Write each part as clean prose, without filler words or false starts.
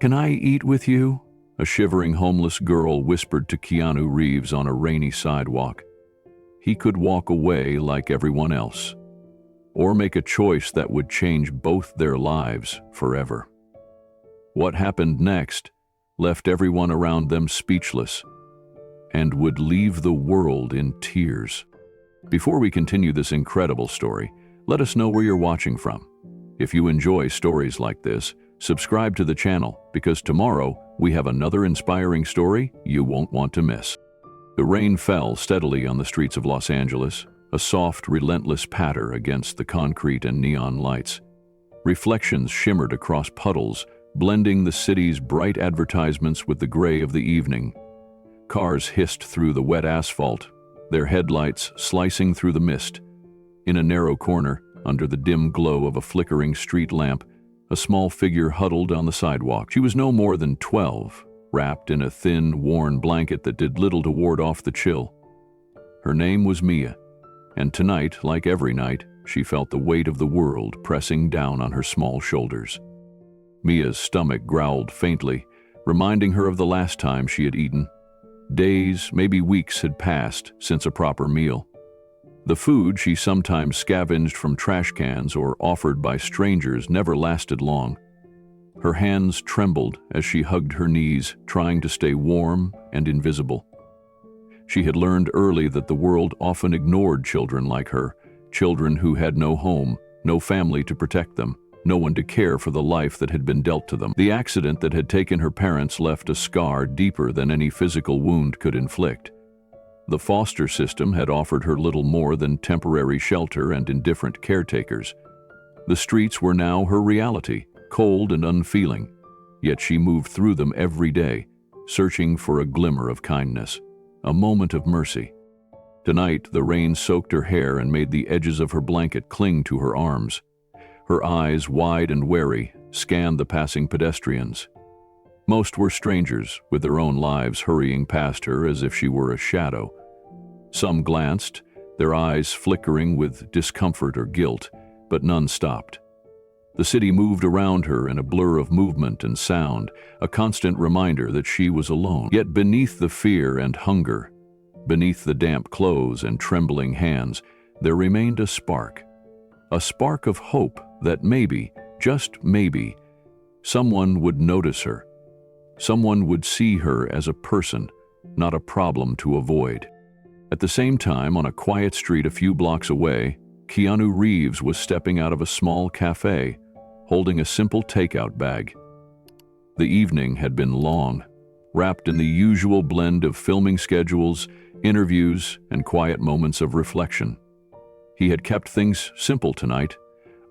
"Can I eat with you?" a shivering homeless girl whispered to Keanu Reeves on a rainy sidewalk. He could walk away like everyone else, or make a choice that would change both their lives forever. What happened next left everyone around them speechless and would leave the world in tears. Before we continue this incredible story, let us know where you're watching from. If you enjoy stories like this, subscribe to the channel, because tomorrow we have another inspiring story you won't want to miss. The rain fell steadily on the streets of Los Angeles, a soft, relentless patter against the concrete and neon lights. Reflections shimmered across puddles, blending the city's bright advertisements with the gray of the evening. Cars hissed through the wet asphalt, their headlights slicing through the mist. In a narrow corner, under the dim glow of a flickering street lamp, a small figure huddled on the sidewalk. She was no more than 12, wrapped in a thin, worn blanket that did little to ward off the chill. Her name was Mia, and tonight, like every night, she felt the weight of the world pressing down on her small shoulders. Mia's stomach growled faintly, reminding her of the last time she had eaten. Days, maybe weeks, had passed since a proper meal. The food she sometimes scavenged from trash cans or offered by strangers never lasted long. Her hands trembled as she hugged her knees, trying to stay warm and invisible. She had learned early that the world often ignored children like her, children who had no home, no family to protect them, no one to care for the life that had been dealt to them. The accident that had taken her parents left a scar deeper than any physical wound could inflict. The foster system had offered her little more than temporary shelter and indifferent caretakers. The streets were now her reality, cold and unfeeling, yet she moved through them every day, searching for a glimmer of kindness, a moment of mercy. Tonight, the rain soaked her hair and made the edges of her blanket cling to her arms. Her eyes, wide and wary, scanned the passing pedestrians. Most were strangers, with their own lives hurrying past her as if she were a shadow. Some glanced, their eyes flickering with discomfort or guilt, but none stopped. The city moved around her in a blur of movement and sound, a constant reminder that she was alone. Yet beneath the fear and hunger, beneath the damp clothes and trembling hands, there remained a spark of hope that maybe, just maybe, someone would notice her. Someone would see her as a person, not a problem to avoid. At the same time, on a quiet street a few blocks away, Keanu Reeves was stepping out of a small cafe, holding a simple takeout bag. The evening had been long, wrapped in the usual blend of filming schedules, interviews, and quiet moments of reflection. He had kept things simple tonight,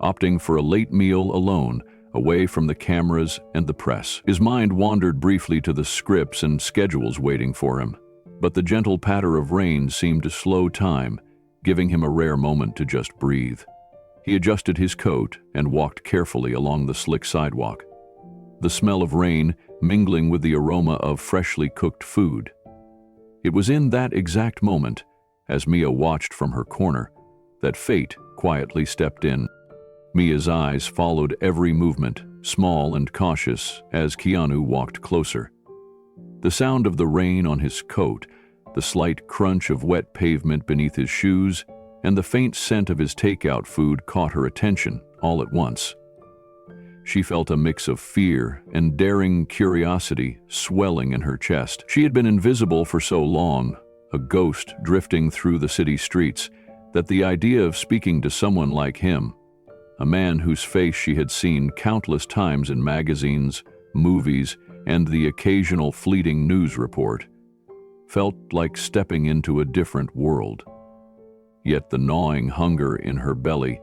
opting for a late meal alone, away from the cameras and the press. His mind wandered briefly to the scripts and schedules waiting for him, but the gentle patter of rain seemed to slow time, giving him a rare moment to just breathe. He adjusted his coat and walked carefully along the slick sidewalk, the smell of rain mingling with the aroma of freshly cooked food. It was in that exact moment, as Mia watched from her corner, that fate quietly stepped in. Mia's eyes followed every movement, small and cautious, as Keanu walked closer. The sound of the rain on his coat, the slight crunch of wet pavement beneath his shoes, and the faint scent of his takeout food caught her attention all at once. She felt a mix of fear and daring curiosity swelling in her chest. She had been invisible for so long, a ghost drifting through the city streets, that the idea of speaking to someone like him, a man whose face she had seen countless times in magazines, movies, and the occasional fleeting news report, felt like stepping into a different world. Yet the gnawing hunger in her belly,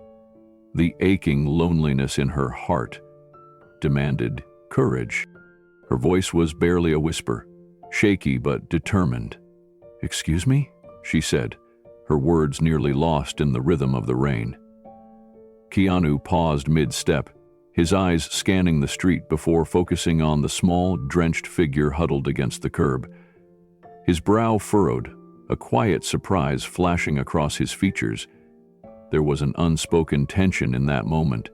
the aching loneliness in her heart, demanded courage. Her voice was barely a whisper, shaky but determined. "Excuse me?" she said, her words nearly lost in the rhythm of the rain. Keanu paused mid-step, his eyes scanning the street before focusing on the small, drenched figure huddled against the curb. His brow furrowed, a quiet surprise flashing across his features. There was an unspoken tension in that moment.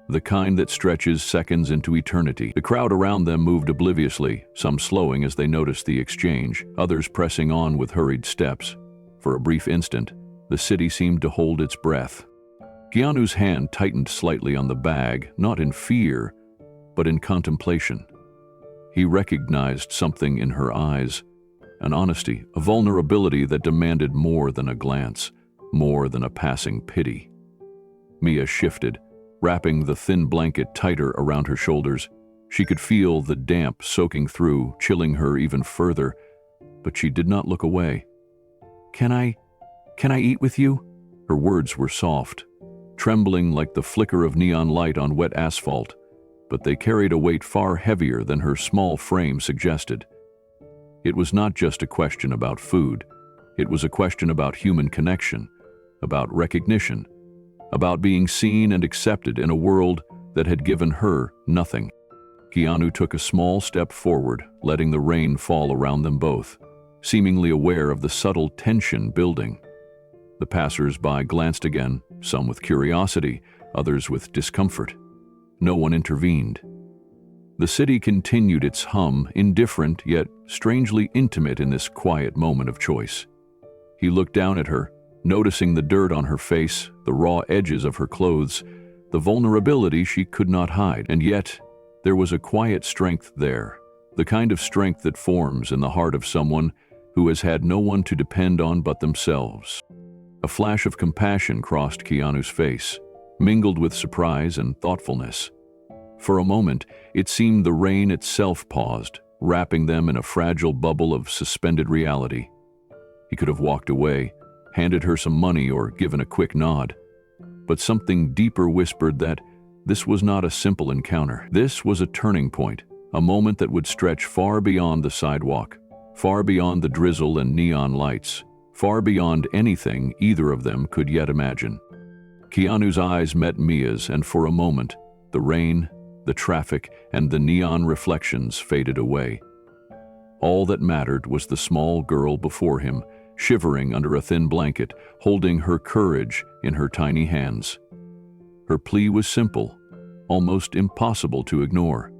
the kind that stretches seconds into eternity. The crowd around them moved obliviously, some slowing as they noticed the exchange, others pressing on with hurried steps. For a brief instant, the city seemed to hold its breath. Keanu's hand tightened slightly on the bag, not in fear, but in contemplation. He recognized something in her eyes, an honesty, a vulnerability that demanded more than a glance, more than a passing pity. Mia shifted, wrapping the thin blanket tighter around her shoulders. She could feel the damp soaking through, chilling her even further, but she did not look away. Can I eat with you?" Her words were soft, trembling like the flicker of neon light on wet asphalt, but they carried a weight far heavier than her small frame suggested. It was not just a question about food. It was a question about human connection, about recognition, about being seen and accepted in a world that had given her nothing. Keanu took a small step forward, letting the rain fall around them both, seemingly aware of the subtle tension building. The passers-by glanced again, some with curiosity, others with discomfort. No one intervened. The city continued its hum, indifferent yet strangely intimate in this quiet moment of choice. He looked down at her, noticing the dirt on her face, the raw edges of her clothes, the vulnerability she could not hide. And yet, there was a quiet strength there, the kind of strength that forms in the heart of someone who has had no one to depend on but themselves. A flash of compassion crossed Keanu's face, mingled with surprise and thoughtfulness. For a moment, it seemed the rain itself paused, wrapping them in a fragile bubble of suspended reality. He could have walked away, handed her some money, or given a quick nod. But something deeper whispered that this was not a simple encounter. This was a turning point, a moment that would stretch far beyond the sidewalk, far beyond the drizzle and neon lights, far beyond anything either of them could yet imagine. Keanu's eyes met Mia's, and for a moment, the rain, the traffic, and the neon reflections faded away. All that mattered was the small girl before him, shivering under a thin blanket, holding her courage in her tiny hands. Her plea was simple, almost impossible to ignore.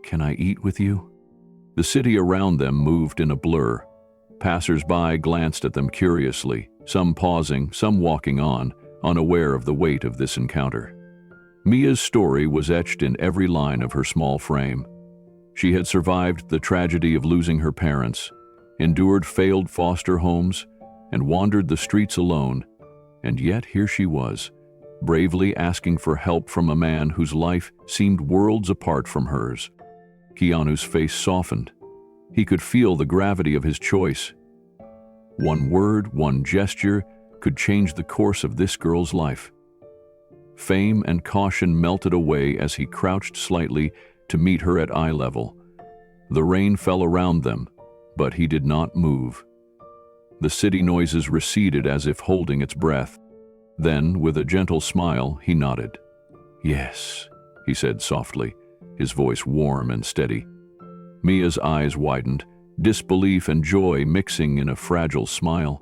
"Can I eat with you?" The city around them moved in a blur. Passers-by glanced at them curiously, some pausing, some walking on, unaware of the weight of this encounter. Mia's story was etched in every line of her small frame. She had survived the tragedy of losing her parents, endured failed foster homes, and wandered the streets alone, and yet here she was, bravely asking for help from a man whose life seemed worlds apart from hers. Keanu's face softened. He could feel the gravity of his choice. One word, one gesture, could change the course of this girl's life. Fame and caution melted away as he crouched slightly to meet her at eye level. The rain fell around them, but he did not move. The city noises receded as if holding its breath. Then, with a gentle smile, he nodded. "Yes," he said softly, his voice warm and steady. Mia's eyes widened, disbelief and joy mixing in a fragile smile.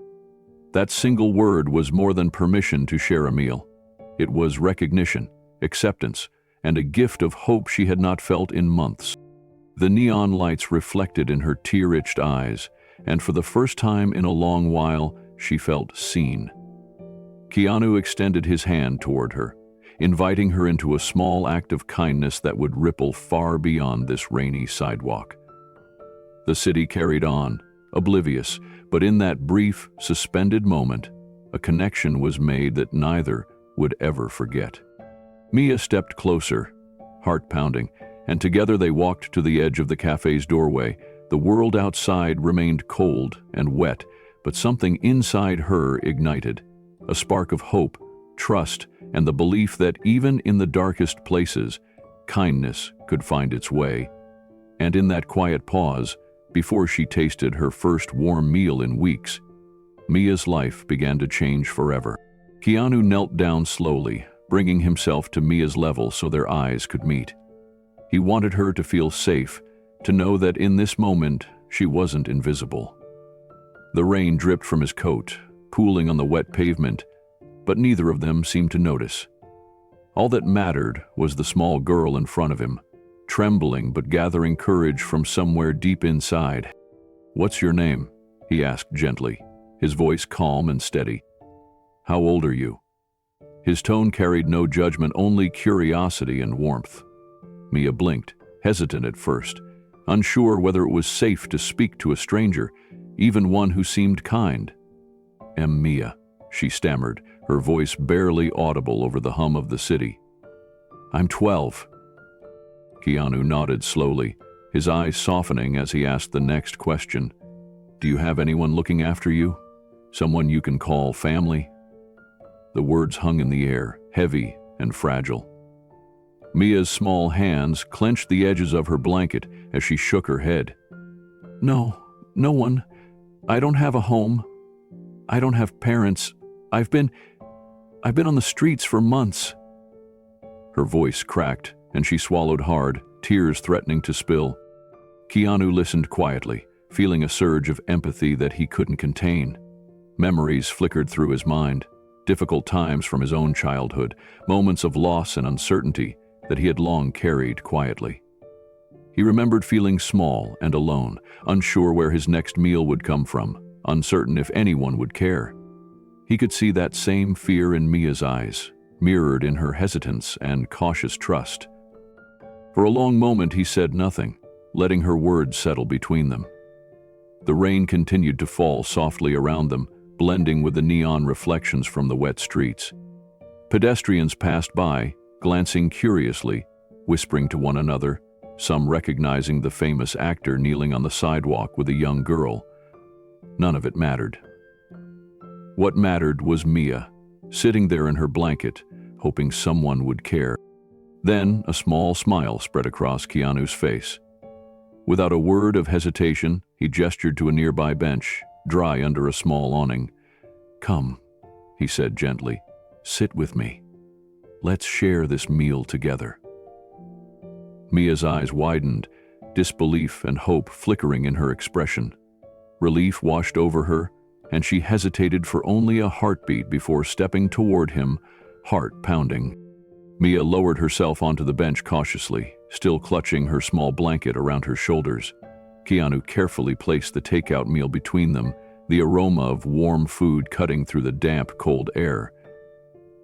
That single word was more than permission to share a meal. It was recognition, acceptance, and a gift of hope she had not felt in months. The neon lights reflected in her tear-rich eyes, and for the first time in a long while, she felt seen. Keanu extended his hand toward her, inviting her into a small act of kindness that would ripple far beyond this rainy sidewalk. The city carried on, oblivious, but in that brief, suspended moment, a connection was made that neither would ever forget. Mia stepped closer, heart pounding, and together they walked to the edge of the cafe's doorway. The world outside remained cold and wet, but something inside her ignited, a spark of hope, trust, and the belief that even in the darkest places, kindness could find its way. And in that quiet pause, before she tasted her first warm meal in weeks, Mia's life began to change forever. Keanu knelt down slowly, bringing himself to Mia's level so their eyes could meet. He wanted her to feel safe, to know that in this moment she wasn't invisible. The rain dripped from his coat, pooling on the wet pavement, but neither of them seemed to notice. All that mattered was the small girl in front of him, trembling but gathering courage from somewhere deep inside. "What's your name?" he asked gently, his voice calm and steady. "How old are you?" His tone carried no judgment, only curiosity and warmth. Mia blinked, hesitant at first, unsure whether it was safe to speak to a stranger, even one who seemed kind. "Mia," she stammered, her voice barely audible over the hum of the city. "I'm 12. Keanu nodded slowly, his eyes softening as he asked the next question. "Do you have anyone looking after you? Someone you can call family?" The words hung in the air, heavy and fragile. Mia's small hands clenched the edges of her blanket as she shook her head. No one. I don't have a home. I don't have parents. I've been on the streets for months." Her voice cracked, and she swallowed hard, tears threatening to spill. Keanu listened quietly, feeling a surge of empathy that he couldn't contain. Memories flickered through his mind, difficult times from his own childhood, moments of loss and uncertainty that he had long carried quietly. He remembered feeling small and alone, unsure where his next meal would come from, uncertain if anyone would care. He could see that same fear in Mia's eyes, mirrored in her hesitance and cautious trust. For a long moment he said nothing, letting her words settle between them. The rain continued to fall softly around them, blending with the neon reflections from the wet streets. Pedestrians passed by, glancing curiously, whispering to one another, some recognizing the famous actor kneeling on the sidewalk with a young girl. None of it mattered. What mattered was Mia, sitting there in her blanket, hoping someone would care. Then a small smile spread across Keanu's face. Without a word of hesitation, he gestured to a nearby bench, dry under a small awning. "Come," he said gently, "sit with me. Let's share this meal together." Mia's eyes widened, disbelief and hope flickering in her expression. Relief washed over her, and she hesitated for only a heartbeat before stepping toward him, heart pounding. Mia lowered herself onto the bench cautiously, still clutching her small blanket around her shoulders. Keanu carefully placed the takeout meal between them, the aroma of warm food cutting through the damp, cold air.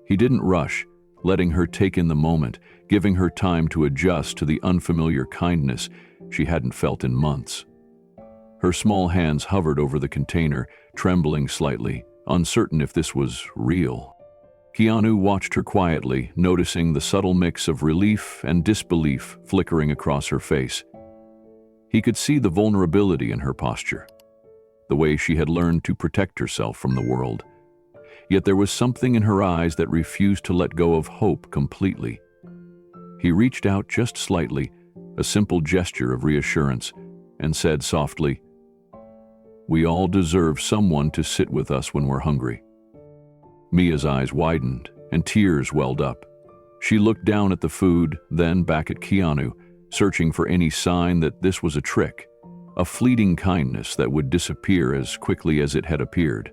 He didn't rush, letting her take in the moment, giving her time to adjust to the unfamiliar kindness she hadn't felt in months. Her small hands hovered over the container, trembling slightly, uncertain if this was real. Keanu watched her quietly, noticing the subtle mix of relief and disbelief flickering across her face. He could see the vulnerability in her posture, the way she had learned to protect herself from the world. Yet there was something in her eyes that refused to let go of hope completely. He reached out just slightly, a simple gesture of reassurance, and said softly, "We all deserve someone to sit with us when we're hungry." Mia's eyes widened, and tears welled up. She looked down at the food, then back at Keanu, searching for any sign that this was a trick, a fleeting kindness that would disappear as quickly as it had appeared.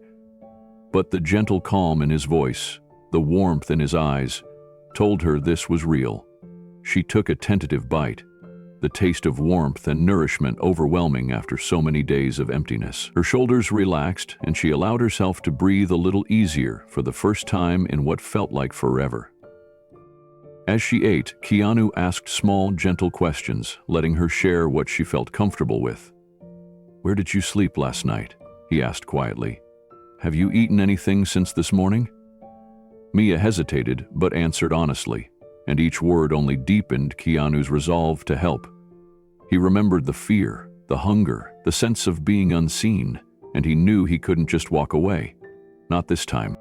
But the gentle calm in his voice, the warmth in his eyes, told her this was real. She took a tentative bite, the taste of warmth and nourishment overwhelming after so many days of emptiness. Her shoulders relaxed, and she allowed herself to breathe a little easier for the first time in what felt like forever. As she ate, Keanu asked small, gentle questions, letting her share what she felt comfortable with. "Where did you sleep last night?" he asked quietly. "Have you eaten anything since this morning?" Mia hesitated, but answered honestly, and each word only deepened Keanu's resolve to help. He remembered the fear, the hunger, the sense of being unseen, and he knew he couldn't just walk away. Not this time.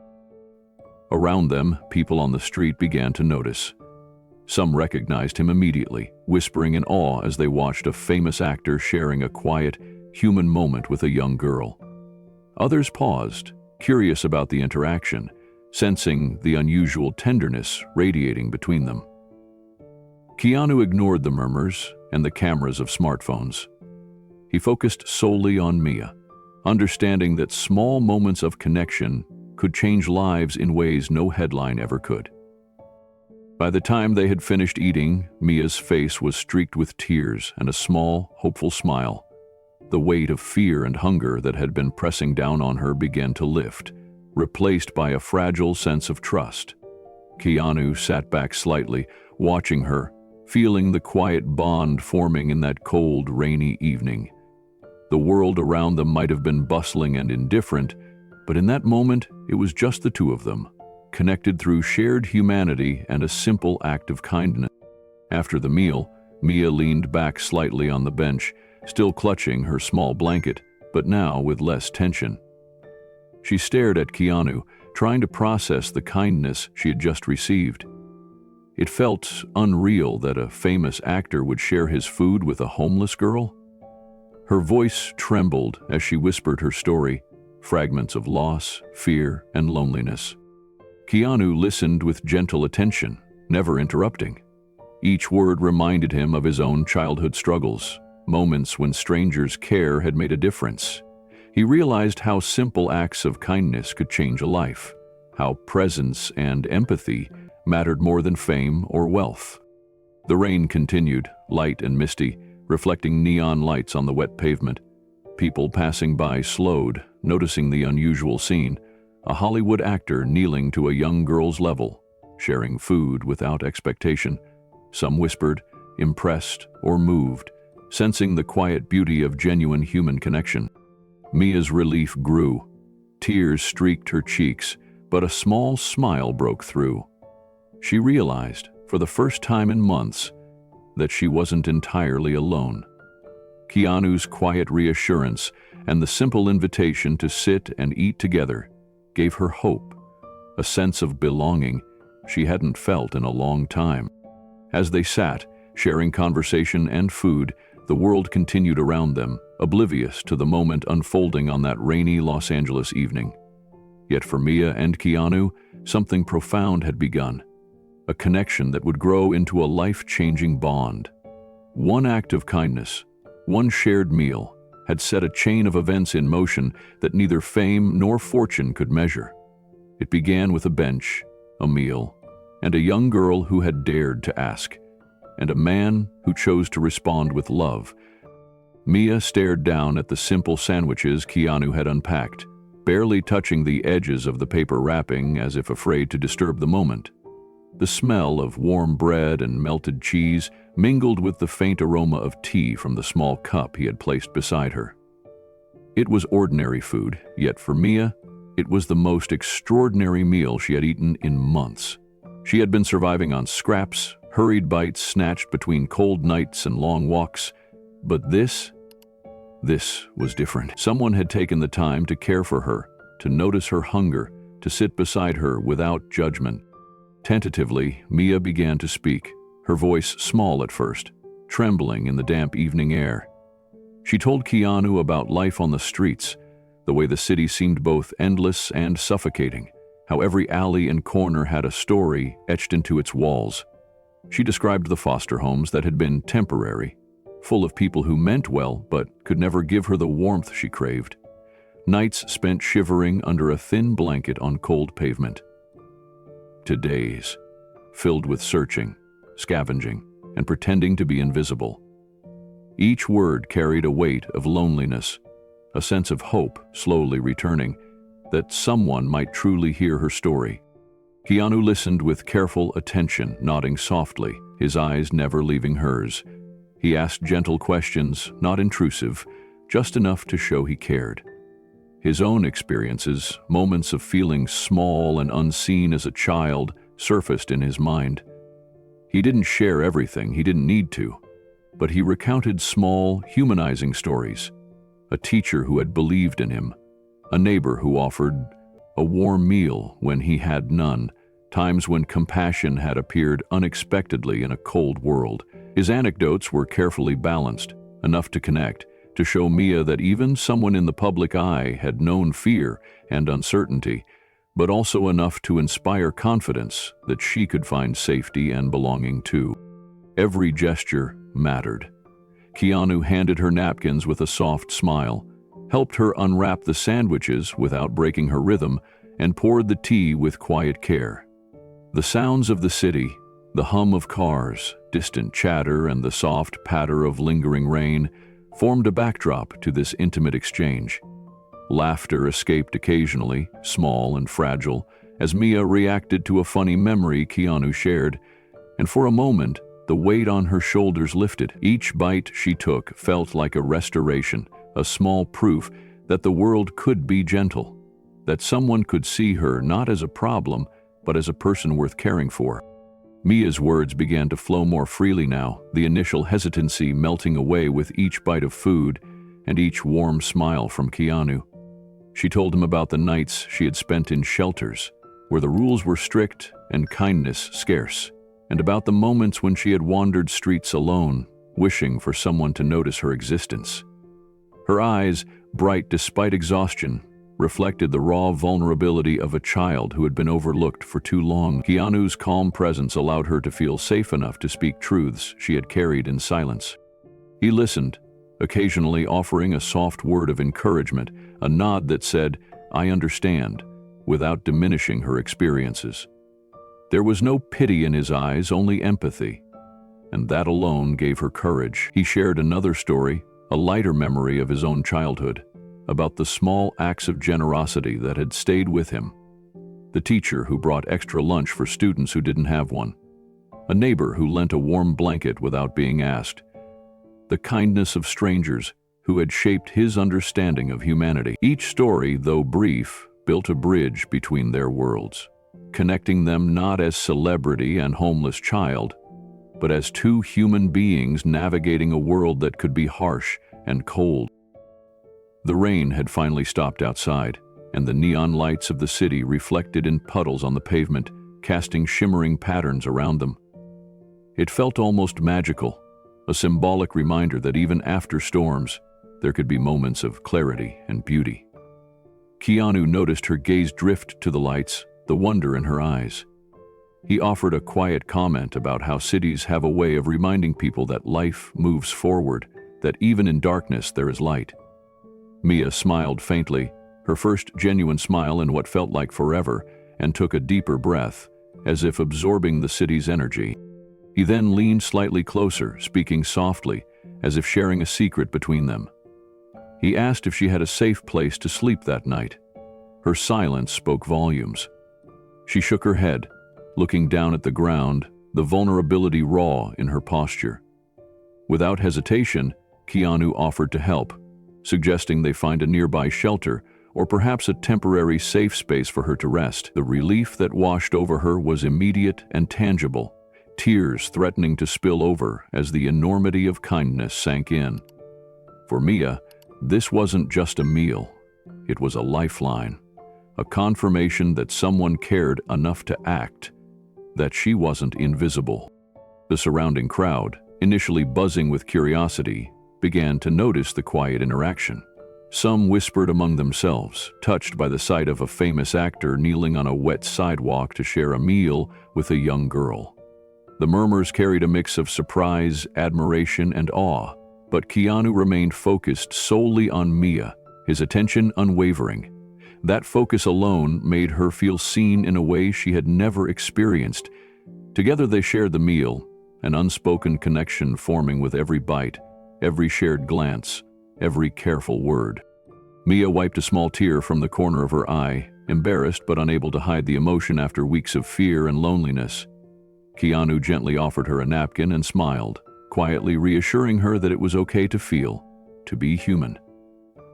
Around them, people on the street began to notice. Some recognized him immediately, whispering in awe as they watched a famous actor sharing a quiet, human moment with a young girl. Others paused, curious about the interaction, sensing the unusual tenderness radiating between them. Keanu ignored the murmurs and the cameras of smartphones. He focused solely on Mia, understanding that small moments of connection could change lives in ways no headline ever could. By the time they had finished eating, Mia's face was streaked with tears and a small, hopeful smile. The weight of fear and hunger that had been pressing down on her began to lift, replaced by a fragile sense of trust. Keanu sat back slightly, watching her, feeling the quiet bond forming in that cold, rainy evening. The world around them might have been bustling and indifferent, but in that moment, it was just the two of them, connected through shared humanity and a simple act of kindness. After the meal, Mia leaned back slightly on the bench, still clutching her small blanket, but now with less tension. She stared at Keanu, trying to process the kindness she had just received. It felt unreal that a famous actor would share his food with a homeless girl. Her voice trembled as she whispered her story, fragments of loss, fear, and loneliness. Keanu listened with gentle attention, never interrupting. Each word reminded him of his own childhood struggles, moments when strangers' care had made a difference. He realized how simple acts of kindness could change a life, how presence and empathy mattered more than fame or wealth. The rain continued, light and misty, reflecting neon lights on the wet pavement. People passing by slowed, noticing the unusual scene, a Hollywood actor kneeling to a young girl's level, sharing food without expectation. Some whispered, impressed or moved, sensing the quiet beauty of genuine human connection. Mia's relief grew. Tears streaked her cheeks, but a small smile broke through. She realized, for the first time in months, that she wasn't entirely alone. Keanu's quiet reassurance and the simple invitation to sit and eat together gave her hope, a sense of belonging she hadn't felt in a long time. As they sat, sharing conversation and food, the world continued around them, oblivious to the moment unfolding on that rainy Los Angeles evening. Yet for Mia and Keanu, something profound had begun, a connection that would grow into a life-changing bond. One act of kindness, one shared meal, had set a chain of events in motion that neither fame nor fortune could measure. It began with a bench, a meal, and a young girl who had dared to ask, and a man who chose to respond with love. Mia stared down at the simple sandwiches Keanu had unpacked, barely touching the edges of the paper wrapping as if afraid to disturb the moment. The smell of warm bread and melted cheese mingled with the faint aroma of tea from the small cup he had placed beside her. It was ordinary food, yet for Mia, it was the most extraordinary meal she had eaten in months. She had been surviving on scraps, hurried bites snatched between cold nights and long walks, but this was different. Someone had taken the time to care for her, to notice her hunger, to sit beside her without judgment. Tentatively, Mia began to speak, her voice small at first, trembling in the damp evening air. She told Keanu about life on the streets, the way the city seemed both endless and suffocating, how every alley and corner had a story etched into its walls. She described the foster homes that had been temporary, full of people who meant well but could never give her the warmth she craved. Nights spent shivering under a thin blanket on cold pavement. To days, filled with searching, scavenging, and pretending to be invisible. Each word carried a weight of loneliness, a sense of hope slowly returning, that someone might truly hear her story. Keanu listened with careful attention, nodding softly, his eyes never leaving hers. He asked gentle questions, not intrusive, just enough to show he cared. His own experiences, moments of feeling small and unseen as a child, surfaced in his mind. He didn't share everything, he didn't need to, but he recounted small, humanizing stories. A teacher who had believed in him, a neighbor who offered a warm meal when he had none, times when compassion had appeared unexpectedly in a cold world. His anecdotes were carefully balanced, enough to connect, to show Mia that even someone in the public eye had known fear and uncertainty, but also enough to inspire confidence that she could find safety and belonging too. Every gesture mattered. Keanu handed her napkins with a soft smile, helped her unwrap the sandwiches without breaking her rhythm, and poured the tea with quiet care. The sounds of the city, The hum of cars, distant chatter, and the soft patter of lingering rain formed a backdrop to this intimate exchange. Laughter escaped occasionally, small and fragile, as Mia reacted to a funny memory Keanu shared, and for a moment, the weight on her shoulders lifted. Each bite she took felt like a restoration, a small proof that the world could be gentle, that someone could see her not as a problem, but as a person worth caring for. Mia's words began to flow more freely now, the initial hesitancy melting away with each bite of food and each warm smile from Keanu. She told him about the nights she had spent in shelters, where the rules were strict and kindness scarce, and about the moments when she had wandered streets alone, wishing for someone to notice her existence. Her eyes, bright despite exhaustion, reflected the raw vulnerability of a child who had been overlooked for too long. Keanu's calm presence allowed her to feel safe enough to speak truths she had carried in silence. He listened, occasionally offering a soft word of encouragement, a nod that said, "I understand," without diminishing her experiences. There was no pity in his eyes, only empathy, and that alone gave her courage. He shared another story, a lighter memory of his own childhood, about the small acts of generosity that had stayed with him. The teacher who brought extra lunch for students who didn't have one. A neighbor who lent a warm blanket without being asked. The kindness of strangers who had shaped his understanding of humanity. Each story, though brief, built a bridge between their worlds, connecting them not as celebrity and homeless child, but as two human beings navigating a world that could be harsh and cold. The rain had finally stopped outside, and the neon lights of the city reflected in puddles on the pavement, casting shimmering patterns around them. It felt almost magical, a symbolic reminder that even after storms, there could be moments of clarity and beauty. Keanu noticed her gaze drift to the lights, the wonder in her eyes. He offered a quiet comment about how cities have a way of reminding people that life moves forward, that even in darkness there is light. Mia smiled faintly, her first genuine smile in what felt like forever, and took a deeper breath, as if absorbing the city's energy. He then leaned slightly closer, speaking softly, as if sharing a secret between them. He asked if she had a safe place to sleep that night. Her silence spoke volumes. She shook her head, looking down at the ground, the vulnerability raw in her posture. Without hesitation, Keanu offered to help, suggesting they find a nearby shelter or perhaps a temporary safe space for her to rest. The relief that washed over her was immediate and tangible, tears threatening to spill over as the enormity of kindness sank in. For Mia, this wasn't just a meal, it was a lifeline, a confirmation that someone cared enough to act, that she wasn't invisible. The surrounding crowd, initially buzzing with curiosity, began to notice the quiet interaction. Some whispered among themselves, touched by the sight of a famous actor kneeling on a wet sidewalk to share a meal with a young girl. The murmurs carried a mix of surprise, admiration, and awe, but Keanu remained focused solely on Mia, his attention unwavering. That focus alone made her feel seen in a way she had never experienced. Together they shared the meal, an unspoken connection forming with every bite, every shared glance, every careful word. Mia wiped a small tear from the corner of her eye, embarrassed but unable to hide the emotion after weeks of fear and loneliness. Keanu gently offered her a napkin and smiled, quietly reassuring her that it was okay to feel, to be human.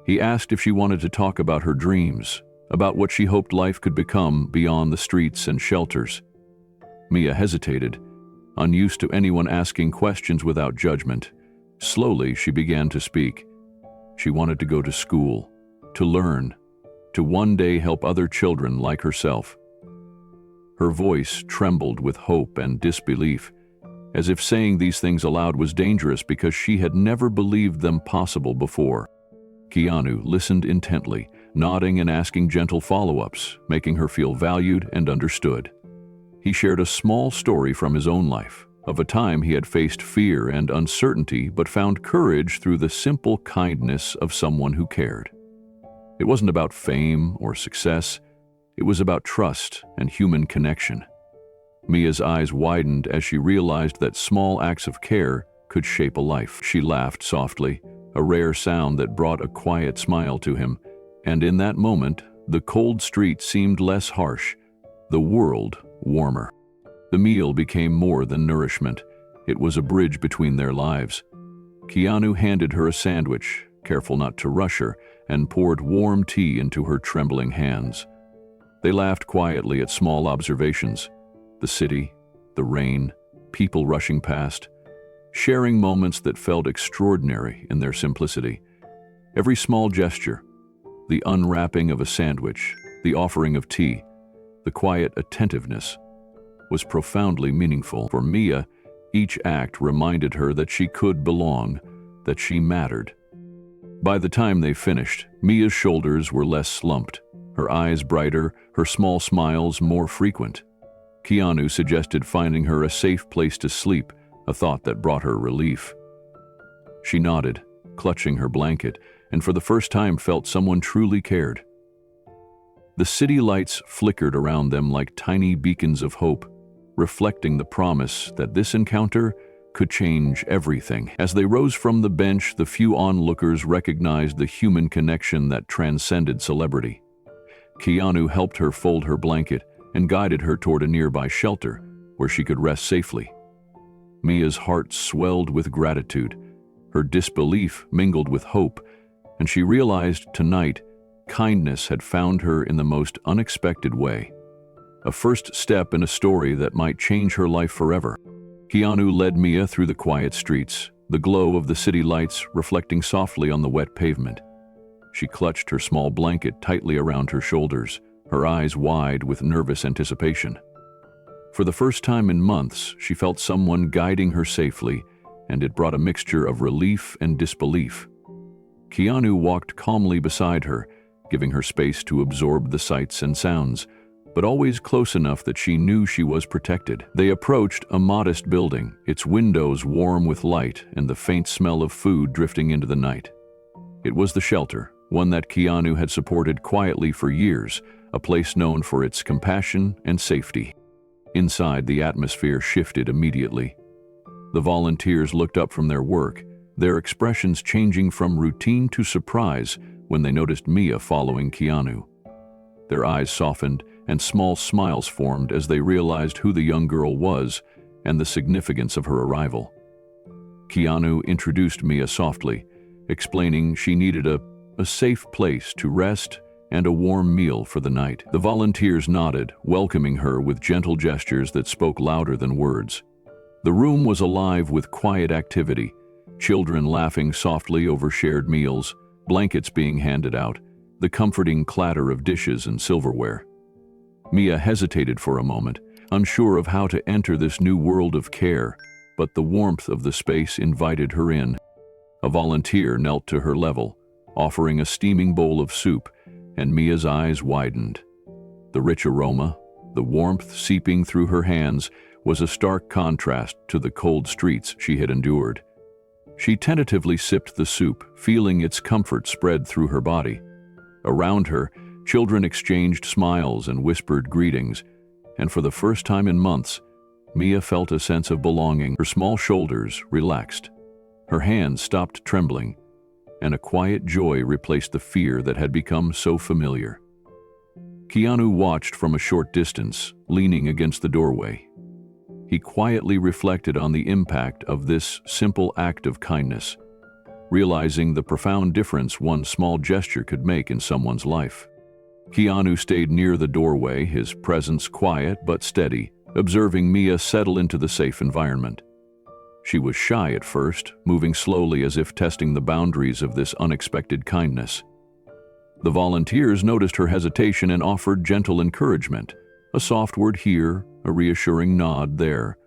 He asked if she wanted to talk about her dreams, about what she hoped life could become beyond the streets and shelters. Mia hesitated, unused to anyone asking questions without judgment. Slowly, she began to speak. She wanted to go to school, to learn, to one day help other children like herself. Her voice trembled with hope and disbelief, as if saying these things aloud was dangerous because she had never believed them possible before. Keanu listened intently, nodding and asking gentle follow-ups, making her feel valued and understood. He shared a small story from his own life, of a time he had faced fear and uncertainty but found courage through the simple kindness of someone who cared. It wasn't about fame or success, it was about trust and human connection. Mia's eyes widened as she realized that small acts of care could shape a life. She laughed softly, a rare sound that brought a quiet smile to him, and in that moment, the cold street seemed less harsh, the world warmer. The meal became more than nourishment. It was a bridge between their lives. Keanu handed her a sandwich, careful not to rush her, and poured warm tea into her trembling hands. They laughed quietly at small observations: the city, the rain, people rushing past, sharing moments that felt extraordinary in their simplicity. Every small gesture, the unwrapping of a sandwich, the offering of tea, the quiet attentiveness, was profoundly meaningful. For Mia, each act reminded her that she could belong, that she mattered. By the time they finished, Mia's shoulders were less slumped, her eyes brighter, her small smiles more frequent. Keanu suggested finding her a safe place to sleep, a thought that brought her relief. She nodded, clutching her blanket, and for the first time felt someone truly cared. The city lights flickered around them like tiny beacons of hope, reflecting the promise that this encounter could change everything. As they rose from the bench, the few onlookers recognized the human connection that transcended celebrity. Keanu helped her fold her blanket and guided her toward a nearby shelter where she could rest safely. Mia's heart swelled with gratitude. Her disbelief mingled with hope, and she realized tonight kindness had found her in the most unexpected way. A first step in a story that might change her life forever. Keanu led Mia through the quiet streets, the glow of the city lights reflecting softly on the wet pavement. She clutched her small blanket tightly around her shoulders, her eyes wide with nervous anticipation. For the first time in months, she felt someone guiding her safely, and it brought a mixture of relief and disbelief. Keanu walked calmly beside her, giving her space to absorb the sights and sounds, but always close enough that she knew she was protected. They approached a modest building, its windows warm with light and the faint smell of food drifting into the night. It was the shelter, one that Keanu had supported quietly for years, a place known for its compassion and safety. Inside, the atmosphere shifted immediately. The volunteers looked up from their work, their expressions changing from routine to surprise when they noticed Mia following Keanu. Their eyes softened, and small smiles formed as they realized who the young girl was and the significance of her arrival. Keanu introduced Mia softly, explaining she needed a safe place to rest and a warm meal for the night. The volunteers nodded, welcoming her with gentle gestures that spoke louder than words. The room was alive with quiet activity, children laughing softly over shared meals, blankets being handed out, the comforting clatter of dishes and silverware. Mia hesitated for a moment, unsure of how to enter this new world of care, but the warmth of the space invited her in. A volunteer knelt to her level, offering a steaming bowl of soup, and Mia's eyes widened. The rich aroma, the warmth seeping through her hands, was a stark contrast to the cold streets she had endured. She tentatively sipped the soup, feeling its comfort spread through her body. Around her, children exchanged smiles and whispered greetings, and for the first time in months, Mia felt a sense of belonging. Her small shoulders relaxed. Her hands stopped trembling, and a quiet joy replaced the fear that had become so familiar. Keanu watched from a short distance, leaning against the doorway. He quietly reflected on the impact of this simple act of kindness, realizing the profound difference one small gesture could make in someone's life. Keanu stayed near the doorway, his presence quiet but steady, observing Mia settle into the safe environment. She was shy at first, moving slowly as if testing the boundaries of this unexpected kindness. The volunteers noticed her hesitation and offered gentle encouragement, a soft word here, a reassuring nod there.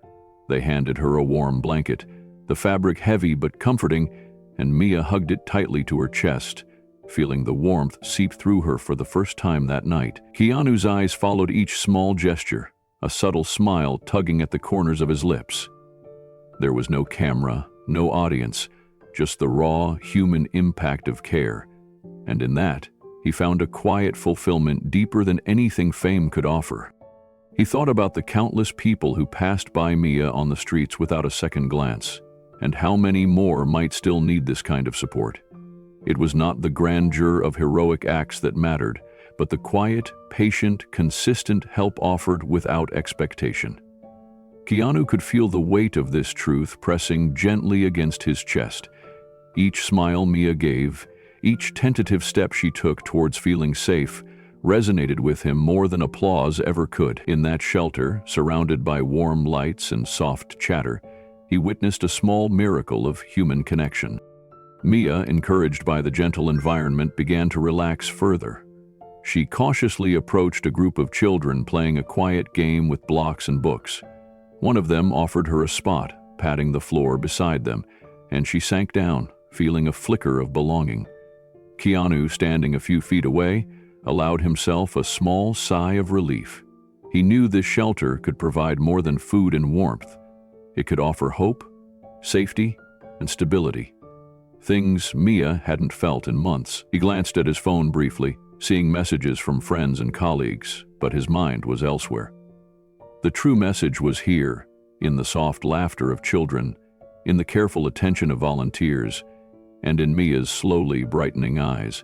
They handed her a warm blanket, the fabric heavy but comforting, and Mia hugged it tightly to her chest, feeling the warmth seep through her for the first time that night. Keanu's eyes followed each small gesture, a subtle smile tugging at the corners of his lips. There was no camera, no audience, just the raw, human impact of care. And in that, he found a quiet fulfillment deeper than anything fame could offer. He thought about the countless people who passed by Mia on the streets without a second glance, and how many more might still need this kind of support. It was not the grandeur of heroic acts that mattered, but the quiet, patient, consistent help offered without expectation. Keanu could feel the weight of this truth pressing gently against his chest. Each smile Mia gave, each tentative step she took towards feeling safe, resonated with him more than applause ever could. In that shelter, surrounded by warm lights and soft chatter, he witnessed a small miracle of human connection. Mia, encouraged by the gentle environment, began to relax further. She cautiously approached a group of children playing a quiet game with blocks and books. One of them offered her a spot, patting the floor beside them, and she sank down, feeling a flicker of belonging. Keanu, standing a few feet away, allowed himself a small sigh of relief. He knew this shelter could provide more than food and warmth. It could offer hope, safety, and stability. Things Mia hadn't felt in months. He glanced at his phone briefly, seeing messages from friends and colleagues, but his mind was elsewhere. The true message was here, in the soft laughter of children, in the careful attention of volunteers, and in Mia's slowly brightening eyes.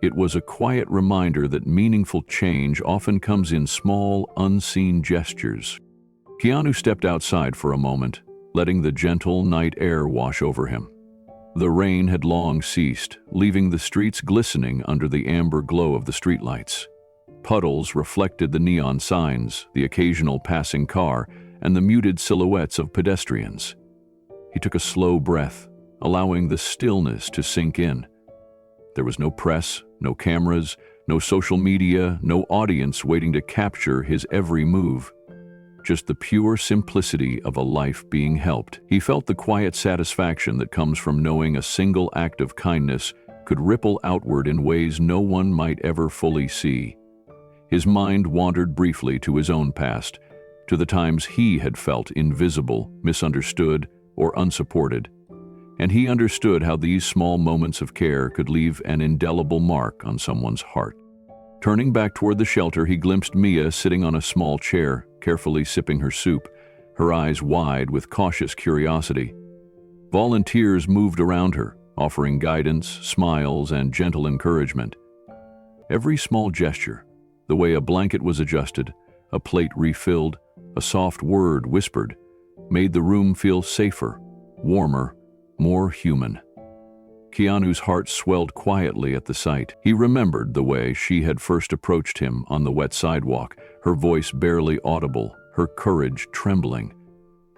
It was a quiet reminder that meaningful change often comes in small, unseen gestures. Keanu stepped outside for a moment, letting the gentle night air wash over him. The rain had long ceased, leaving the streets glistening under the amber glow of the streetlights. Puddles reflected the neon signs, the occasional passing car, and the muted silhouettes of pedestrians. He took a slow breath, allowing the stillness to sink in. There was no press, no cameras, no social media, no audience waiting to capture his every move. Just the pure simplicity of a life being helped. He felt the quiet satisfaction that comes from knowing a single act of kindness could ripple outward in ways no one might ever fully see. His mind wandered briefly to his own past, to the times he had felt invisible, misunderstood, or unsupported. And he understood how these small moments of care could leave an indelible mark on someone's heart. Turning back toward the shelter, he glimpsed Mia sitting on a small chair, carefully sipping her soup, her eyes wide with cautious curiosity. Volunteers moved around her, offering guidance, smiles, and gentle encouragement. Every small gesture, the way a blanket was adjusted, a plate refilled, a soft word whispered, made the room feel safer, warmer, more human. Keanu's heart swelled quietly at the sight. He remembered the way she had first approached him on the wet sidewalk, her voice barely audible, her courage trembling.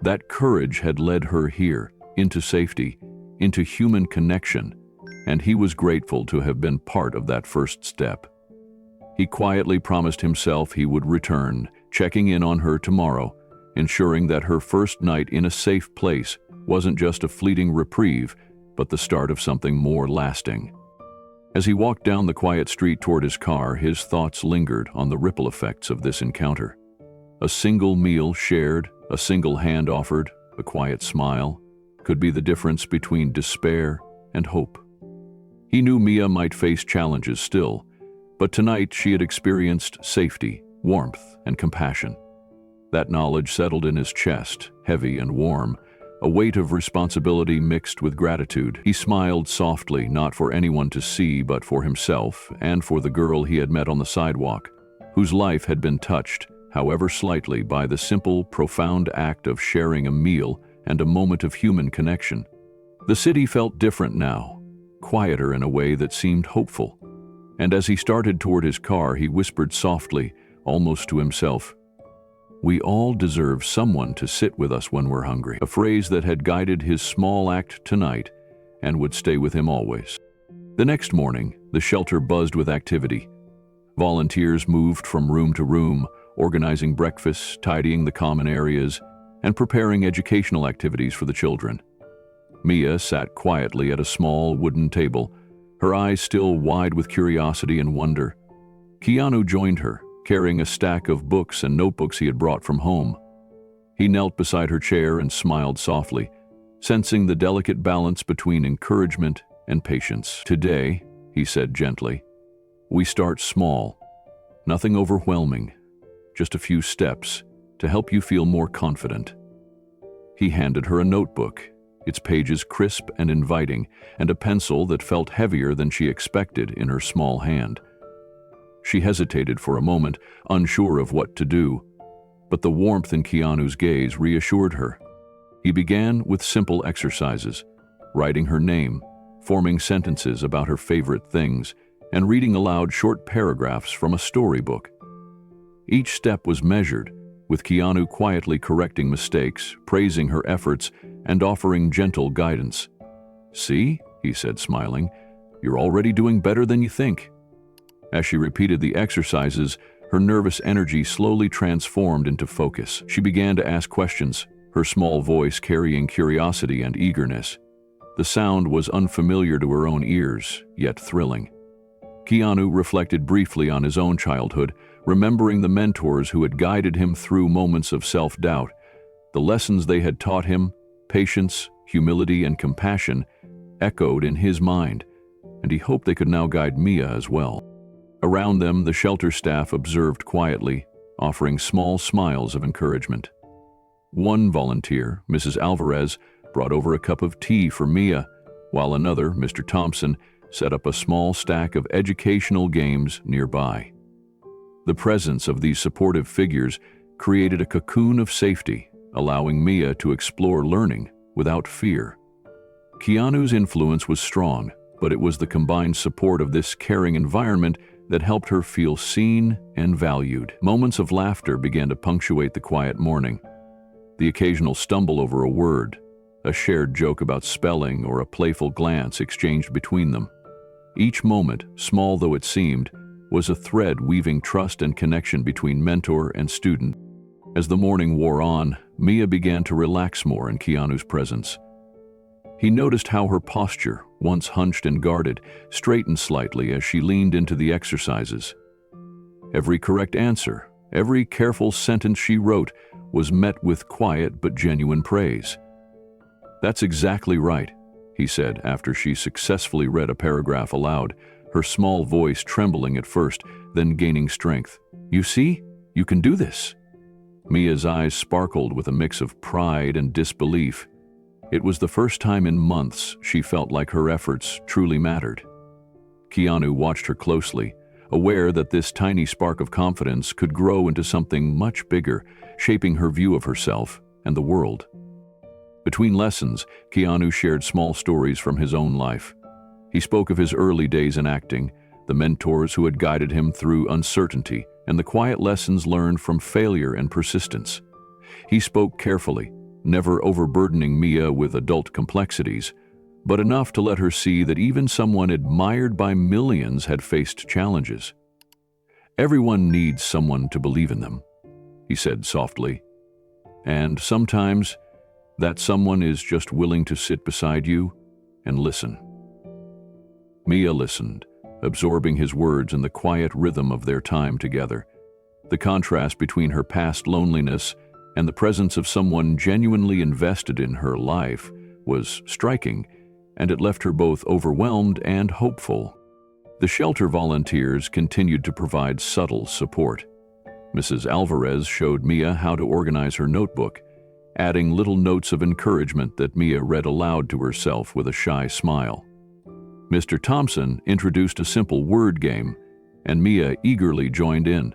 That courage had led her here, into safety, into human connection, and he was grateful to have been part of that first step. He quietly promised himself he would return, checking in on her tomorrow, ensuring that her first night in a safe place wasn't just a fleeting reprieve, but the start of something more lasting. As he walked down the quiet street toward his car, his thoughts lingered on the ripple effects of this encounter. A single meal shared, a single hand offered, a quiet smile, could be the difference between despair and hope. He knew Mia might face challenges still, but tonight she had experienced safety, warmth, and compassion. That knowledge settled in his chest, heavy and warm, a weight of responsibility mixed with gratitude. He smiled softly, not for anyone to see, but for himself and for the girl he had met on the sidewalk, whose life had been touched, however slightly, by the simple, profound act of sharing a meal and a moment of human connection. The city felt different now, quieter in a way that seemed hopeful. And as he started toward his car, he whispered softly, almost to himself, "We all deserve someone to sit with us when we're hungry," a phrase that had guided his small act tonight and would stay with him always. The next morning, the shelter buzzed with activity. Volunteers moved from room to room, organizing breakfasts, tidying the common areas, and preparing educational activities for the children. Mia sat quietly at a small wooden table, her eyes still wide with curiosity and wonder. Keanu joined her, carrying a stack of books and notebooks he had brought from home. He knelt beside her chair and smiled softly, sensing the delicate balance between encouragement and patience. "Today," he said gently, "we start small. Nothing overwhelming, just a few steps, to help you feel more confident." He handed her a notebook, its pages crisp and inviting, and a pencil that felt heavier than she expected in her small hand. She hesitated for a moment, unsure of what to do, but the warmth in Keanu's gaze reassured her. He began with simple exercises, writing her name, forming sentences about her favorite things, and reading aloud short paragraphs from a storybook. Each step was measured, with Keanu quietly correcting mistakes, praising her efforts, and offering gentle guidance. "See," he said, smiling, "you're already doing better than you think." As she repeated the exercises, her nervous energy slowly transformed into focus. She began to ask questions, her small voice carrying curiosity and eagerness. The sound was unfamiliar to her own ears, yet thrilling. Keanu reflected briefly on his own childhood, remembering the mentors who had guided him through moments of self-doubt. The lessons they had taught him, patience, humility, and compassion, echoed in his mind, and he hoped they could now guide Mia as well. Around them, the shelter staff observed quietly, offering small smiles of encouragement. One volunteer, Mrs. Alvarez, brought over a cup of tea for Mia, while another, Mr. Thompson, set up a small stack of educational games nearby. The presence of these supportive figures created a cocoon of safety, allowing Mia to explore learning without fear. Keanu's influence was strong, but it was the combined support of this caring environment that helped her feel seen and valued. Moments of laughter began to punctuate the quiet morning. The occasional stumble over a word, a shared joke about spelling, or a playful glance exchanged between them. Each moment, small though it seemed, was a thread weaving trust and connection between mentor and student. As the morning wore on, Mia began to relax more in Keanu's presence. He noticed how her posture, once hunched and guarded, straightened slightly as she leaned into the exercises. Every correct answer, every careful sentence she wrote, was met with quiet but genuine praise. "That's exactly right," he said after she successfully read a paragraph aloud, her small voice trembling at first, then gaining strength. "You see? You can do this." Mia's eyes sparkled with a mix of pride and disbelief. It was the first time in months she felt like her efforts truly mattered. Keanu watched her closely, aware that this tiny spark of confidence could grow into something much bigger, shaping her view of herself and the world. Between lessons, Keanu shared small stories from his own life. He spoke of his early days in acting, the mentors who had guided him through uncertainty, and the quiet lessons learned from failure and persistence. He spoke carefully, never overburdening Mia with adult complexities, but enough to let her see that even someone admired by millions had faced challenges. "Everyone needs someone to believe in them," he said softly. "And sometimes that someone is just willing to sit beside you and listen." Mia listened, absorbing his words in the quiet rhythm of their time together. The contrast between her past loneliness and the presence of someone genuinely invested in her life was striking, and it left her both overwhelmed and hopeful. The shelter volunteers continued to provide subtle support. Mrs. Alvarez showed Mia how to organize her notebook, adding little notes of encouragement that Mia read aloud to herself with a shy smile. Mr. Thompson introduced a simple word game, and Mia eagerly joined in,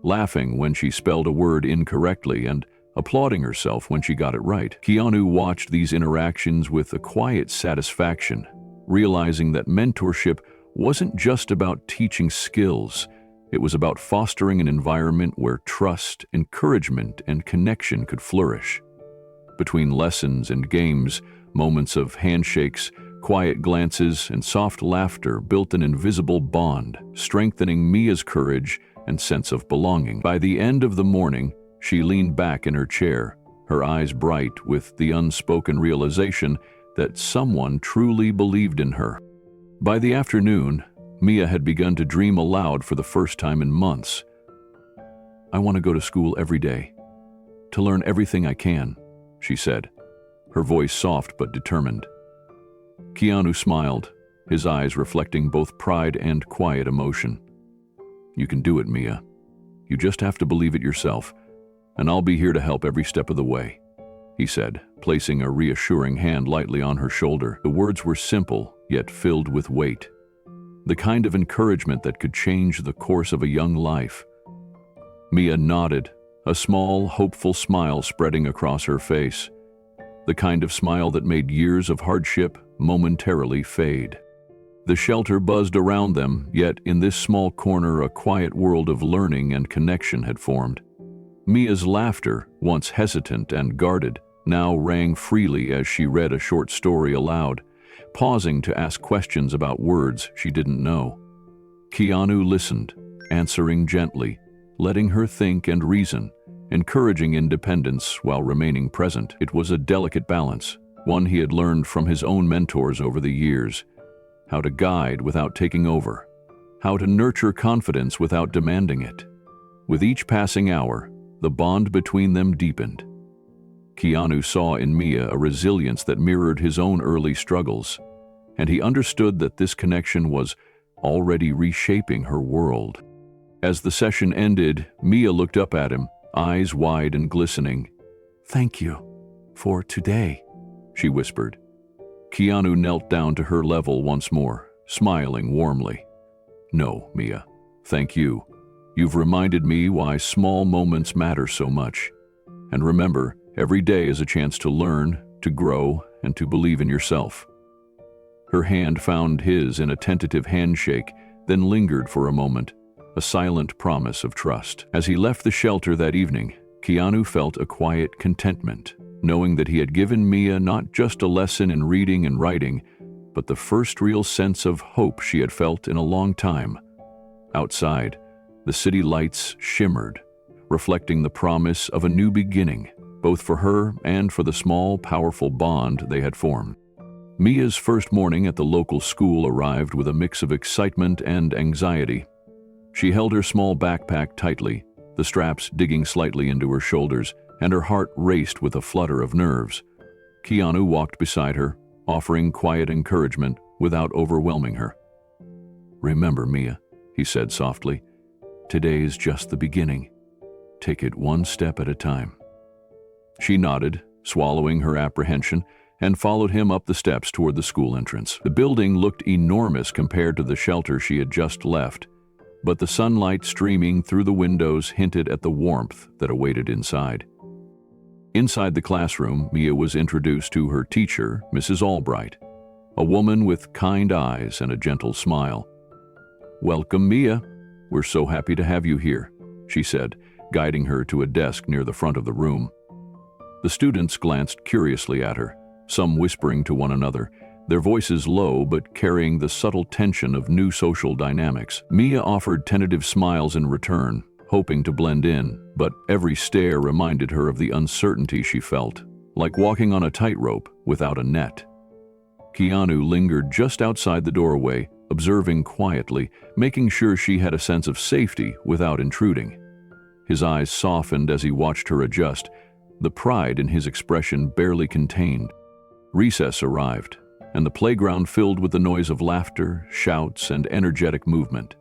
laughing when she spelled a word incorrectly and applauding herself when she got it right. Keanu watched these interactions with a quiet satisfaction, realizing that mentorship wasn't just about teaching skills. It was about fostering an environment where trust, encouragement, and connection could flourish. Between lessons and games, moments of handshakes, quiet glances, and soft laughter built an invisible bond, strengthening Mia's courage and sense of belonging. By the end of the morning, she leaned back in her chair, her eyes bright with the unspoken realization that someone truly believed in her. By the afternoon, Mia had begun to dream aloud for the first time in months. "I want to go to school every day, to learn everything I can," she said, her voice soft but determined. Keanu smiled, his eyes reflecting both pride and quiet emotion. "You can do it, Mia. You just have to believe it yourself, and I'll be here to help every step of the way," he said, placing a reassuring hand lightly on her shoulder. The words were simple, yet filled with weight. The kind of encouragement that could change the course of a young life. Mia nodded, a small, hopeful smile spreading across her face. The kind of smile that made years of hardship momentarily fade. The shelter buzzed around them, yet in this small corner a quiet world of learning and connection had formed. Mia's laughter, once hesitant and guarded, now rang freely as she read a short story aloud, pausing to ask questions about words she didn't know. Keanu listened, answering gently, letting her think and reason, encouraging independence while remaining present. It was a delicate balance, one he had learned from his own mentors over the years. How to guide without taking over, how to nurture confidence without demanding it. With each passing hour, the bond between them deepened. Keanu saw in Mia a resilience that mirrored his own early struggles, and he understood that this connection was already reshaping her world. As the session ended, Mia looked up at him, eyes wide and glistening. "Thank you for today," she whispered. Keanu knelt down to her level once more, smiling warmly. "No, Mia, thank you. You've reminded me why small moments matter so much. And remember, every day is a chance to learn, to grow, and to believe in yourself." Her hand found his in a tentative handshake, then lingered for a moment, a silent promise of trust. As he left the shelter that evening, Keanu felt a quiet contentment, knowing that he had given Mia not just a lesson in reading and writing, but the first real sense of hope she had felt in a long time. Outside, the city lights shimmered, reflecting the promise of a new beginning, both for her and for the small, powerful bond they had formed. Mia's first morning at the local school arrived with a mix of excitement and anxiety. She held her small backpack tightly, the straps digging slightly into her shoulders, and her heart raced with a flutter of nerves. Keanu walked beside her, offering quiet encouragement without overwhelming her. "Remember, Mia," he said softly, "today is just the beginning. Take it one step at a time." She nodded, swallowing her apprehension, and followed him up the steps toward the school entrance. The building looked enormous compared to the shelter she had just left, but the sunlight streaming through the windows hinted at the warmth that awaited inside. Inside the classroom, Mia was introduced to her teacher, Mrs. Albright, a woman with kind eyes and a gentle smile. "Welcome, Mia. We're so happy to have you here," she said, guiding her to a desk near the front of the room. The students glanced curiously at her, some whispering to one another, their voices low but carrying the subtle tension of new social dynamics. Mia offered tentative smiles in return, hoping to blend in, but every stare reminded her of the uncertainty she felt, like walking on a tightrope without a net. Keanu lingered just outside the doorway, observing quietly, making sure she had a sense of safety without intruding. His eyes softened as he watched her adjust, the pride in his expression barely contained. Recess arrived, and the playground filled with the noise of laughter, shouts, and energetic movement.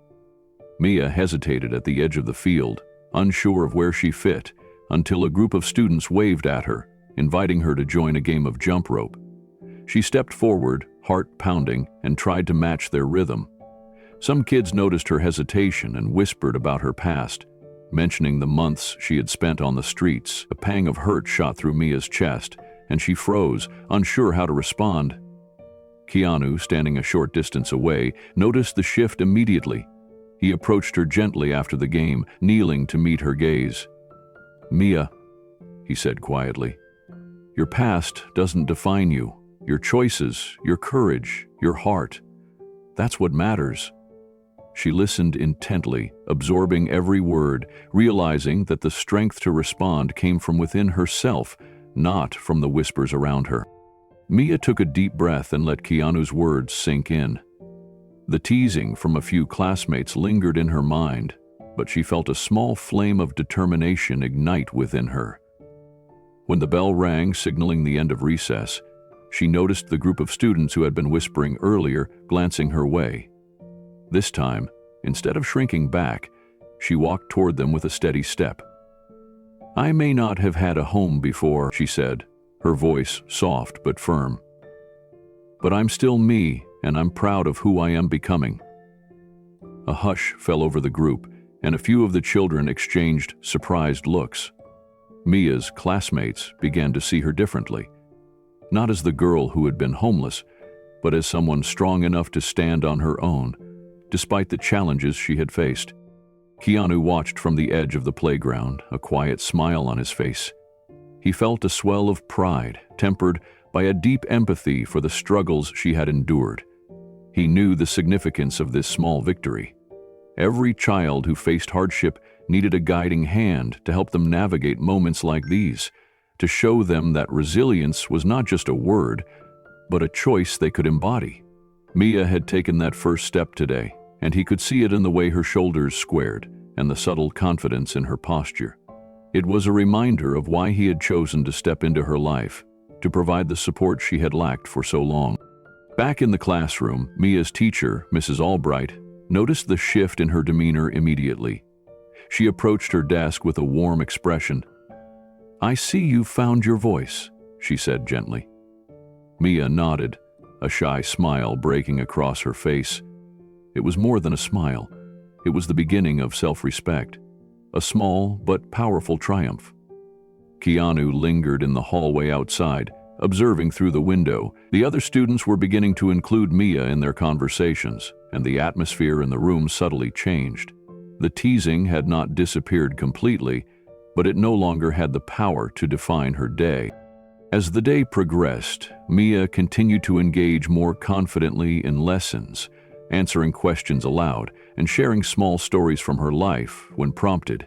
Mia hesitated at the edge of the field, unsure of where she fit, until a group of students waved at her, inviting her to join a game of jump rope. She stepped forward, heart pounding, and tried to match their rhythm. Some kids noticed her hesitation and whispered about her past, mentioning the months she had spent on the streets. A pang of hurt shot through Mia's chest, and she froze, unsure how to respond. Keanu, standing a short distance away, noticed the shift immediately. He approached her gently after the game, kneeling to meet her gaze. "Mia," he said quietly, "your past doesn't define you. Your choices, your courage, your heart. That's what matters." She listened intently, absorbing every word, realizing that the strength to respond came from within herself, not from the whispers around her. Mia took a deep breath and let Keanu's words sink in. The teasing from a few classmates lingered in her mind, but she felt a small flame of determination ignite within her. When the bell rang, signaling the end of recess, she noticed the group of students who had been whispering earlier glancing her way. This time, instead of shrinking back, She walked toward them with a steady step. "I may not have had a home before," she said, her voice soft but firm. "But I'm still me, and I'm proud of who I am becoming." A hush fell over the group, and a few of the children exchanged surprised looks. Mia's classmates began to see her differently, not as the girl who had been homeless, but as someone strong enough to stand on her own, despite the challenges she had faced. Keanu watched from the edge of the playground, a quiet smile on his face. He felt a swell of pride, tempered by a deep empathy for the struggles she had endured. He knew the significance of this small victory. Every child who faced hardship needed a guiding hand to help them navigate moments like these, to show them that resilience was not just a word, but a choice they could embody. Mia had taken that first step today, and he could see it in the way her shoulders squared and the subtle confidence in her posture. It was a reminder of why he had chosen to step into her life, to provide the support she had lacked for so long. Back in the classroom, Mia's teacher, Mrs. Albright, noticed the shift in her demeanor immediately. She approached her desk with a warm expression. "I see you've found your voice," she said gently. Mia nodded, a shy smile breaking across her face. It was more than a smile. It was the beginning of self-respect, a small but powerful triumph. Keanu lingered in the hallway outside, observing through the window. The other students were beginning to include Mia in their conversations, and the atmosphere in the room subtly changed. The teasing had not disappeared completely, but it no longer had the power to define her day. As the day progressed, Mia continued to engage more confidently in lessons, answering questions aloud and sharing small stories from her life when prompted.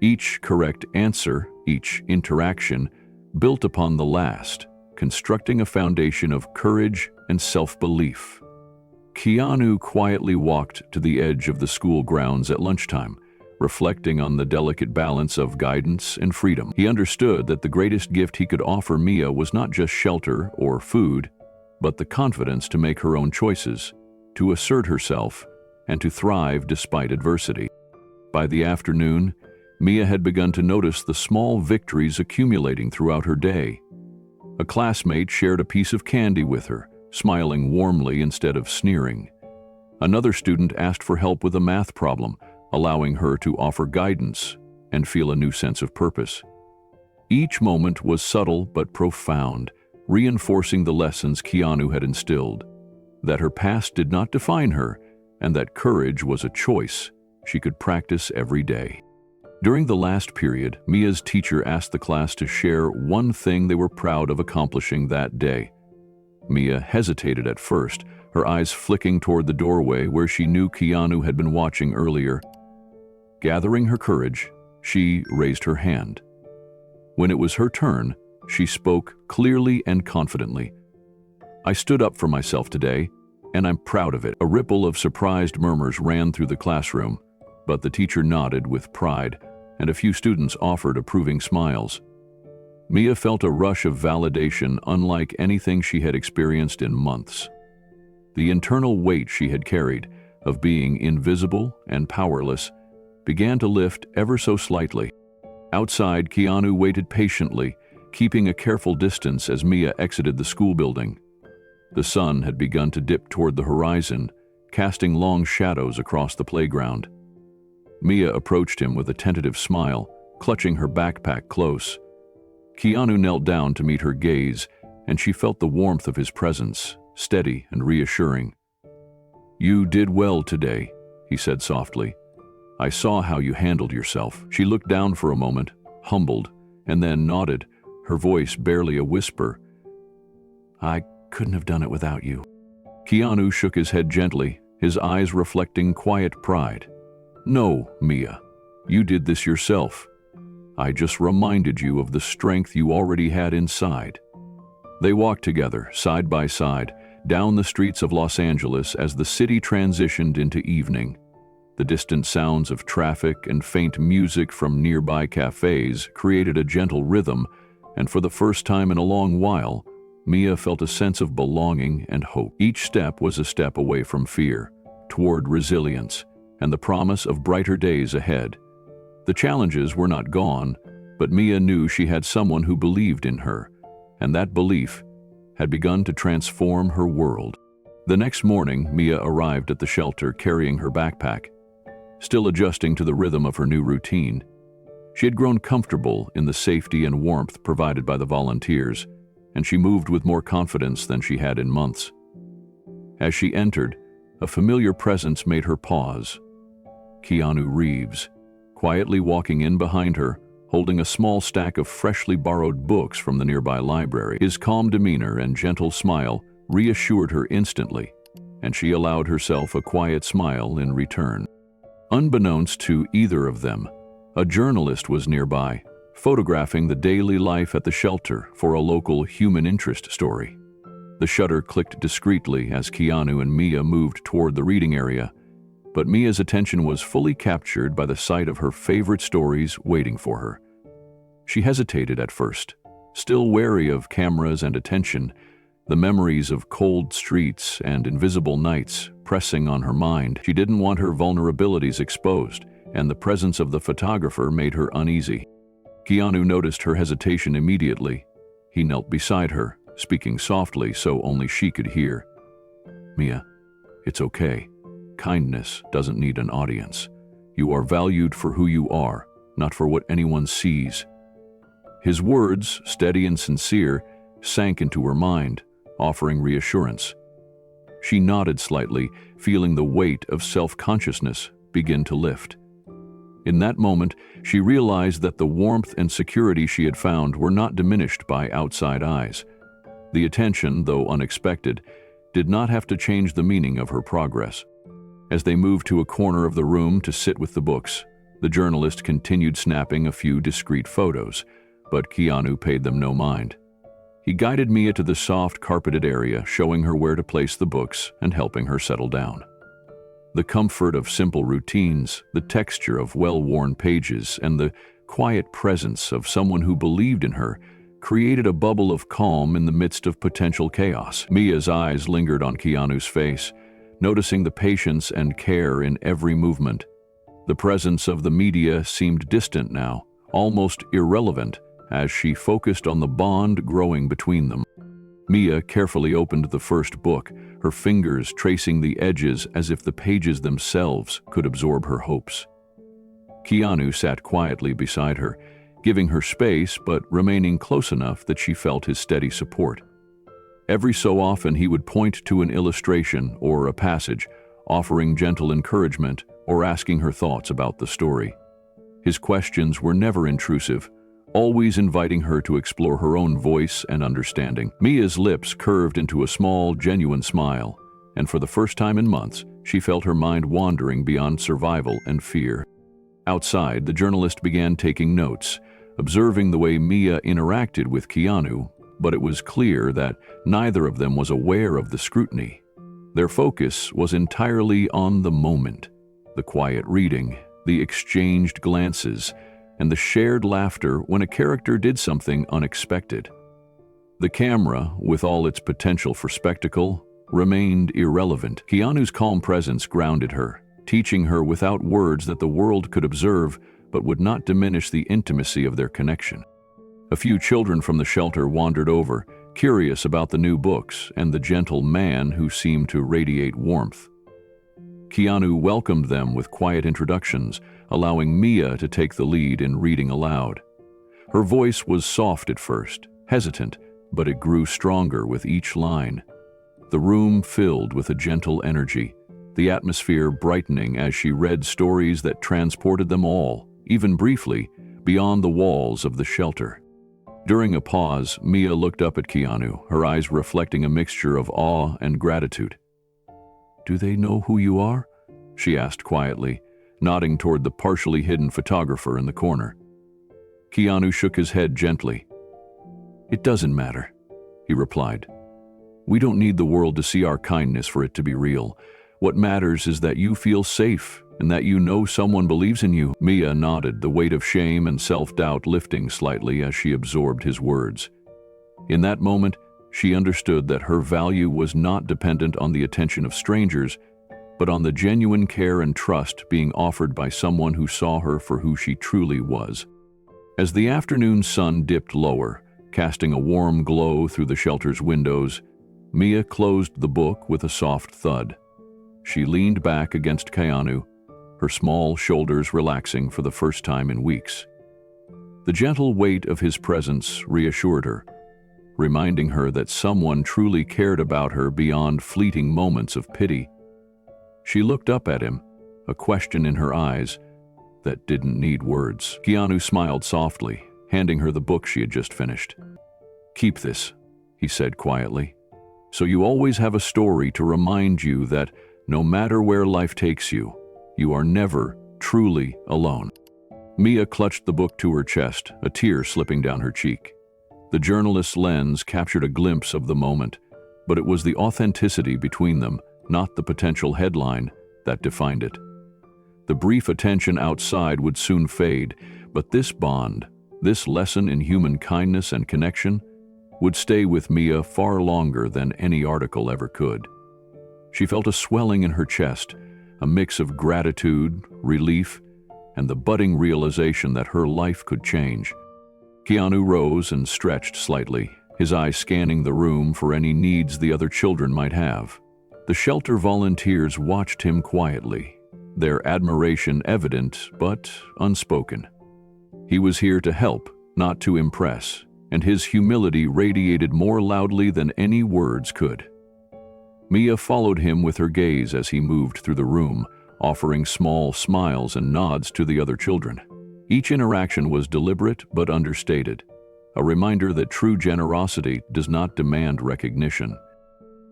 Each correct answer, each interaction, built upon the last, constructing a foundation of courage and self-belief. Keanu quietly walked to the edge of the school grounds at lunchtime, reflecting on the delicate balance of guidance and freedom. He understood that the greatest gift he could offer Mia was not just shelter or food, but the confidence to make her own choices, to assert herself, and to thrive despite adversity. By the afternoon, Mia had begun to notice the small victories accumulating throughout her day. A classmate shared a piece of candy with her, smiling warmly instead of sneering. Another student asked for help with a math problem, allowing her to offer guidance and feel a new sense of purpose. Each moment was subtle but profound, reinforcing the lessons Keanu had instilled, that her past did not define her, and that courage was a choice she could practice every day. During the last period, Mia's teacher asked the class to share one thing they were proud of accomplishing that day. Mia hesitated at first, her eyes flicking toward the doorway where she knew Keanu had been watching earlier. Gathering her courage, she raised her hand. When it was her turn, she spoke clearly and confidently. "I stood up for myself today, and I'm proud of it." A ripple of surprised murmurs ran through the classroom, but the teacher nodded with pride, and a few students offered approving smiles. Mia felt a rush of validation unlike anything she had experienced in months. The internal weight she had carried, of being invisible and powerless, began to lift ever so slightly. Outside, Keanu waited patiently, keeping a careful distance as Mia exited the school building. The sun had begun to dip toward the horizon, casting long shadows across the playground. Mia approached him with a tentative smile, clutching her backpack close. Keanu knelt down to meet her gaze, and she felt the warmth of his presence, steady and reassuring. "You did well today," he said softly. "I saw how you handled yourself." She looked down for a moment, humbled, and then nodded, her voice barely a whisper. "I couldn't have done it without you." Keanu shook his head gently, his eyes reflecting quiet pride. "No, Mia, you did this yourself. I just reminded you of the strength you already had inside." They walked together, side by side, down the streets of Los Angeles as the city transitioned into evening. The distant sounds of traffic and faint music from nearby cafes created a gentle rhythm, and for the first time in a long while, Mia felt a sense of belonging and hope. Each step was a step away from fear, toward resilience, and the promise of brighter days ahead. The challenges were not gone, but Mia knew she had someone who believed in her, and that belief had begun to transform her world. The next morning, Mia arrived at the shelter carrying her backpack, still adjusting to the rhythm of her new routine. She had grown comfortable in the safety and warmth provided by the volunteers, and she moved with more confidence than she had in months. As she entered, a familiar presence made her pause. Keanu Reeves, quietly walking in behind her, holding a small stack of freshly borrowed books from the nearby library. His calm demeanor and gentle smile reassured her instantly, and she allowed herself a quiet smile in return. Unbeknownst to either of them, a journalist was nearby, photographing the daily life at the shelter for a local human interest story. The shutter clicked discreetly as Keanu and Mia moved toward the reading area, but Mia's attention was fully captured by the sight of her favorite stories waiting for her. She hesitated at first, still wary of cameras and attention, the memories of cold streets and invisible nights pressing on her mind. She didn't want her vulnerabilities exposed, and the presence of the photographer made her uneasy. Keanu noticed her hesitation immediately. He knelt beside her, speaking softly so only she could hear. "Mia, it's okay. Kindness doesn't need an audience. You are valued for who you are, not for what anyone sees." His words, steady and sincere, sank into her mind, offering reassurance. She nodded slightly, feeling the weight of self-consciousness begin to lift. In that moment, she realized that the warmth and security she had found were not diminished by outside eyes. The attention, though unexpected, did not have to change the meaning of her progress. As they moved to a corner of the room to sit with the books, the journalist continued snapping a few discreet photos, but Keanu paid them no mind. He guided Mia to the soft, carpeted area, showing her where to place the books and helping her settle down. The comfort of simple routines, the texture of well-worn pages, and the quiet presence of someone who believed in her created a bubble of calm in the midst of potential chaos. Mia's eyes lingered on Keanu's face, noticing the patience and care in every movement. The presence of the media seemed distant now, almost irrelevant, as she focused on the bond growing between them. Mia carefully opened the first book, her fingers tracing the edges as if the pages themselves could absorb her hopes. Keanu sat quietly beside her, giving her space but remaining close enough that she felt his steady support. Every so often he would point to an illustration or a passage, offering gentle encouragement or asking her thoughts about the story. His questions were never intrusive, always inviting her to explore her own voice and understanding. Mia's lips curved into a small, genuine smile, and for the first time in months, she felt her mind wandering beyond survival and fear. Outside, the journalist began taking notes, observing the way Mia interacted with Keanu, but it was clear that neither of them was aware of the scrutiny. Their focus was entirely on the moment, the quiet reading, the exchanged glances, and the shared laughter when a character did something unexpected. The camera, with all its potential for spectacle, remained irrelevant. Keanu's calm presence grounded her, teaching her without words that the world could observe but would not diminish the intimacy of their connection. A few children from the shelter wandered over, curious about the new books and the gentle man who seemed to radiate warmth. Keanu welcomed them with quiet introductions, allowing Mia to take the lead in reading aloud. Her voice was soft at first, hesitant, but it grew stronger with each line. The room filled with a gentle energy, the atmosphere brightening as she read stories that transported them all, even briefly, beyond the walls of the shelter. During a pause, Mia looked up at Keanu, her eyes reflecting a mixture of awe and gratitude. "Do they know who you are?" she asked quietly, nodding toward the partially hidden photographer in the corner. Keanu shook his head gently. "It doesn't matter," he replied. "We don't need the world to see our kindness for it to be real. What matters is that you feel safe and that you know someone believes in you." Mia nodded, the weight of shame and self-doubt lifting slightly as she absorbed his words. In that moment, she understood that her value was not dependent on the attention of strangers, but on the genuine care and trust being offered by someone who saw her for who she truly was. As the afternoon sun dipped lower, casting a warm glow through the shelter's windows, Mia closed the book with a soft thud. She leaned back against Keanu, her small shoulders relaxing for the first time in weeks. The gentle weight of his presence reassured her, reminding her that someone truly cared about her beyond fleeting moments of pity. She looked up at him, a question in her eyes that didn't need words. Keanu smiled softly, handing her the book she had just finished. "Keep this," he said quietly, "so you always have a story to remind you that no matter where life takes you, you are never truly alone." Mia clutched the book to her chest, a tear slipping down her cheek. The journalist's lens captured a glimpse of the moment, but it was the authenticity between them, not the potential headline, that defined it. The brief attention outside would soon fade, but this bond, this lesson in human kindness and connection, would stay with Mia far longer than any article ever could. She felt a swelling in her chest, a mix of gratitude, relief, and the budding realization that her life could change. Keanu rose and stretched slightly, his eyes scanning the room for any needs the other children might have. The shelter volunteers watched him quietly, their admiration evident but unspoken. He was here to help, not to impress, and his humility radiated more loudly than any words could. Mia followed him with her gaze as he moved through the room, offering small smiles and nods to the other children. Each interaction was deliberate but understated, a reminder that true generosity does not demand recognition.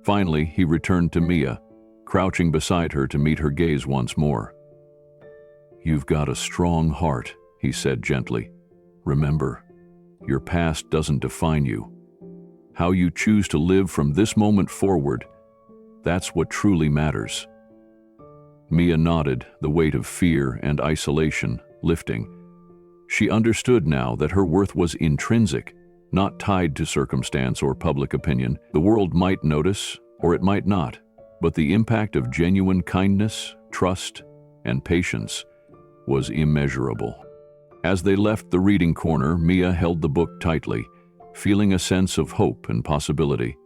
Finally, he returned to Mia, crouching beside her to meet her gaze once more. "You've got a strong heart," he said gently. "Remember, your past doesn't define you. How you choose to live from this moment forward, that's what truly matters." Mia nodded, the weight of fear and isolation lifting. She understood now that her worth was intrinsic, not tied to circumstance or public opinion. The world might notice, or it might not, but the impact of genuine kindness, trust, and patience was immeasurable. As they left the reading corner, Mia held the book tightly, feeling a sense of hope and possibility.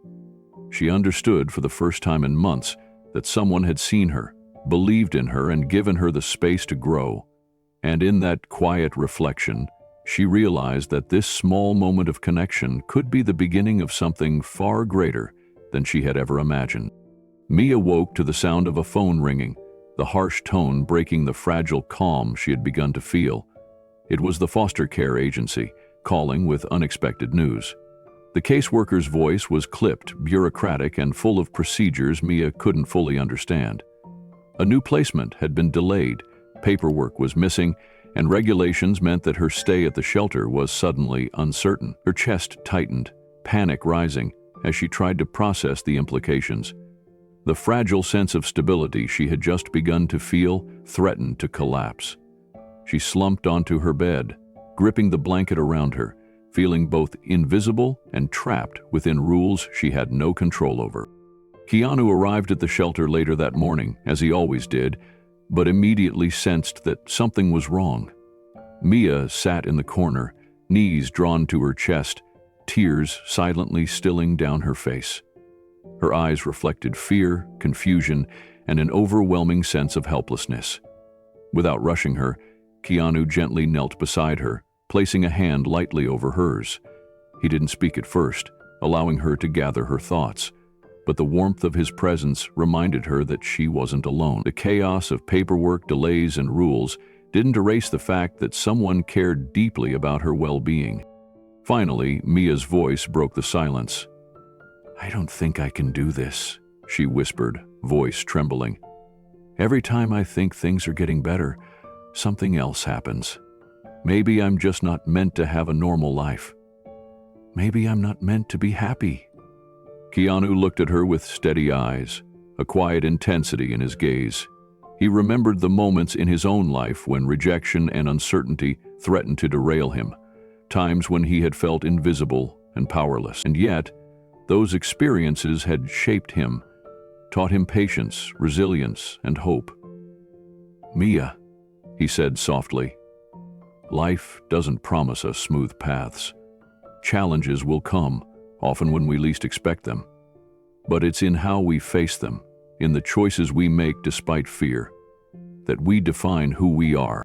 She understood for the first time in months that someone had seen her, believed in her, and given her the space to grow. And in that quiet reflection, she realized that this small moment of connection could be the beginning of something far greater than she had ever imagined. Mia woke to the sound of a phone ringing, the harsh tone breaking the fragile calm she had begun to feel. It was the foster care agency, calling with unexpected news. The caseworker's voice was clipped, bureaucratic, and full of procedures Mia couldn't fully understand. A new placement had been delayed, paperwork was missing, and regulations meant that her stay at the shelter was suddenly uncertain. Her chest tightened, panic rising, as she tried to process the implications. The fragile sense of stability she had just begun to feel threatened to collapse. She slumped onto her bed, gripping the blanket around her, feeling both invisible and trapped within rules she had no control over. Keanu arrived at the shelter later that morning, as he always did, but immediately sensed that something was wrong. Mia sat in the corner, knees drawn to her chest, tears silently stilling down her face. Her eyes reflected fear, confusion, and an overwhelming sense of helplessness. Without rushing her, Keanu gently knelt beside her, placing a hand lightly over hers. He didn't speak at first, allowing her to gather her thoughts, but the warmth of his presence reminded her that she wasn't alone. The chaos of paperwork, delays, and rules didn't erase the fact that someone cared deeply about her well-being. Finally, Mia's voice broke the silence. "I don't think I can do this," she whispered, voice trembling. "Every time I think things are getting better, something else happens. Maybe I'm just not meant to have a normal life. Maybe I'm not meant to be happy." Keanu looked at her with steady eyes, a quiet intensity in his gaze. He remembered the moments in his own life when rejection and uncertainty threatened to derail him, times when he had felt invisible and powerless. And yet, those experiences had shaped him. taught him patience, resilience, and hope. "Mia," he said softly, "life doesn't promise us smooth paths. Challenges will come, often when we least expect them. But it's in how we face them, in the choices we make despite fear, that we define who we are."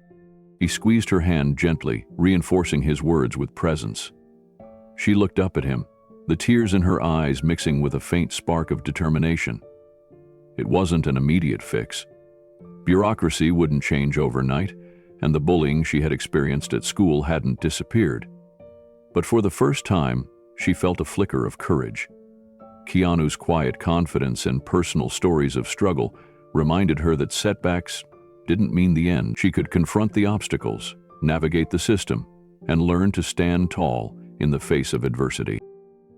He squeezed her hand gently, reinforcing his words with presence. She looked up at him, the tears in her eyes mixing with a faint spark of determination. It wasn't an immediate fix. Bureaucracy wouldn't change overnight, and the bullying she had experienced at school hadn't disappeared. But for the first time, she felt a flicker of courage. Keanu's quiet confidence and personal stories of struggle reminded her that setbacks didn't mean the end. She could confront the obstacles, navigate the system, and learn to stand tall in the face of adversity.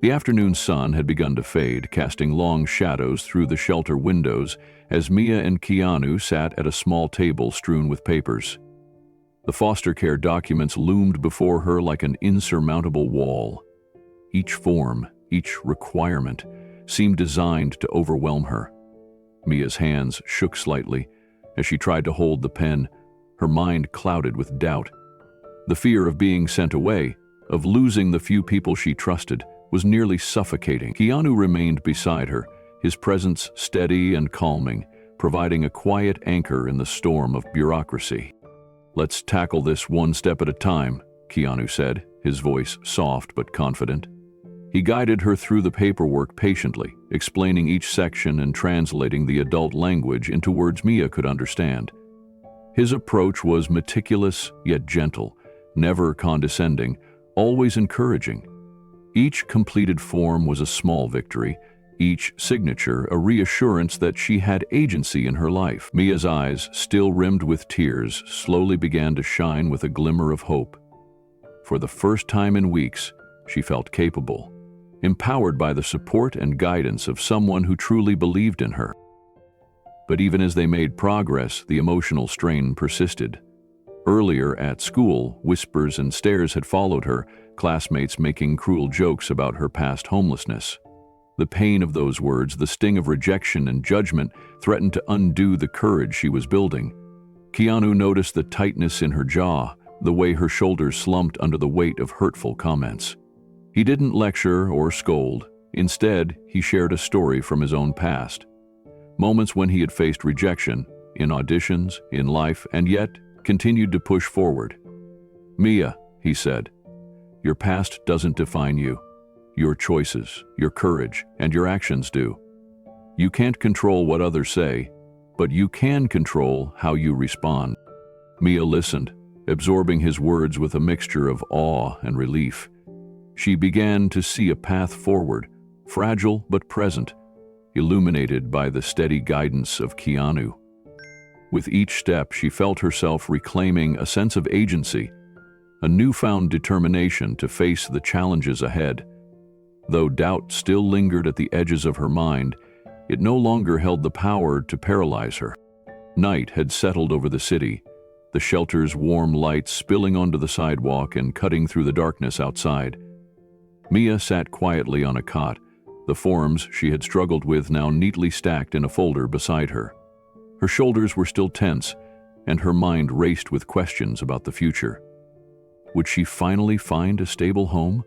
The afternoon sun had begun to fade, casting long shadows through the shelter windows as Mia and Keanu sat at a small table strewn with papers. The foster care documents loomed before her like an insurmountable wall. Each form, each requirement, seemed designed to overwhelm her. Mia's hands shook slightly as she tried to hold the pen, her mind clouded with doubt. The fear of being sent away, of losing the few people she trusted, was nearly suffocating. Keanu remained beside her, his presence steady and calming, providing a quiet anchor in the storm of bureaucracy. "Let's tackle this one step at a time," Keanu said, his voice soft but confident. He guided her through the paperwork patiently, explaining each section and translating the adult language into words Mia could understand. His approach was meticulous yet gentle, never condescending, always encouraging. Each completed form was a small victory, each signature a reassurance that she had agency in her life. Mia's eyes, still rimmed with tears, slowly began to shine with a glimmer of hope. For the first time in weeks, she felt capable, empowered by the support and guidance of someone who truly believed in her. But even as they made progress, the emotional strain persisted. Earlier at school, whispers and stares had followed her, classmates making cruel jokes about her past homelessness. The pain of those words, the sting of rejection and judgment, threatened to undo the courage she was building. Keanu noticed the tightness in her jaw, the way her shoulders slumped under the weight of hurtful comments. He didn't lecture or scold. Instead, he shared a story from his own past. Moments when he had faced rejection, in auditions, in life, and yet continued to push forward. "Mia," he said, "your past doesn't define you. Your choices, your courage, and your actions do. You can't control what others say, but you can control how you respond." Mia listened, absorbing his words with a mixture of awe and relief. She began to see a path forward, fragile but present, illuminated by the steady guidance of Keanu. With each step, she felt herself reclaiming a sense of agency, a newfound determination to face the challenges ahead. Though doubt still lingered at the edges of her mind, it no longer held the power to paralyze her. Night had settled over the city, the shelter's warm lights spilling onto the sidewalk and cutting through the darkness outside. Mia sat quietly on a cot, the forms she had struggled with now neatly stacked in a folder beside her. Her shoulders were still tense, and her mind raced with questions about the future. Would she finally find a stable home?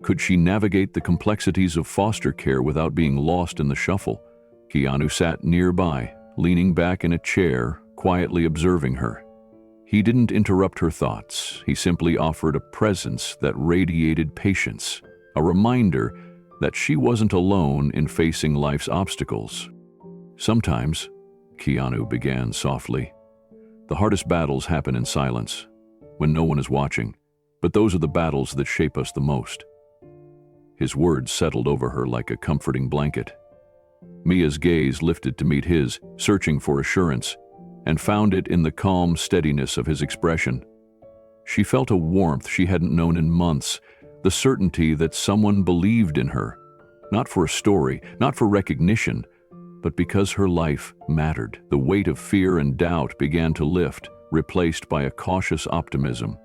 Could she navigate the complexities of foster care without being lost in the shuffle? Keanu sat nearby, leaning back in a chair, quietly observing her. He didn't interrupt her thoughts. He simply offered a presence that radiated patience, a reminder that she wasn't alone in facing life's obstacles. "Sometimes," Keanu began softly, "the hardest battles happen in silence, when no one is watching, but those are the battles that shape us the most." His words settled over her like a comforting blanket. Mia's gaze lifted to meet his, searching for assurance, and found it in the calm steadiness of his expression. She felt a warmth she hadn't known in months, the certainty that someone believed in her, not for a story, not for recognition, but because her life mattered. The weight of fear and doubt began to lift, replaced by a cautious optimism.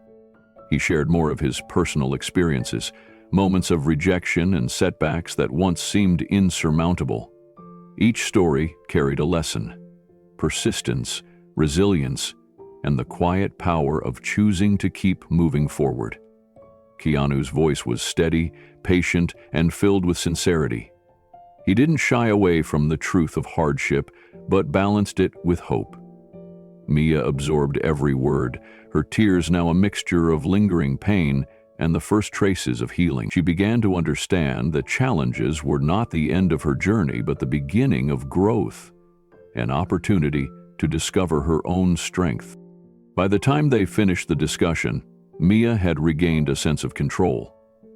He shared more of his personal experiences, moments of rejection and setbacks that once seemed insurmountable. Each story carried a lesson: persistence, resilience, and the quiet power of choosing to keep moving forward. Keanu's voice was steady, patient, and filled with sincerity. He didn't shy away from the truth of hardship, but balanced it with hope. Mia absorbed every word, her tears now a mixture of lingering pain and the first traces of healing. She began to understand that challenges were not the end of her journey, but the beginning of growth, an opportunity to discover her own strength. By the time they finished the discussion, Mia had regained a sense of control.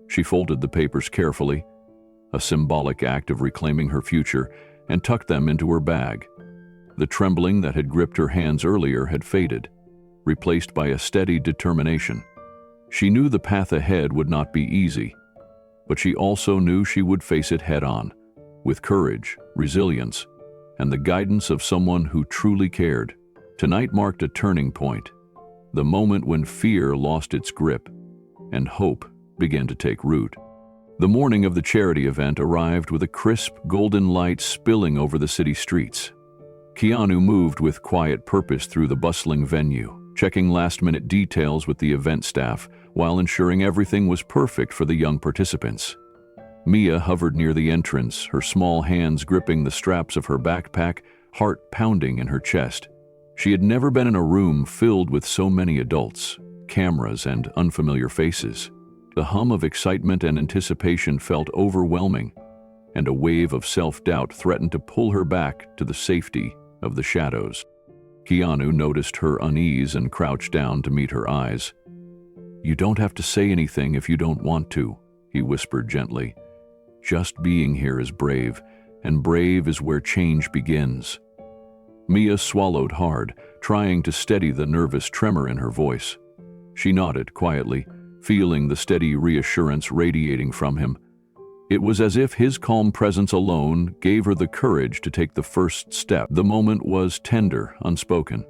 She folded the papers carefully, a symbolic act of reclaiming her future, and tucked them into her bag. The trembling that had gripped her hands earlier had faded, replaced by a steady determination. She knew the path ahead would not be easy, but she also knew she would face it head-on, with courage, resilience, and the guidance of someone who truly cared. Tonight marked a turning point, the moment when fear lost its grip and hope began to take root. The morning of the charity event arrived with a crisp, golden light spilling over the city streets. Keanu moved with quiet purpose through the bustling venue, checking last-minute details with the event staff while ensuring everything was perfect for the young participants. Mia hovered near the entrance, her small hands gripping the straps of her backpack, heart pounding in her chest. She had never been in a room filled with so many adults, cameras, and unfamiliar faces. The hum of excitement and anticipation felt overwhelming, and a wave of self-doubt threatened to pull her back to the safety of the shadows. Keanu noticed her unease and crouched down to meet her eyes. "You don't have to say anything if you don't want to," he whispered gently. "Just being here is brave, and brave is where change begins." Mia swallowed hard, trying to steady the nervous tremor in her voice. She nodded quietly, feeling the steady reassurance radiating from him. It was as if his calm presence alone gave her the courage to take the first step. The moment was tender, unspoken,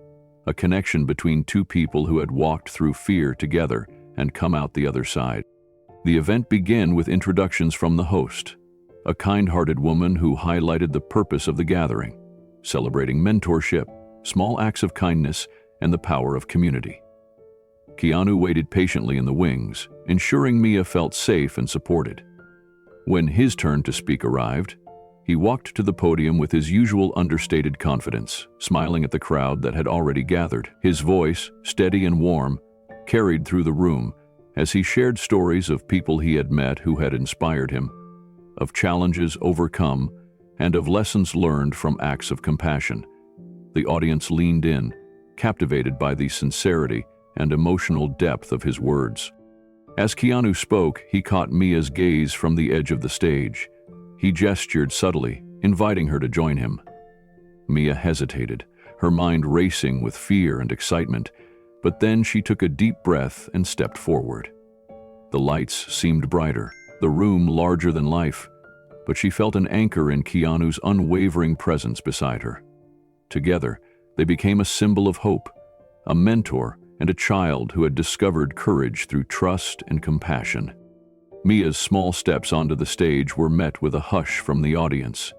a connection between two people who had walked through fear together and come out the other side. The event began with introductions from the host, a kind-hearted woman who highlighted the purpose of the gathering, celebrating mentorship, small acts of kindness, and the power of community. Keanu waited patiently in the wings, ensuring Mia felt safe and supported. When his turn to speak arrived, he walked to the podium with his usual understated confidence, smiling at the crowd that had already gathered. His voice, steady and warm, carried through the room as he shared stories of people he had met who had inspired him, of challenges overcome, and of lessons learned from acts of compassion. The audience leaned in, captivated by the sincerity and emotional depth of his words. As Keanu spoke, he caught Mia's gaze from the edge of the stage. He gestured subtly, inviting her to join him. Mia hesitated, her mind racing with fear and excitement, but then she took a deep breath and stepped forward. The lights seemed brighter, the room larger than life, but she felt an anchor in Keanu's unwavering presence beside her. Together, they became a symbol of hope, a mentor and a child who had discovered courage through trust and compassion. Mia's small steps onto the stage were met with a hush from the audience.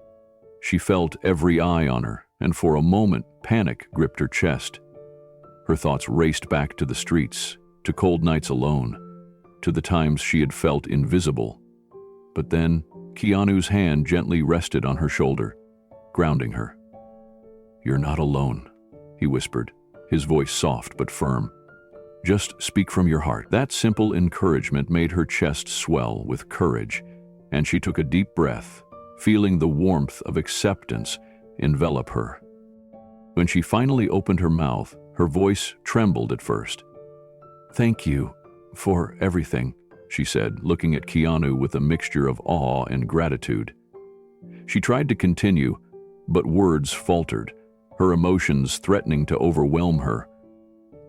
She felt every eye on her, and for a moment, panic gripped her chest. Her thoughts raced back to the streets, to cold nights alone, to the times she had felt invisible. But then, Keanu's hand gently rested on her shoulder, grounding her. "You're not alone," he whispered, his voice soft but firm. "Just speak from your heart." That simple encouragement made her chest swell with courage, and she took a deep breath, feeling the warmth of acceptance envelop her. When she finally opened her mouth, her voice trembled at first. "Thank you for everything," she said, looking at Keanu with a mixture of awe and gratitude. She tried to continue, but words faltered, her emotions threatening to overwhelm her.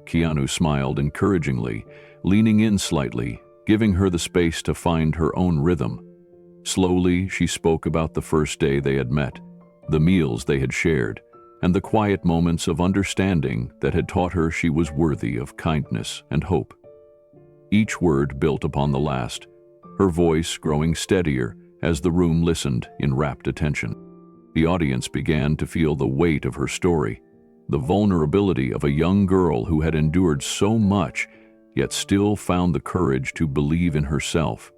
Keanu smiled encouragingly, leaning in slightly, giving her the space to find her own rhythm. Slowly, she spoke about the first day they had met, the meals they had shared, and the quiet moments of understanding that had taught her she was worthy of kindness and hope. Each word built upon the last, her voice growing steadier as the room listened in rapt attention. The audience began to feel the weight of her story, the vulnerability of a young girl who had endured so much, yet still found the courage to believe in herself.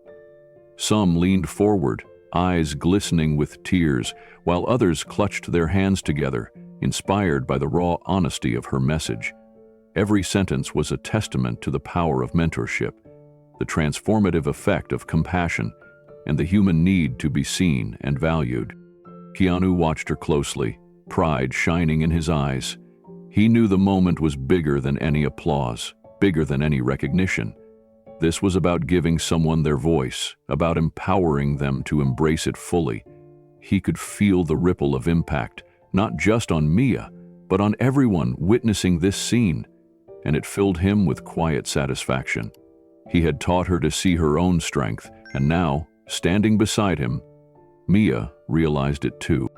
Some leaned forward, eyes glistening with tears, while others clutched their hands together, inspired by the raw honesty of her message. Every sentence was a testament to the power of mentorship, the transformative effect of compassion, and the human need to be seen and valued. Keanu watched her closely, pride shining in his eyes. He knew the moment was bigger than any applause, bigger than any recognition. This was about giving someone their voice, about empowering them to embrace it fully. He could feel the ripple of impact, not just on Mia, but on everyone witnessing this scene, and it filled him with quiet satisfaction. He had taught her to see her own strength, and now, standing beside him, Mia realized it too.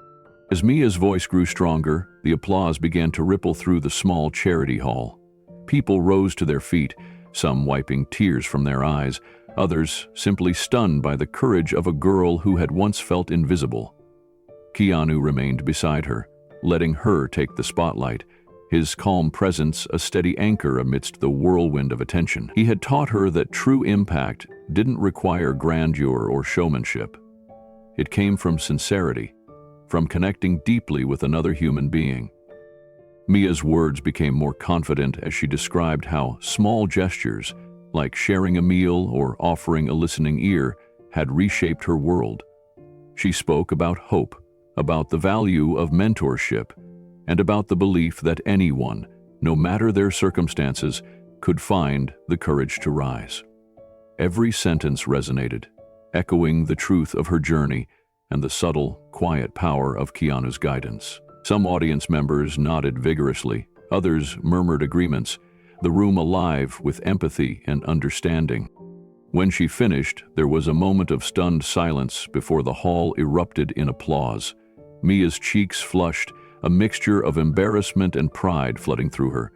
As Mia's voice grew stronger, the applause began to ripple through the small charity hall. People rose to their feet, some wiping tears from their eyes, others simply stunned by the courage of a girl who had once felt invisible. Keanu remained beside her, letting her take the spotlight, his calm presence a steady anchor amidst the whirlwind of attention. He had taught her that true impact didn't require grandeur or showmanship. It came from sincerity, from connecting deeply with another human being. Mia's words became more confident as she described how small gestures, like sharing a meal or offering a listening ear, had reshaped her world. She spoke about hope, about the value of mentorship, and about the belief that anyone, no matter their circumstances, could find the courage to rise. Every sentence resonated, echoing the truth of her journey and the subtle, quiet power of Keanu's guidance. Some audience members nodded vigorously, others murmured agreements, the room alive with empathy and understanding. When she finished, there was a moment of stunned silence before the hall erupted in applause. Mia's cheeks flushed, a mixture of embarrassment and pride flooding through her.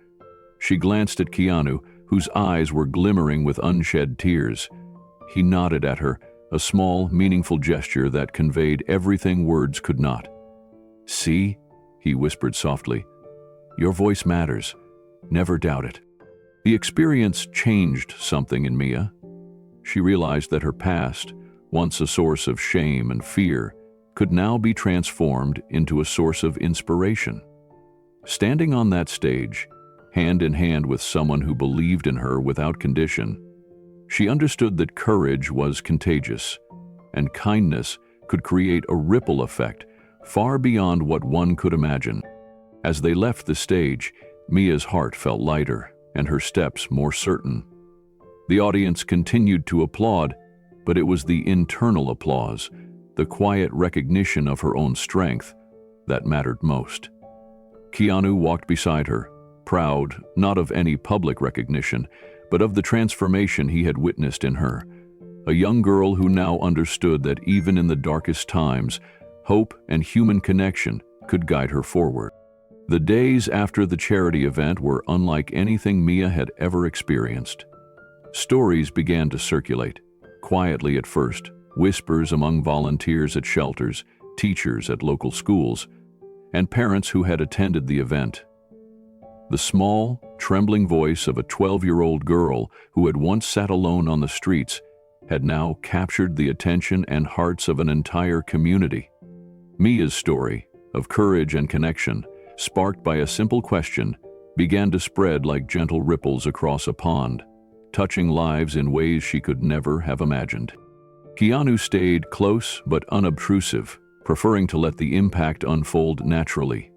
She glanced at Keanu, whose eyes were glimmering with unshed tears. He nodded at her, a small, meaningful gesture that conveyed everything words could not. "See?" he whispered softly. "Your voice matters. Never doubt it." The experience changed something in Mia. She realized that her past, once a source of shame and fear, could now be transformed into a source of inspiration. Standing on that stage, hand in hand with someone who believed in her without condition, she understood that courage was contagious, and kindness could create a ripple effect far beyond what one could imagine. As they left the stage, Mia's heart felt lighter and her steps more certain. The audience continued to applaud, but it was the internal applause, the quiet recognition of her own strength, that mattered most. Keanu walked beside her, proud not of any public recognition, but of the transformation he had witnessed in her. A young girl who now understood that even in the darkest times, hope and human connection could guide her forward. The days after the charity event were unlike anything Mia had ever experienced. Stories began to circulate, quietly at first, whispers among volunteers at shelters, teachers at local schools, and parents who had attended the event. The small, trembling voice of a 12-year-old girl who had once sat alone on the streets had now captured the attention and hearts of an entire community. Mia's story, of courage and connection, sparked by a simple question, began to spread like gentle ripples across a pond, touching lives in ways she could never have imagined. Keanu stayed close but unobtrusive, preferring to let the impact unfold naturally.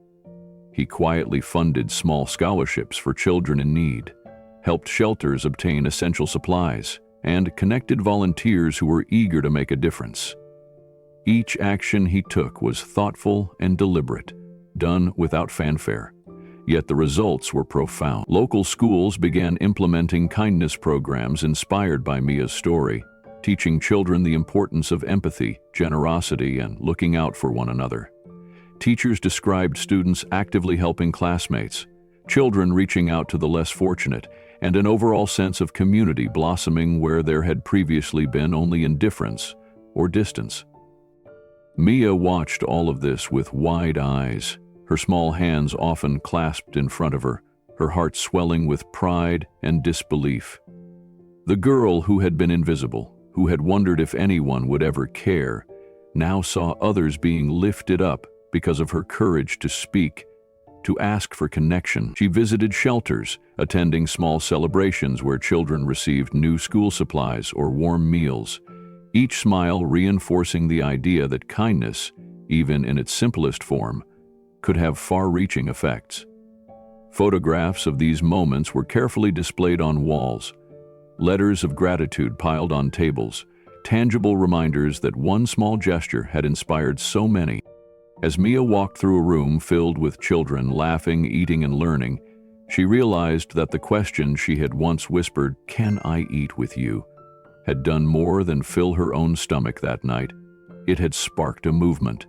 He quietly funded small scholarships for children in need, helped shelters obtain essential supplies, and connected volunteers who were eager to make a difference. Each action he took was thoughtful and deliberate, done without fanfare. Yet the results were profound. Local schools began implementing kindness programs inspired by Mia's story, teaching children the importance of empathy, generosity, and looking out for one another. Teachers described students actively helping classmates, children reaching out to the less fortunate, and an overall sense of community blossoming where there had previously been only indifference or distance. Mia watched all of this with wide eyes, her small hands often clasped in front of her, her heart swelling with pride and disbelief. The girl who had been invisible, who had wondered if anyone would ever care, now saw others being lifted up because of her courage to speak, to ask for connection. She visited shelters, attending small celebrations where children received new school supplies or warm meals, each smile reinforcing the idea that kindness, even in its simplest form, could have far-reaching effects. Photographs of these moments were carefully displayed on walls, letters of gratitude piled on tables, tangible reminders that one small gesture had inspired so many. As Mia walked through a room filled with children laughing, eating, and learning, she realized that the question she had once whispered, "Can I eat with you?" had done more than fill her own stomach that night. It had sparked a movement.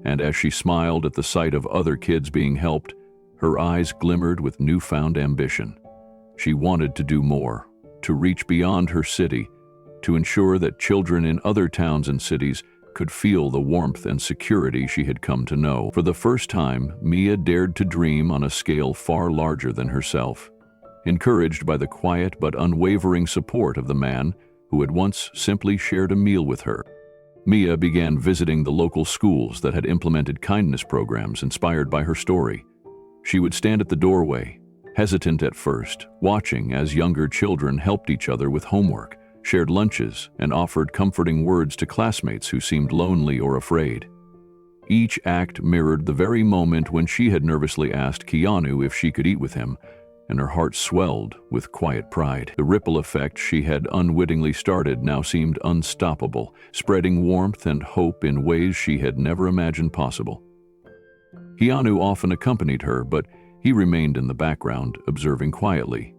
And as she smiled at the sight of other kids being helped, her eyes glimmered with newfound ambition. She wanted to do more, to reach beyond her city, to ensure that children in other towns and cities could feel the warmth and security she had come to know. For the first time, Mia dared to dream on a scale far larger than herself, encouraged by the quiet but unwavering support of the man who had once simply shared a meal with her. Mia began visiting the local schools that had implemented kindness programs inspired by her story. She would stand at the doorway, hesitant at first, watching as younger children helped each other with homework, shared lunches, and offered comforting words to classmates who seemed lonely or afraid. Each act mirrored the very moment when she had nervously asked Keanu if she could eat with him, and her heart swelled with quiet pride. The ripple effect she had unwittingly started now seemed unstoppable, spreading warmth and hope in ways she had never imagined possible. Keanu often accompanied her, but he remained in the background, observing quietly.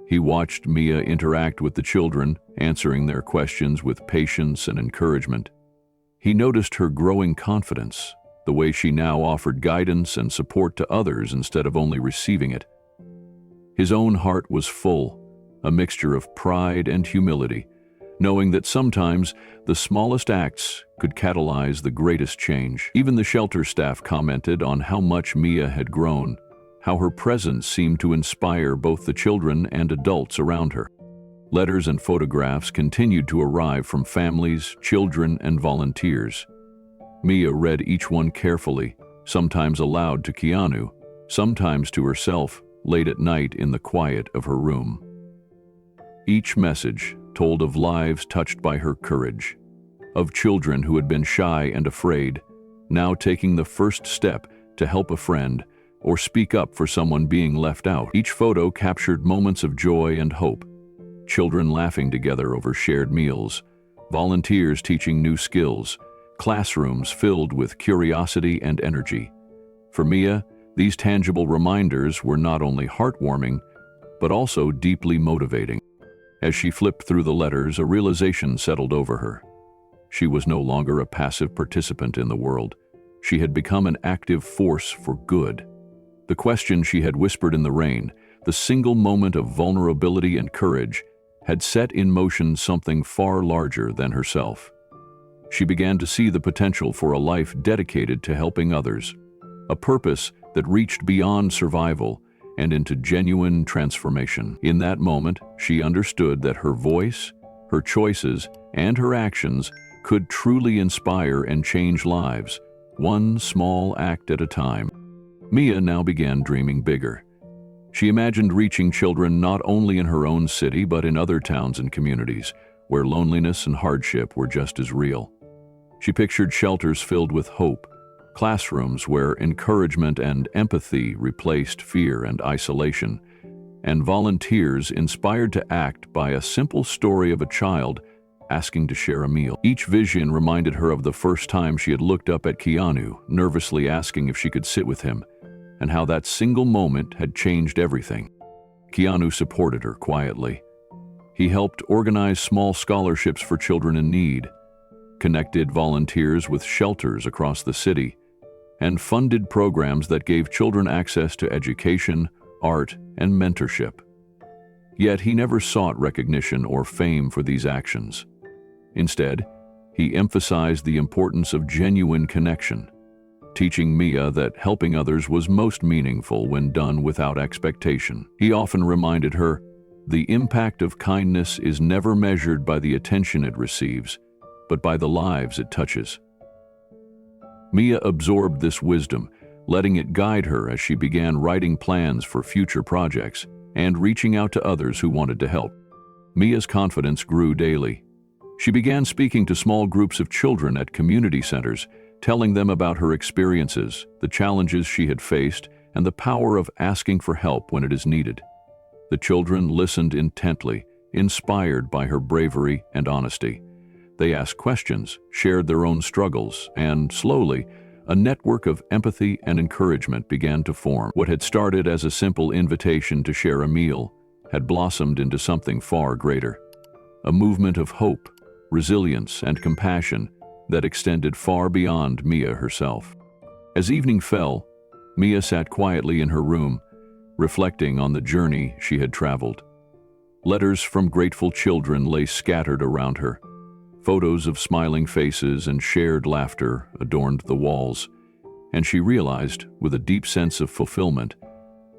He watched Mia interact with the children, answering their questions with patience and encouragement. He noticed her growing confidence, the way she now offered guidance and support to others instead of only receiving it. His own heart was full, a mixture of pride and humility, knowing that sometimes the smallest acts could catalyze the greatest change. Even the shelter staff commented on how much Mia had grown, how her presence seemed to inspire both the children and adults around her. Letters and photographs continued to arrive from families, children, and volunteers. Mia read each one carefully, sometimes aloud to Keanu, sometimes to herself, late at night in the quiet of her room. Each message told of lives touched by her courage, of children who had been shy and afraid, now taking the first step to help a friend or speak up for someone being left out. Each photo captured moments of joy and hope, children laughing together over shared meals, volunteers teaching new skills, classrooms filled with curiosity and energy. For Mia, these tangible reminders were not only heartwarming, but also deeply motivating. As she flipped through the letters, a realization settled over her. She was no longer a passive participant in the world. She had become an active force for good. The question she had whispered in the rain, the single moment of vulnerability and courage, had set in motion something far larger than herself. She began to see the potential for a life dedicated to helping others, a purpose that reached beyond survival and into genuine transformation. In that moment, she understood that her voice, her choices, and her actions could truly inspire and change lives, one small act at a time. Mia now began dreaming bigger. She imagined reaching children not only in her own city but in other towns and communities, where loneliness and hardship were just as real. She pictured shelters filled with hope, classrooms where encouragement and empathy replaced fear and isolation, and volunteers inspired to act by a simple story of a child asking to share a meal. Each vision reminded her of the first time she had looked up at Keanu, nervously asking if she could sit with him, and how that single moment had changed everything. Keanu supported her quietly. He helped organize small scholarships for children in need, connected volunteers with shelters across the city, and funded programs that gave children access to education, art, and mentorship. Yet he never sought recognition or fame for these actions. Instead, He emphasized the importance of genuine connection, teaching Mia that helping others was most meaningful when done without expectation. He often reminded her, the impact of kindness is never measured by the attention it receives, but by the lives it touches. Mia absorbed this wisdom, letting it guide her as she began writing plans for future projects and reaching out to others who wanted to help. Mia's confidence grew daily. She began speaking to small groups of children at community centers, telling them about her experiences, the challenges she had faced, and the power of asking for help when it is needed. The children listened intently, inspired by her bravery and honesty. They asked questions, shared their own struggles, and slowly, a network of empathy and encouragement began to form. What had started as a simple invitation to share a meal had blossomed into something far greater. A movement of hope, resilience, and compassion that extended far beyond Mia herself. As evening fell, Mia sat quietly in her room, reflecting on the journey she had traveled. Letters from grateful children lay scattered around her. Photos of smiling faces and shared laughter adorned the walls, and she realized, with a deep sense of fulfillment,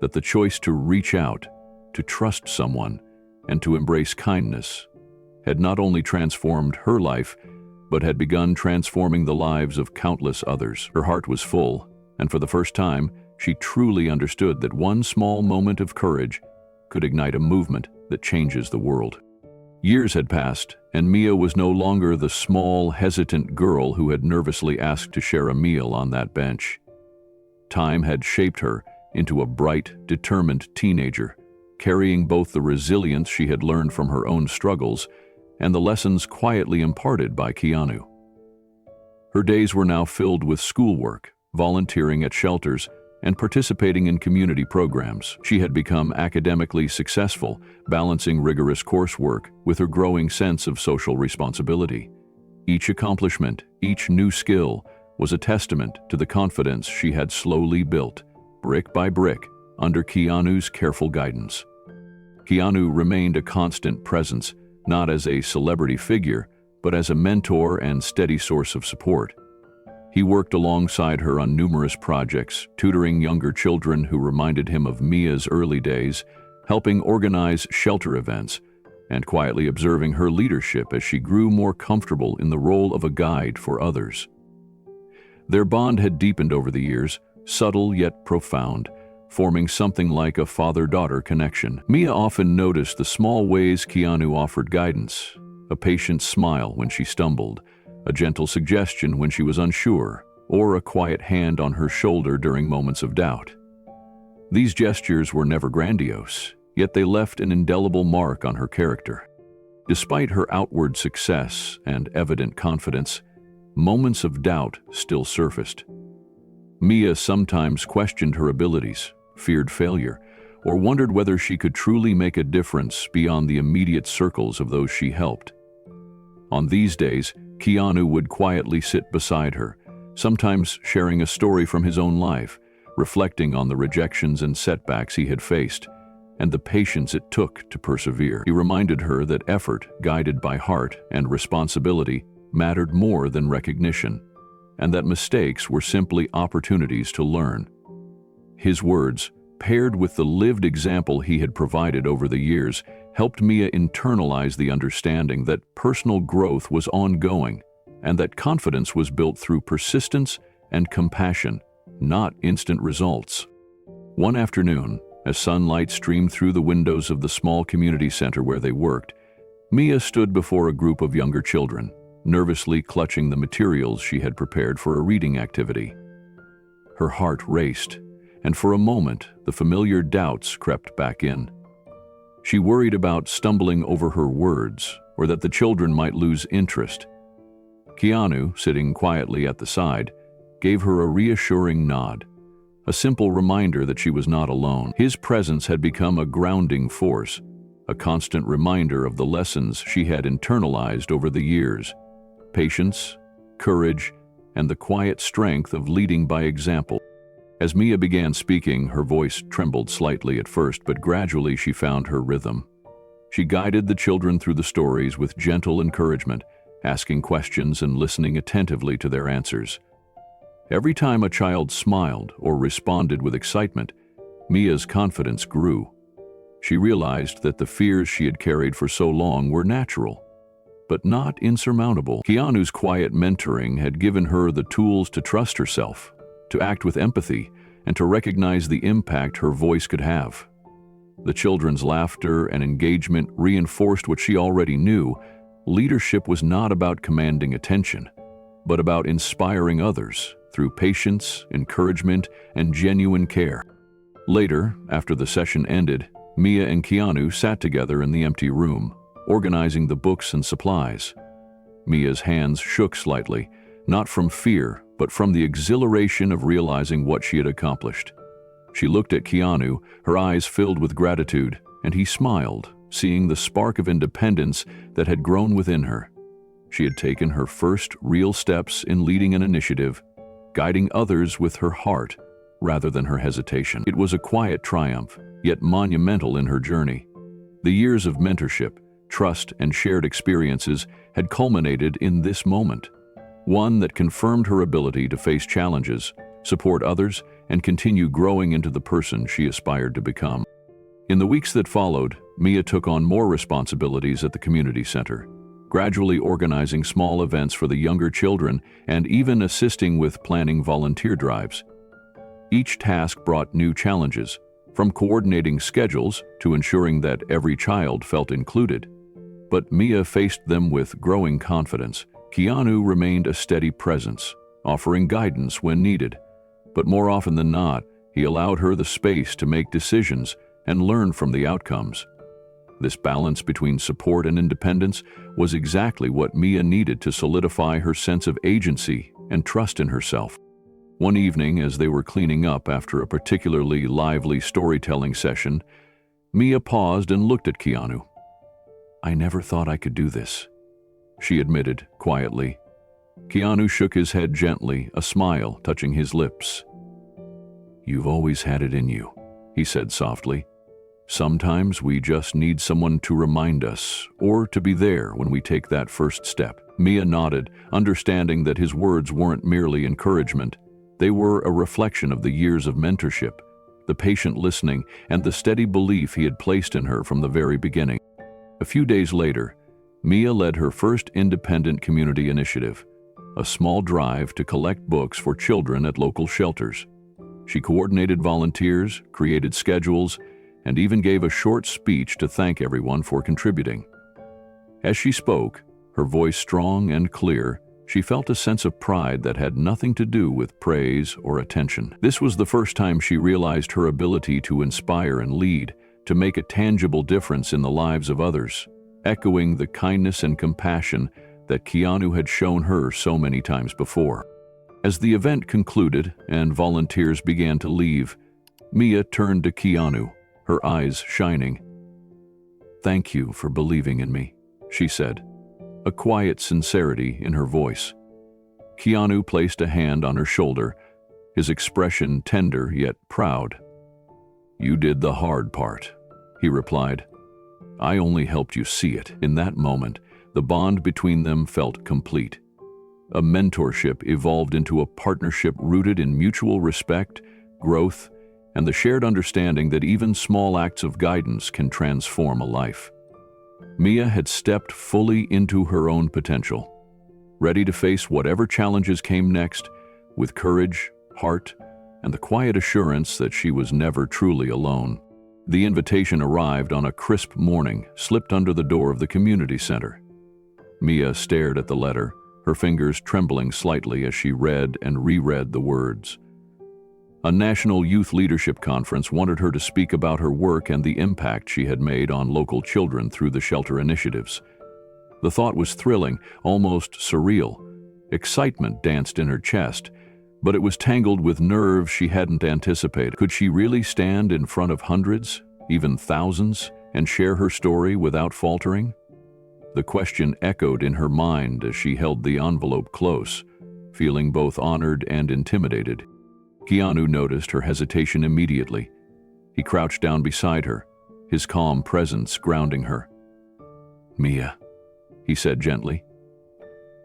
that the choice to reach out, to trust someone, and to embrace kindness had not only transformed her life, but had begun transforming the lives of countless others. Her heart was full, and for the first time, she truly understood that one small moment of courage could ignite a movement that changes the world. Years had passed, and Mia was no longer the small, hesitant girl who had nervously asked to share a meal on that bench. Time had shaped her into a bright, determined teenager, carrying both the resilience she had learned from her own struggles and the lessons quietly imparted by Keanu. Her days were now filled with schoolwork, volunteering at shelters, and participating in community programs. She had become academically successful, balancing rigorous coursework with her growing sense of social responsibility. Each accomplishment, each new skill, was a testament to the confidence she had slowly built, brick by brick, under Keanu's careful guidance. Keanu remained a constant presence, not as a celebrity figure, but as a mentor and steady source of support. He worked alongside her on numerous projects, tutoring younger children who reminded him of Mia's early days, helping organize shelter events, and quietly observing her leadership as she grew more comfortable in the role of a guide for others. Their bond had deepened over the years, subtle yet profound, forming something like a father-daughter connection. Mia often noticed the small ways Keanu offered guidance, a patient smile when she stumbled, a gentle suggestion when she was unsure, or a quiet hand on her shoulder during moments of doubt. These gestures were never grandiose, yet they left an indelible mark on her character. Despite her outward success and evident confidence, moments of doubt still surfaced. Mia sometimes questioned her abilities, feared failure, or wondered whether she could truly make a difference beyond the immediate circles of those she helped. On these days, Keanu would quietly sit beside her, sometimes sharing a story from his own life, reflecting on the rejections and setbacks he had faced, and the patience it took to persevere. He reminded her that effort, guided by heart and responsibility, mattered more than recognition, and that mistakes were simply opportunities to learn. His words, paired with the lived example he had provided over the years, helped Mia internalize the understanding that personal growth was ongoing and that confidence was built through persistence and compassion, not instant results. One afternoon, as sunlight streamed through the windows of the small community center where they worked, Mia stood before a group of younger children, nervously clutching the materials she had prepared for a reading activity. Her heart raced, and for a moment, the familiar doubts crept back in. She worried about stumbling over her words or that the children might lose interest. Keanu, sitting quietly at the side, gave her a reassuring nod, a simple reminder that she was not alone. His presence had become a grounding force, a constant reminder of the lessons she had internalized over the years: patience, courage, and the quiet strength of leading by example. As Mia began speaking, her voice trembled slightly at first, but gradually she found her rhythm. She guided the children through the stories with gentle encouragement, asking questions and listening attentively to their answers. Every time a child smiled or responded with excitement, Mia's confidence grew. She realized that the fears she had carried for so long were natural, but not insurmountable. Keanu's quiet mentoring had given her the tools to trust herself, to act with empathy, and to recognize the impact her voice could have. The children's laughter and engagement reinforced what she already knew. Leadership was not about commanding attention, but about inspiring others through patience, encouragement, and genuine care. Later, after the session ended, Mia and Keanu sat together in the empty room, organizing the books and supplies. Mia's hands shook slightly, not from fear, but from the exhilaration of realizing what she had accomplished. She looked at Keanu, her eyes filled with gratitude, and he smiled, seeing the spark of independence that had grown within her. She had taken her first real steps in leading an initiative, guiding others with her heart rather than her hesitation. It was a quiet triumph, yet monumental in her journey. The years of mentorship, trust, and shared experiences had culminated in this moment, one that confirmed her ability to face challenges, support others, and continue growing into the person she aspired to become. In the weeks that followed, Mia took on more responsibilities at the community center, gradually organizing small events for the younger children and even assisting with planning volunteer drives. Each task brought new challenges, from coordinating schedules to ensuring that every child felt included. But Mia faced them with growing confidence. Keanu remained a steady presence, offering guidance when needed. But more often than not, he allowed her the space to make decisions and learn from the outcomes. This balance between support and independence was exactly what Mia needed to solidify her sense of agency and trust in herself. One evening, as they were cleaning up after a particularly lively storytelling session, Mia paused and looked at Keanu. "I never thought I could do this," she admitted quietly. Keanu shook his head gently, a smile touching his lips. "You've always had it in you," he said softly. "Sometimes we just need someone to remind us, or to be there when we take that first step." Mia nodded, understanding that his words weren't merely encouragement. They were a reflection of the years of mentorship, the patient listening, and the steady belief he had placed in her from the very beginning. A few days later, Mia led her first independent community initiative, a small drive to collect books for children at local shelters. She coordinated volunteers, created schedules, and even gave a short speech to thank everyone for contributing. As she spoke, her voice strong and clear, she felt a sense of pride that had nothing to do with praise or attention. This was the first time she realized her ability to inspire and lead, to make a tangible difference in the lives of others, echoing the kindness and compassion that Keanu had shown her so many times before. As the event concluded and volunteers began to leave, Mia turned to Keanu, her eyes shining. "Thank you for believing in me," she said, a quiet sincerity in her voice. Keanu placed a hand on her shoulder, his expression tender yet proud. "You did the hard part," he replied. "I only helped you see it." In that moment, the bond between them felt complete. A mentorship evolved into a partnership rooted in mutual respect, growth, and the shared understanding that even small acts of guidance can transform a life. Mia had stepped fully into her own potential, ready to face whatever challenges came next, with courage, heart, and the quiet assurance that she was never truly alone. The invitation arrived on a crisp morning, slipped under the door of the community center. Mia stared at the letter, her fingers trembling slightly as she read and reread the words. A national youth leadership conference wanted her to speak about her work and the impact she had made on local children through the shelter initiatives. The thought was thrilling, almost surreal. Excitement danced in her chest, but it was tangled with nerves she hadn't anticipated. Could she really stand in front of hundreds, even thousands, and share her story without faltering? The question echoed in her mind as she held the envelope close, feeling both honored and intimidated. Keanu noticed her hesitation immediately. He crouched down beside her, his calm presence grounding her. "Mia," he said gently,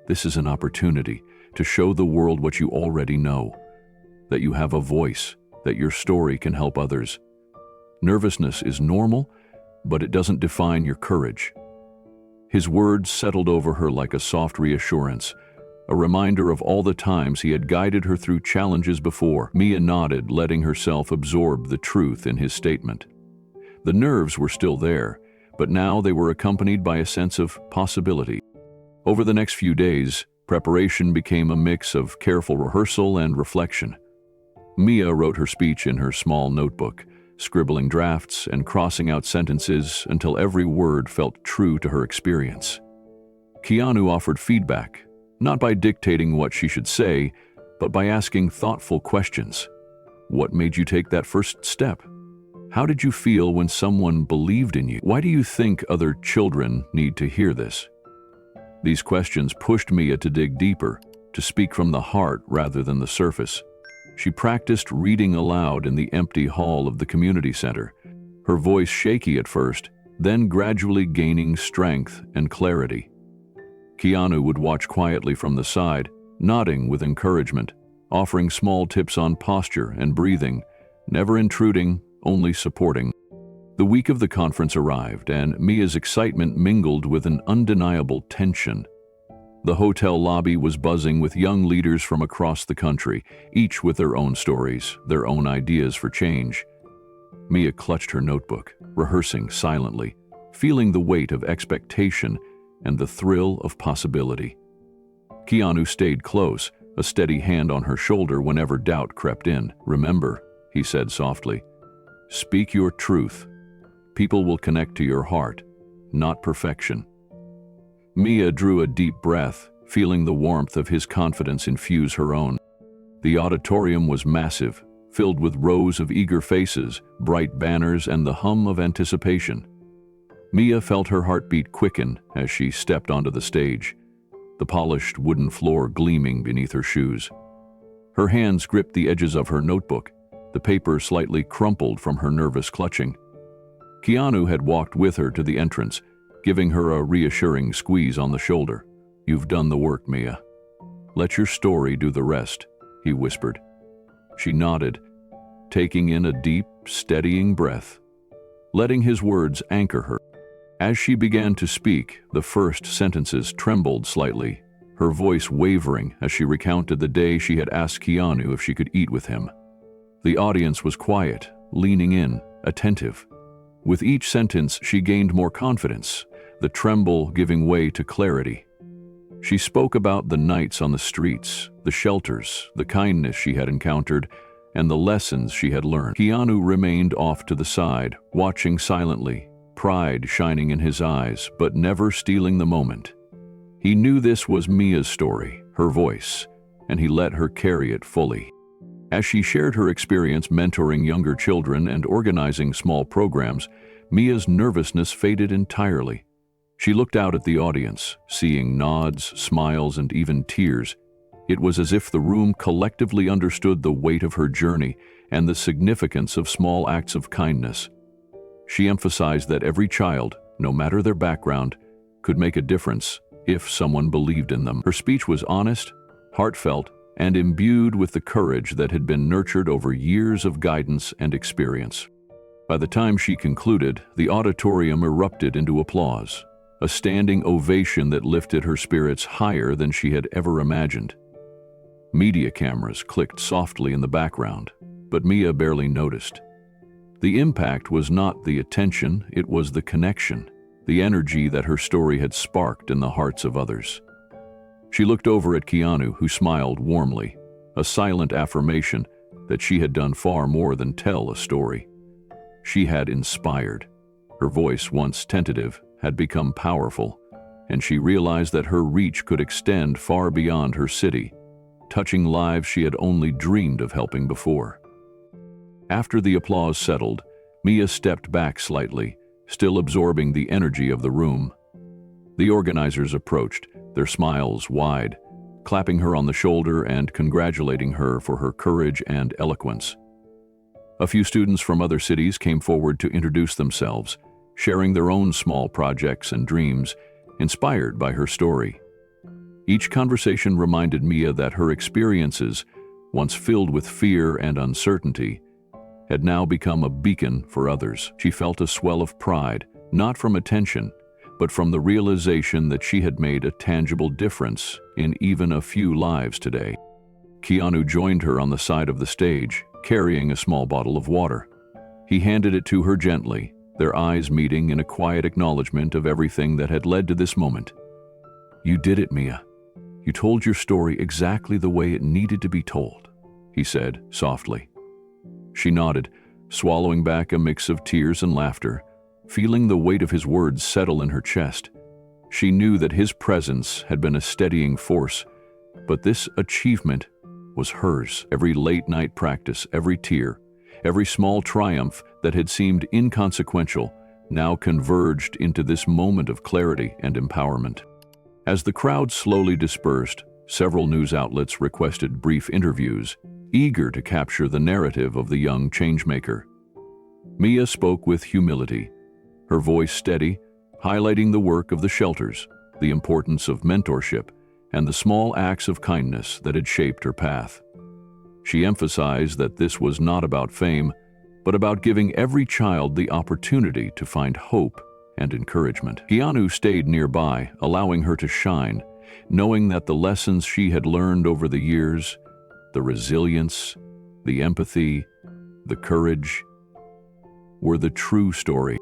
This is an opportunity to show the world what you already know, that you have a voice, that your story can help others. Nervousness is normal, but it doesn't define your courage. His words settled over her like a soft reassurance, a reminder of all the times he had guided her through challenges before. Mia nodded, letting herself absorb the truth in his statement. The nerves were still there, but now they were accompanied by a sense of possibility. Over the next few days, preparation became a mix of careful rehearsal and reflection. Mia wrote her speech in her small notebook, scribbling drafts and crossing out sentences until every word felt true to her experience. Keanu offered feedback, not by dictating what she should say, but by asking thoughtful questions. What made you take that first step? How did you feel when someone believed in you? Why do you think other children need to hear this? These questions pushed Mia to dig deeper, to speak from the heart rather than the surface. She practiced reading aloud in the empty hall of the community center, her voice shaky at first, then gradually gaining strength and clarity. Keanu would watch quietly from the side, nodding with encouragement, offering small tips on posture and breathing, never intruding, only supporting. The week of the conference arrived, and Mia's excitement mingled with an undeniable tension. The hotel lobby was buzzing with young leaders from across the country, each with their own stories, their own ideas for change. Mia clutched her notebook, rehearsing silently, feeling the weight of expectation and the thrill of possibility. Keanu stayed close, a steady hand on her shoulder whenever doubt crept in. "Remember," he said softly, "speak your truth. People will connect to your heart, not perfection." Mia drew a deep breath, feeling the warmth of his confidence infuse her own. The auditorium was massive, filled with rows of eager faces, bright banners, and the hum of anticipation. Mia felt her heartbeat quicken as she stepped onto the stage, the polished wooden floor gleaming beneath her shoes. Her hands gripped the edges of her notebook, the paper slightly crumpled from her nervous clutching. Keanu had walked with her to the entrance, giving her a reassuring squeeze on the shoulder. "You've done the work, Mia. Let your story do the rest," he whispered. She nodded, taking in a deep, steadying breath, letting his words anchor her. As she began to speak, the first sentences trembled slightly, her voice wavering as she recounted the day she had asked Keanu if she could eat with him. The audience was quiet, leaning in, attentive. With each sentence, she gained more confidence, the tremble giving way to clarity. She spoke about the nights on the streets, the shelters, the kindness she had encountered, and the lessons she had learned. Keanu remained off to the side, watching silently, pride shining in his eyes, but never stealing the moment. He knew this was Mia's story, her voice, and he let her carry it fully. As she shared her experience mentoring younger children and organizing small programs, Mia's nervousness faded entirely. She looked out at the audience, seeing nods, smiles, and even tears. It was as if the room collectively understood the weight of her journey and the significance of small acts of kindness. She emphasized that every child, no matter their background, could make a difference if someone believed in them. Her speech was honest, heartfelt, and imbued with the courage that had been nurtured over years of guidance and experience. By the time she concluded, the auditorium erupted into applause, a standing ovation that lifted her spirits higher than she had ever imagined. Media cameras clicked softly in the background, but Mia barely noticed. The impact was not the attention, it was the connection, the energy that her story had sparked in the hearts of others. She looked over at Keanu, who smiled warmly, a silent affirmation that she had done far more than tell a story. She had inspired. Her voice, once tentative, had become powerful, and she realized that her reach could extend far beyond her city, touching lives she had only dreamed of helping before. After the applause settled, Mia stepped back slightly, still absorbing the energy of the room. The organizers approached, their smiles wide, clapping her on the shoulder and congratulating her for her courage and eloquence. A few students from other cities came forward to introduce themselves, sharing their own small projects and dreams, inspired by her story. Each conversation reminded Mia that her experiences, once filled with fear and uncertainty, had now become a beacon for others. She felt a swell of pride, not from attention, but from the realization that she had made a tangible difference in even a few lives today. Keanu joined her on the side of the stage, carrying a small bottle of water. He handed it to her gently, their eyes meeting in a quiet acknowledgement of everything that had led to this moment. "You did it, Mia. You told your story exactly the way it needed to be told," he said softly. She nodded, swallowing back a mix of tears and laughter, feeling the weight of his words settle in her chest. She knew that his presence had been a steadying force, but this achievement was hers. Every late-night practice, every tear, every small triumph that had seemed inconsequential now converged into this moment of clarity and empowerment. As the crowd slowly dispersed, several news outlets requested brief interviews, eager to capture the narrative of the young changemaker. Mia spoke with humility, her voice steady, highlighting the work of the shelters, the importance of mentorship, and the small acts of kindness that had shaped her path. She emphasized that this was not about fame, but about giving every child the opportunity to find hope and encouragement. Keanu stayed nearby, allowing her to shine, knowing that the lessons she had learned over the years, the resilience, the empathy, the courage, were the true story.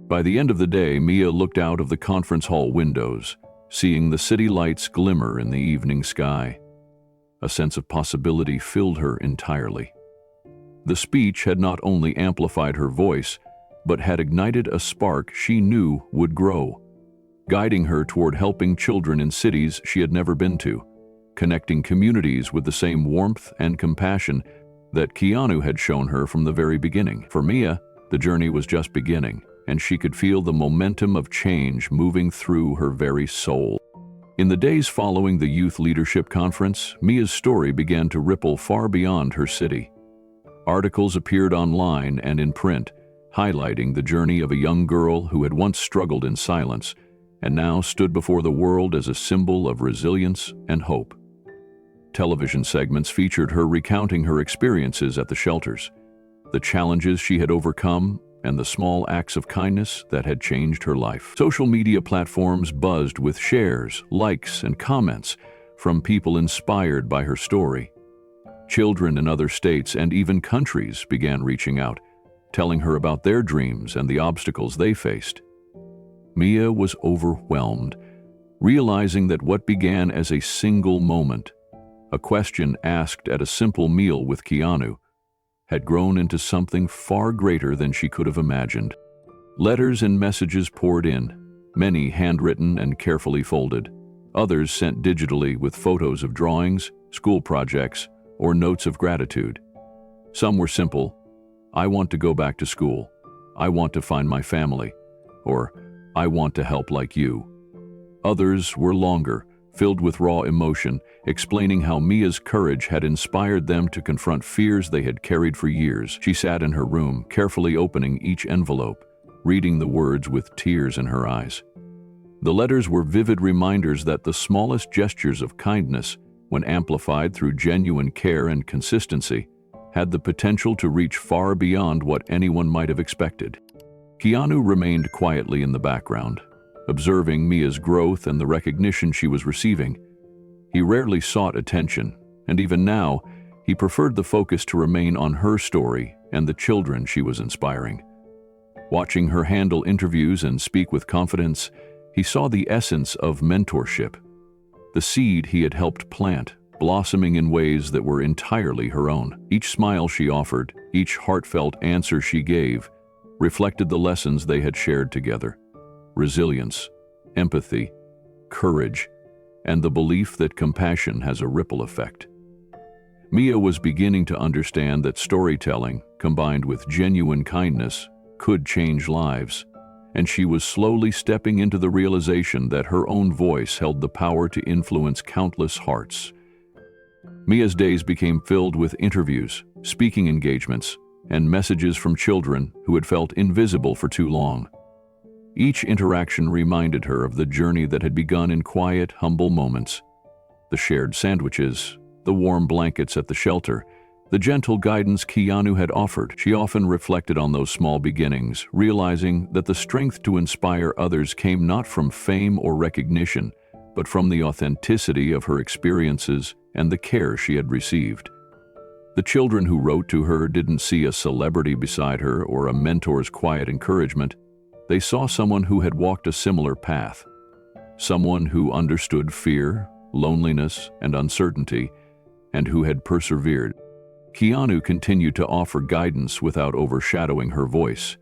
By the end of the day, Mia looked out of the conference hall windows, seeing the city lights glimmer in the evening sky. A sense of possibility filled her entirely. The speech had not only amplified her voice, but had ignited a spark she knew would grow, guiding her toward helping children in cities she had never been to, connecting communities with the same warmth and compassion that Keanu had shown her from the very beginning. For Mia, the journey was just beginning, and she could feel the momentum of change moving through her very soul. In the days following the Youth Leadership Conference, Mia's story began to ripple far beyond her city. Articles appeared online and in print, highlighting the journey of a young girl who had once struggled in silence and now stood before the world as a symbol of resilience and hope. Television segments featured her recounting her experiences at the shelters, the challenges she had overcome, and the small acts of kindness that had changed her life. Social media platforms buzzed with shares, likes, and comments from people inspired by her story. Children in other states and even countries began reaching out, telling her about their dreams and the obstacles they faced. Mia was overwhelmed, realizing that what began as a single moment, a question asked at a simple meal with Keanu, had grown into something far greater than she could have imagined. Letters and messages poured in, many handwritten and carefully folded, others sent digitally with photos of drawings, school projects, or notes of gratitude. Some were simple: "I want to go back to school," "I want to find my family," or "I want to help like you." Others were longer, filled with raw emotion, explaining how Mia's courage had inspired them to confront fears they had carried for years. She sat in her room, carefully opening each envelope, reading the words with tears in her eyes. The letters were vivid reminders that the smallest gestures of kindness, when amplified through genuine care and consistency, had the potential to reach far beyond what anyone might have expected. Keanu remained quietly in the background, observing Mia's growth and the recognition she was receiving. He rarely sought attention, and even now, he preferred the focus to remain on her story and the children she was inspiring. Watching her handle interviews and speak with confidence, he saw the essence of mentorship, the seed he had helped plant, blossoming in ways that were entirely her own. Each smile she offered, each heartfelt answer she gave, reflected the lessons they had shared together: resilience, empathy, courage, and the belief that compassion has a ripple effect. Mia was beginning to understand that storytelling, combined with genuine kindness, could change lives, and she was slowly stepping into the realization that her own voice held the power to influence countless hearts. Mia's days became filled with interviews, speaking engagements, and messages from children who had felt invisible for too long. Each interaction reminded her of the journey that had begun in quiet, humble moments, The shared sandwiches, the warm blankets at the shelter, the gentle guidance Keanu had offered. She often reflected on those small beginnings, realizing that the strength to inspire others came not from fame or recognition, but from the authenticity of her experiences and the care she had received. The children who wrote to her didn't see a celebrity beside her or a mentor's quiet encouragement. They saw someone who had walked a similar path, someone who understood fear, loneliness, and uncertainty, and who had persevered. Keanu continued to offer guidance without overshadowing her voice.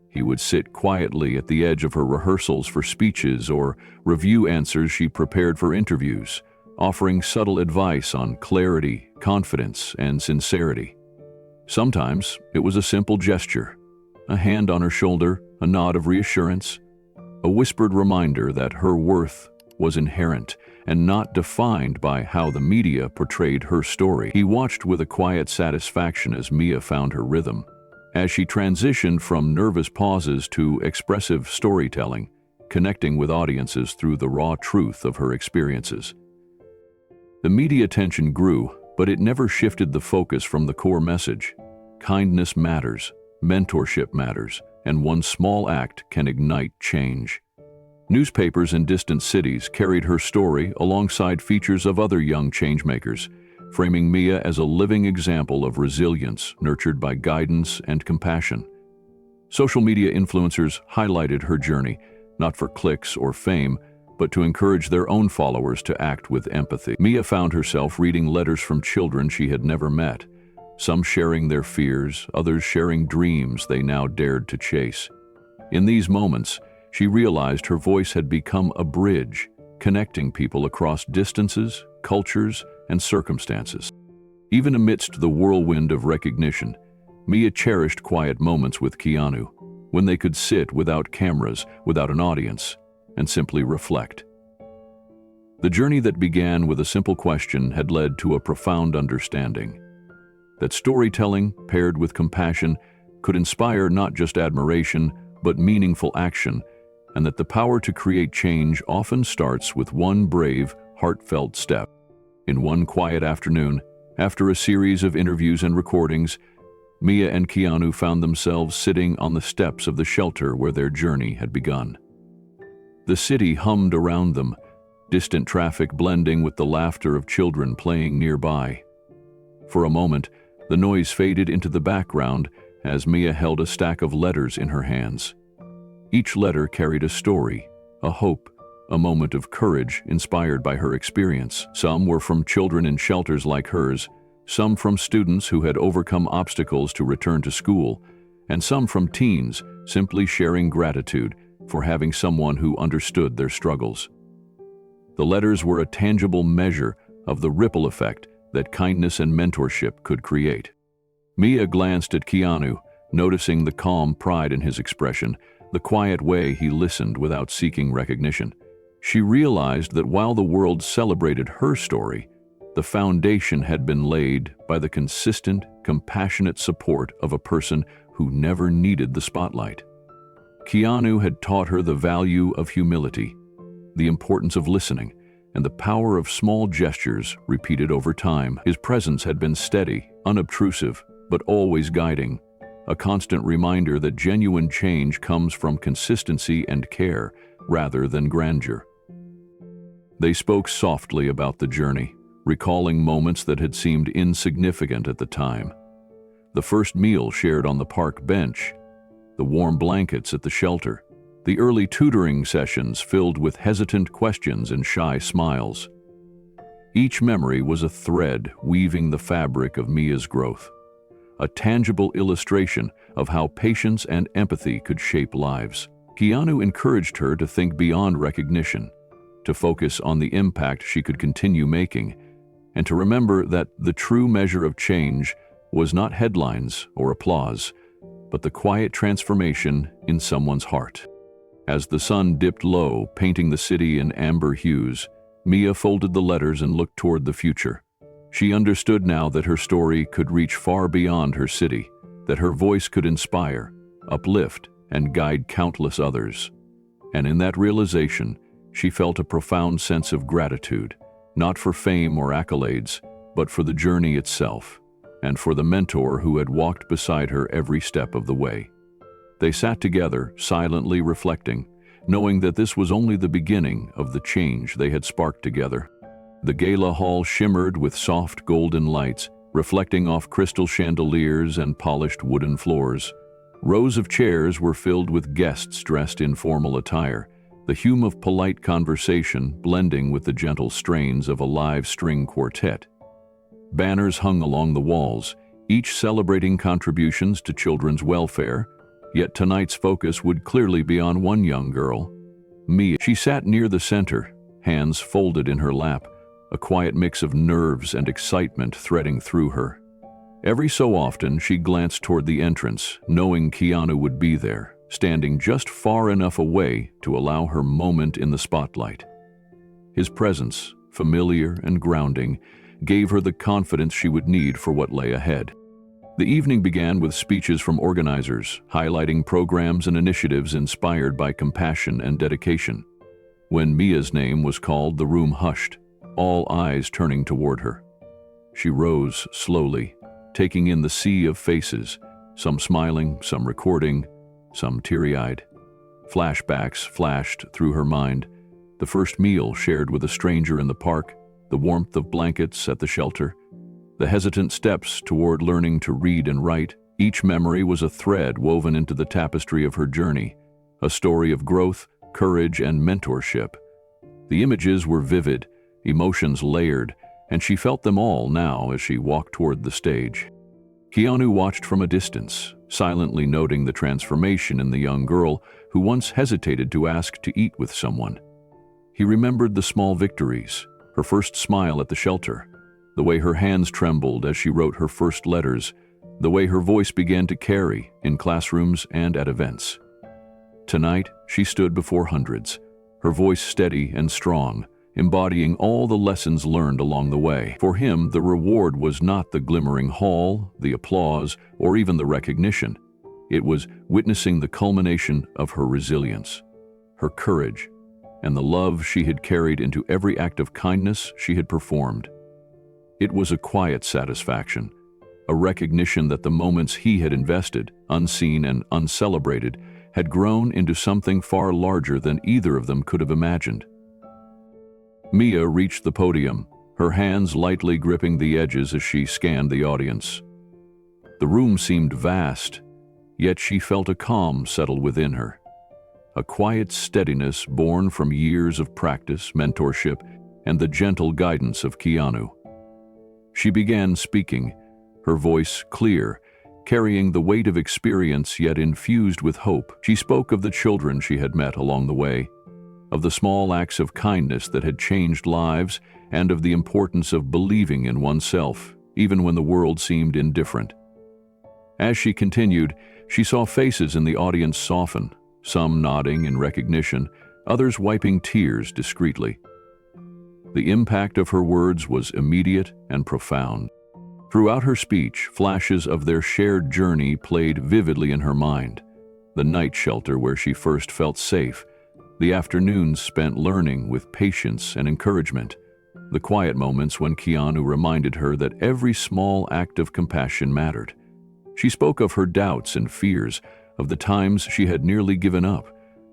He would sit quietly at the edge of her rehearsals for speeches or review answers she prepared for interviews, offering subtle advice on clarity, confidence, and sincerity. Sometimes it was a simple gesture, a hand on her shoulder, a nod of reassurance, a whispered reminder that her worth was inherent and not defined by how the media portrayed her story. He watched with a quiet satisfaction as Mia found her rhythm, as she transitioned from nervous pauses to expressive storytelling, connecting with audiences through the raw truth of her experiences. The media attention grew, but it never shifted the focus from the core message. Kindness matters, mentorship matters, and one small act can ignite change. Newspapers in distant cities carried her story alongside features of other young changemakers, framing Mia as a living example of resilience nurtured by guidance and compassion. Social media influencers highlighted her journey, not for clicks or fame, but to encourage their own followers to act with empathy. Mia found herself reading letters from children she had never met, some sharing their fears, others sharing dreams they now dared to chase. In these moments, she realized her voice had become a bridge, connecting people across distances, cultures, and circumstances. Even amidst the whirlwind of recognition, Mia cherished quiet moments with Keanu, when they could sit without cameras, without an audience, and simply reflect. The journey that began with a simple question had led to a profound understanding that storytelling, paired with compassion, could inspire not just admiration, but meaningful action, and that the power to create change often starts with one brave, heartfelt step. In one quiet afternoon, after a series of interviews and recordings, Mia and Keanu found themselves sitting on the steps of the shelter where their journey had begun. The city hummed around them, distant traffic blending with the laughter of children playing nearby. For a moment, the noise faded into the background as Mia held a stack of letters in her hands. Each letter carried a story, a hope, a moment of courage inspired by her experience. Some were from children in shelters like hers, some from students who had overcome obstacles to return to school, and some from teens simply sharing gratitude for having someone who understood their struggles. The letters were a tangible measure of the ripple effect that kindness and mentorship could create. Mia glanced at Keanu, noticing the calm pride in his expression, the quiet way he listened without seeking recognition. She realized that while the world celebrated her story, the foundation had been laid by the consistent, compassionate support of a person who never needed the spotlight. Keanu had taught her the value of humility, the importance of listening, and the power of small gestures repeated over time. His presence had been steady, unobtrusive, but always guiding, a constant reminder that genuine change comes from consistency and care rather than grandeur. They spoke softly about the journey, recalling moments that had seemed insignificant at the time. The first meal shared on the park bench, the warm blankets at the shelter, the early tutoring sessions filled with hesitant questions and shy smiles. Each memory was a thread weaving the fabric of Mia's growth, a tangible illustration of how patience and empathy could shape lives. Keanu encouraged her to think beyond recognition, to focus on the impact she could continue making, and to remember that the true measure of change was not headlines or applause, but the quiet transformation in someone's heart. As the sun dipped low, painting the city in amber hues, Mia folded the letters and looked toward the future. She understood now that her story could reach far beyond her city, that her voice could inspire, uplift, and guide countless others. And in that realization, she felt a profound sense of gratitude, not for fame or accolades, but for the journey itself, and for the mentor who had walked beside her every step of the way. They sat together, silently reflecting, knowing that this was only the beginning of the change they had sparked together. The gala hall shimmered with soft golden lights, reflecting off crystal chandeliers and polished wooden floors. Rows of chairs were filled with guests dressed in formal attire, the hum of polite conversation blending with the gentle strains of a live string quartet. Banners hung along the walls, each celebrating contributions to children's welfare, yet tonight's focus would clearly be on one young girl, Mia. She sat near the center, hands folded in her lap, a quiet mix of nerves and excitement threading through her. Every so often, she glanced toward the entrance, knowing Keanu would be there, standing just far enough away to allow her moment in the spotlight. His presence, familiar and grounding, gave her the confidence she would need for what lay ahead. The evening began with speeches from organizers, highlighting programs and initiatives inspired by compassion and dedication. When Mia's name was called, the room hushed, all eyes turning toward her. She rose slowly, taking in the sea of faces, some smiling, some recording, some teary-eyed. Flashbacks flashed through her mind, the first meal shared with a stranger in the park, the warmth of blankets at the shelter, the hesitant steps toward learning to read and write. Each memory was a thread woven into the tapestry of her journey, a story of growth, courage, and mentorship. The images were vivid, emotions layered, and she felt them all now as she walked toward the stage. Keanu watched from a distance, silently noting the transformation in the young girl who once hesitated to ask to eat with someone. He remembered the small victories, her first smile at the shelter, the way her hands trembled as she wrote her first letters, the way her voice began to carry in classrooms and at events. Tonight, she stood before hundreds, her voice steady and strong, embodying all the lessons learned along the way. For him, the reward was not the glimmering hall, the applause, or even the recognition. It was witnessing the culmination of her resilience, her courage, and the love she had carried into every act of kindness she had performed. It was a quiet satisfaction, a recognition that the moments he had invested, unseen and uncelebrated, had grown into something far larger than either of them could have imagined. Mia reached the podium, her hands lightly gripping the edges as she scanned the audience. The room seemed vast, yet she felt a calm settle within her, a quiet steadiness born from years of practice, mentorship, and the gentle guidance of Keanu. She began speaking, her voice clear, carrying the weight of experience yet infused with hope. She spoke of the children she had met along the way, of the small acts of kindness that had changed lives, and of the importance of believing in oneself, even when the world seemed indifferent. As she continued, she saw faces in the audience soften, some nodding in recognition, others wiping tears discreetly. The impact of her words was immediate and profound. Throughout her speech, flashes of their shared journey played vividly in her mind. The night shelter where she first felt safe, the afternoons spent learning with patience and encouragement, the quiet moments when Keanu reminded her that every small act of compassion mattered. She spoke of her doubts and fears, of the times she had nearly given up,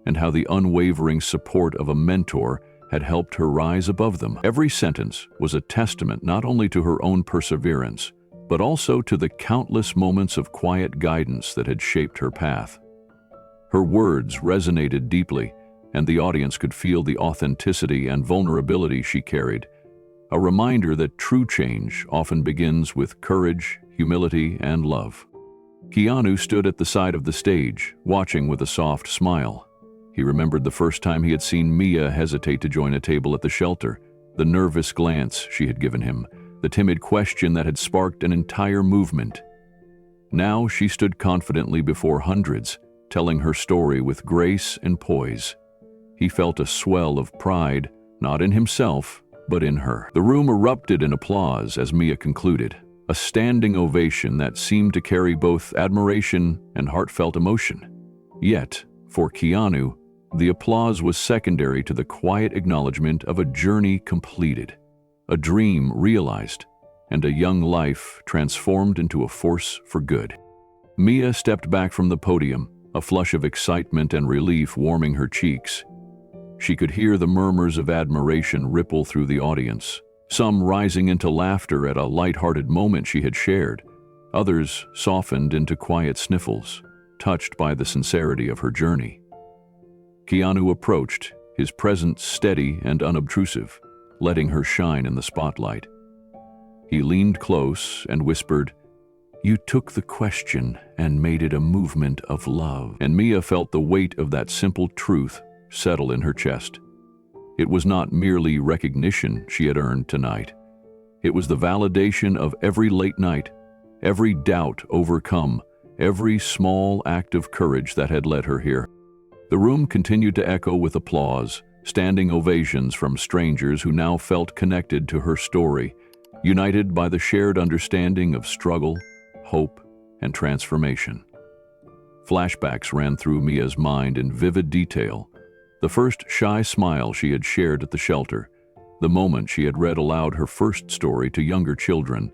and how the unwavering support of a mentor had helped her rise above them. Every sentence was a testament not only to her own perseverance, but also to the countless moments of quiet guidance that had shaped her path. Her words resonated deeply, and the audience could feel the authenticity and vulnerability she carried, a reminder that true change often begins with courage, humility, and love. Keanu stood at the side of the stage, watching with a soft smile. He remembered the first time he had seen Mia hesitate to join a table at the shelter, the nervous glance she had given him, the timid question that had sparked an entire movement. Now she stood confidently before hundreds, telling her story with grace and poise. He felt a swell of pride, not in himself, but in her. The room erupted in applause as Mia concluded, a standing ovation that seemed to carry both admiration and heartfelt emotion. Yet, for Keanu, the applause was secondary to the quiet acknowledgement of a journey completed. a dream realized, and a young life transformed into a force for good. Mia stepped back from the podium, a flush of excitement and relief warming her cheeks. She could hear the murmurs of admiration ripple through the audience, some rising into laughter at a light-hearted moment she had shared, others softened into quiet sniffles, touched by the sincerity of her journey. Keanu approached, his presence steady and unobtrusive, letting her shine in the spotlight. He leaned close and whispered, "You took the question and made it a movement of love." And Mia felt the weight of that simple truth settle in her chest. It was not merely recognition she had earned tonight. It was the validation of every late night, every doubt overcome, every small act of courage that had led her here. The room continued to echo with applause, standing ovations from strangers who now felt connected to her story, united by the shared understanding of struggle, hope, and transformation. Flashbacks ran through Mia's mind in vivid detail. The first shy smile she had shared at the shelter, the moment she had read aloud her first story to younger children,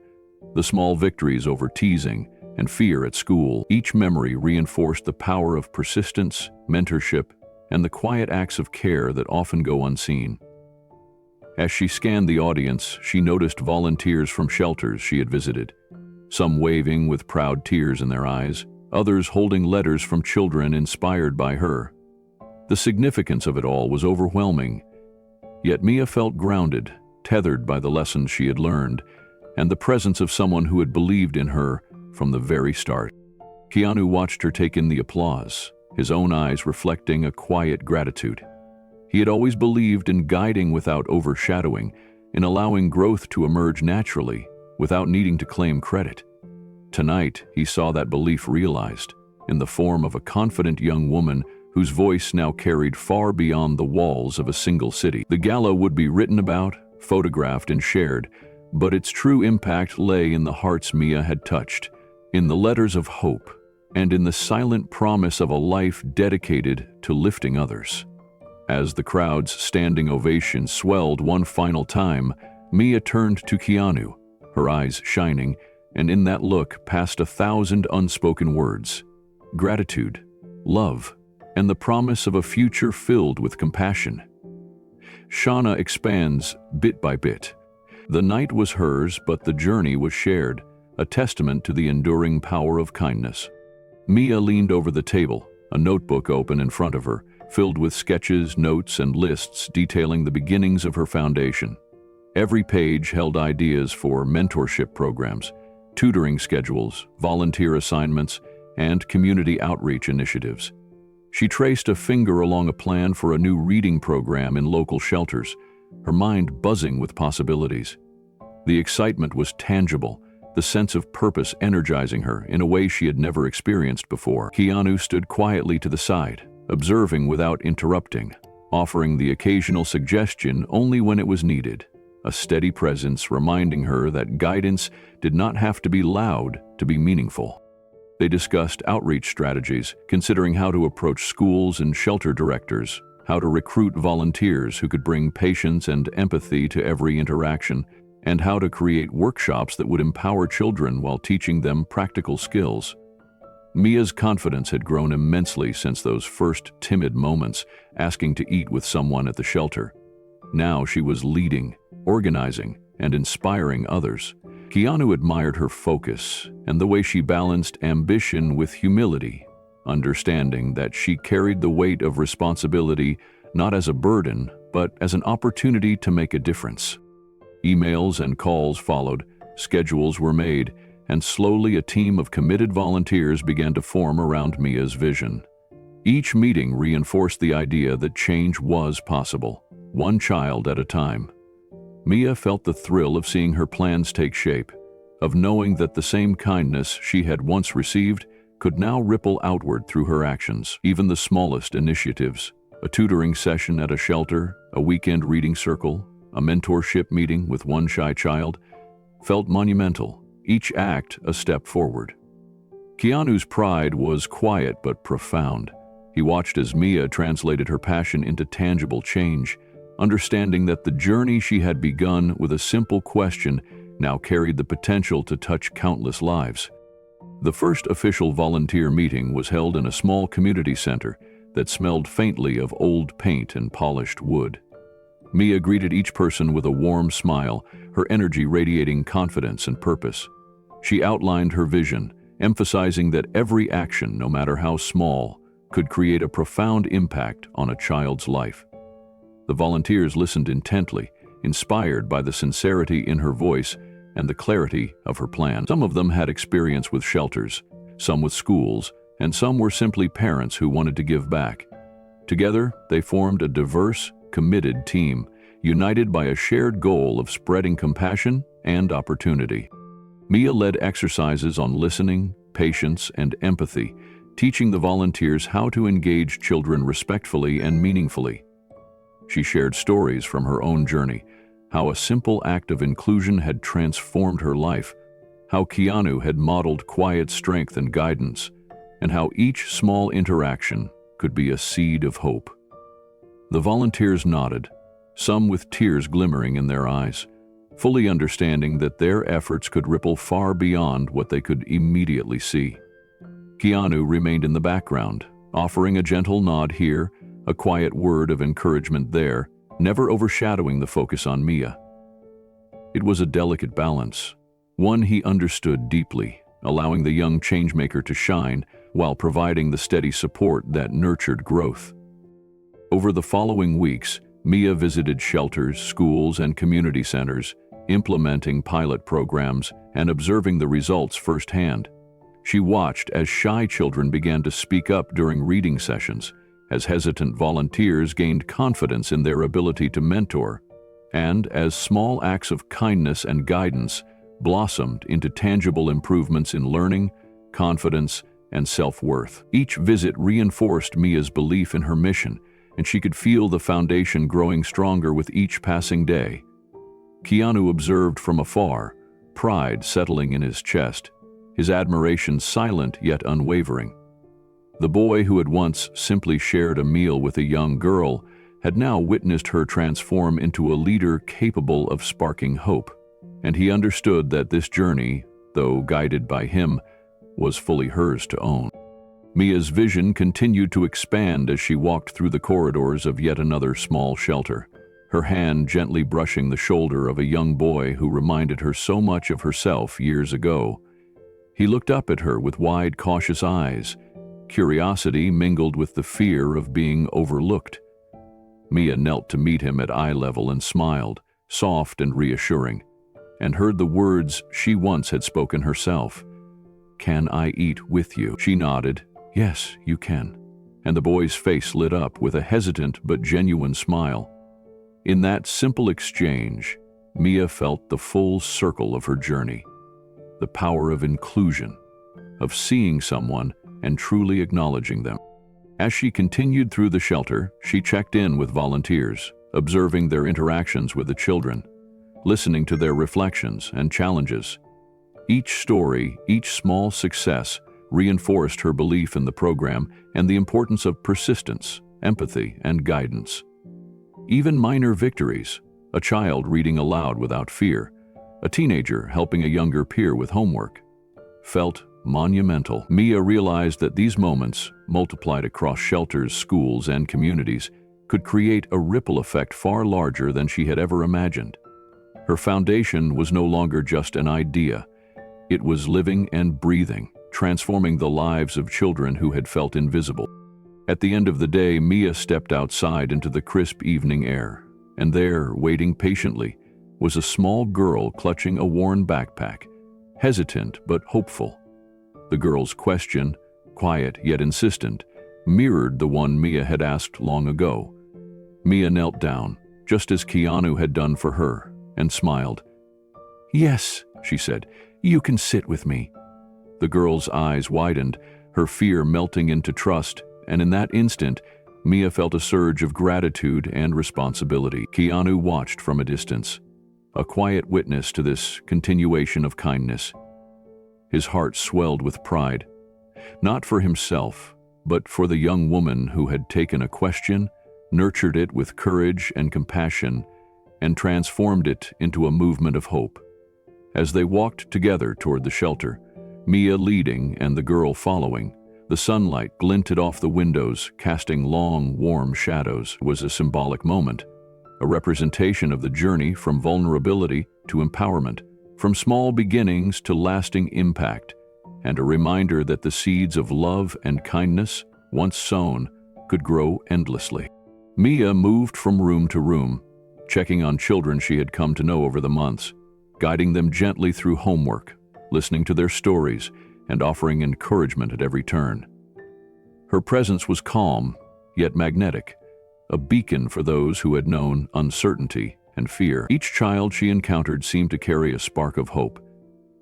the small victories over teasing and fear at school. Each memory reinforced the power of persistence, mentorship, and the quiet acts of care that often go unseen. As she scanned the audience, she noticed volunteers from shelters she had visited, some waving with proud tears in their eyes, others holding letters from children inspired by her. The significance of it all was overwhelming, yet Mia felt grounded, tethered by the lessons she had learned, and the presence of someone who had believed in her from the very start. Keanu watched her take in the applause, his own eyes reflecting a quiet gratitude. He had always believed in guiding without overshadowing, in allowing growth to emerge naturally, without needing to claim credit. Tonight, he saw that belief realized, in the form of a confident young woman whose voice now carried far beyond the walls of a single city. The gala would be written about, photographed, and shared, but its true impact lay in the hearts Mia had touched, in the letters of hope, and in the silent promise of a life dedicated to lifting others. As the crowd's standing ovation swelled one final time, Mia turned to Keanu, her eyes shining, and in that look passed 1,000 unspoken words: gratitude, love, and the promise of a future filled with compassion. Shauna expands bit by bit. The night was hers, but the journey was shared, a testament to the enduring power of kindness. Mia leaned over the table, a notebook open in front of her, filled with sketches, notes, and lists detailing the beginnings of her foundation. Every page held ideas for mentorship programs, tutoring schedules, volunteer assignments, and community outreach initiatives. She traced a finger along a plan for a new reading program in local shelters, her mind buzzing with possibilities. The excitement was tangible, the sense of purpose energizing her in a way she had never experienced before. Keanu stood quietly to the side, observing without interrupting, offering the occasional suggestion only when it was needed, a steady presence reminding her that guidance did not have to be loud to be meaningful. They discussed outreach strategies, considering how to approach schools and shelter directors, how to recruit volunteers who could bring patience and empathy to every interaction, and how to create workshops that would empower children while teaching them practical skills. Mia's confidence had grown immensely since those first timid moments, asking to eat with someone at the shelter. Now she was leading, organizing, and inspiring others. Keanu admired her focus and the way she balanced ambition with humility, understanding that she carried the weight of responsibility not as a burden, but as an opportunity to make a difference. Emails and calls followed, schedules were made, and slowly a team of committed volunteers began to form around Mia's vision. Each meeting reinforced the idea that change was possible, one child at a time. Mia felt the thrill of seeing her plans take shape, of knowing that the same kindness she had once received could now ripple outward through her actions. Even the smallest initiatives, a tutoring session at a shelter, a weekend reading circle, a mentorship meeting with one shy child, felt monumental, each act a step forward. Keanu's pride was quiet but profound. He watched as Mia translated her passion into tangible change, understanding that the journey she had begun with a simple question now carried the potential to touch countless lives. The first official volunteer meeting was held in a small community center that smelled faintly of old paint and polished wood. Mia greeted each person with a warm smile, her energy radiating confidence and purpose. She outlined her vision, emphasizing that every action, no matter how small, could create a profound impact on a child's life. The volunteers listened intently, inspired by the sincerity in her voice and the clarity of her plan. Some of them had experience with shelters, some with schools, and some were simply parents who wanted to give back. Together, they formed a diverse, committed team, united by a shared goal of spreading compassion and opportunity. Mia led exercises on listening, patience, and empathy, teaching the volunteers how to engage children respectfully and meaningfully. She shared stories from her own journey, how a simple act of inclusion had transformed her life, how Keanu had modeled quiet strength and guidance, and how each small interaction could be a seed of hope. The volunteers nodded, some with tears glimmering in their eyes, fully understanding that their efforts could ripple far beyond what they could immediately see. Keanu remained in the background, offering a gentle nod here, a quiet word of encouragement there, never overshadowing the focus on Mia. It was a delicate balance, one he understood deeply, allowing the young changemaker to shine while providing the steady support that nurtured growth. Over the following weeks, Mia visited shelters, schools, and community centers, implementing pilot programs and observing the results firsthand. She watched as shy children began to speak up during reading sessions, as hesitant volunteers gained confidence in their ability to mentor, and as small acts of kindness and guidance blossomed into tangible improvements in learning, confidence, and self-worth. Each visit reinforced Mia's belief in her mission, and she could feel the foundation growing stronger with each passing day. Keanu observed from afar, pride settling in his chest, his admiration silent yet unwavering. The boy who had once simply shared a meal with a young girl had now witnessed her transform into a leader capable of sparking hope, and he understood that this journey, though guided by him, was fully hers to own. Mia's vision continued to expand as she walked through the corridors of yet another small shelter, her hand gently brushing the shoulder of a young boy who reminded her so much of herself years ago. He looked up at her with wide, cautious eyes, curiosity mingled with the fear of being overlooked. Mia knelt to meet him at eye level and smiled, soft and reassuring, and heard the words she once had spoken herself. "Can I eat with you?" She nodded. "Yes, you can." And the boy's face lit up with a hesitant but genuine smile. In that simple exchange, Mia felt the full circle of her journey, the power of inclusion, of seeing someone and truly acknowledging them. As she continued through the shelter, she checked in with volunteers, observing their interactions with the children, listening to their reflections and challenges. Each story, each small success, reinforced her belief in the program and the importance of persistence, empathy, and guidance. Even minor victories, a child reading aloud without fear, a teenager helping a younger peer with homework, felt monumental. Mia realized that these moments, multiplied across shelters, schools, and communities, could create a ripple effect far larger than she had ever imagined. Her foundation was no longer just an idea. It was living and breathing, transforming the lives of children who had felt invisible. At the end of the day, Mia stepped outside into the crisp evening air, and there, waiting patiently, was a small girl clutching a worn backpack, hesitant but hopeful. The girl's question, quiet yet insistent, mirrored the one Mia had asked long ago. Mia knelt down, just as Keanu had done for her, and smiled. "Yes," she said, "you can sit with me." The girl's eyes widened, her fear melting into trust, and in that instant, Mia felt a surge of gratitude and responsibility. Keanu watched from a distance, a quiet witness to this continuation of kindness. His heart swelled with pride, not for himself, but for the young woman who had taken a question nurtured it with courage and compassion, and transformed it into a movement of hope. As they walked together toward the shelter, Mia leading and the girl following, the sunlight glinted off the windows, casting long, warm shadows. It was a symbolic moment, a representation of the journey from vulnerability to empowerment, from small beginnings to lasting impact, and a reminder that the seeds of love and kindness, once sown, could grow endlessly. Mia moved from room to room, checking on children she had come to know over the months, guiding them gently through homework, listening to their stories, and offering encouragement at every turn. Her presence was calm, yet magnetic, a beacon for those who had known uncertainty and fear. Each child she encountered seemed to carry a spark of hope,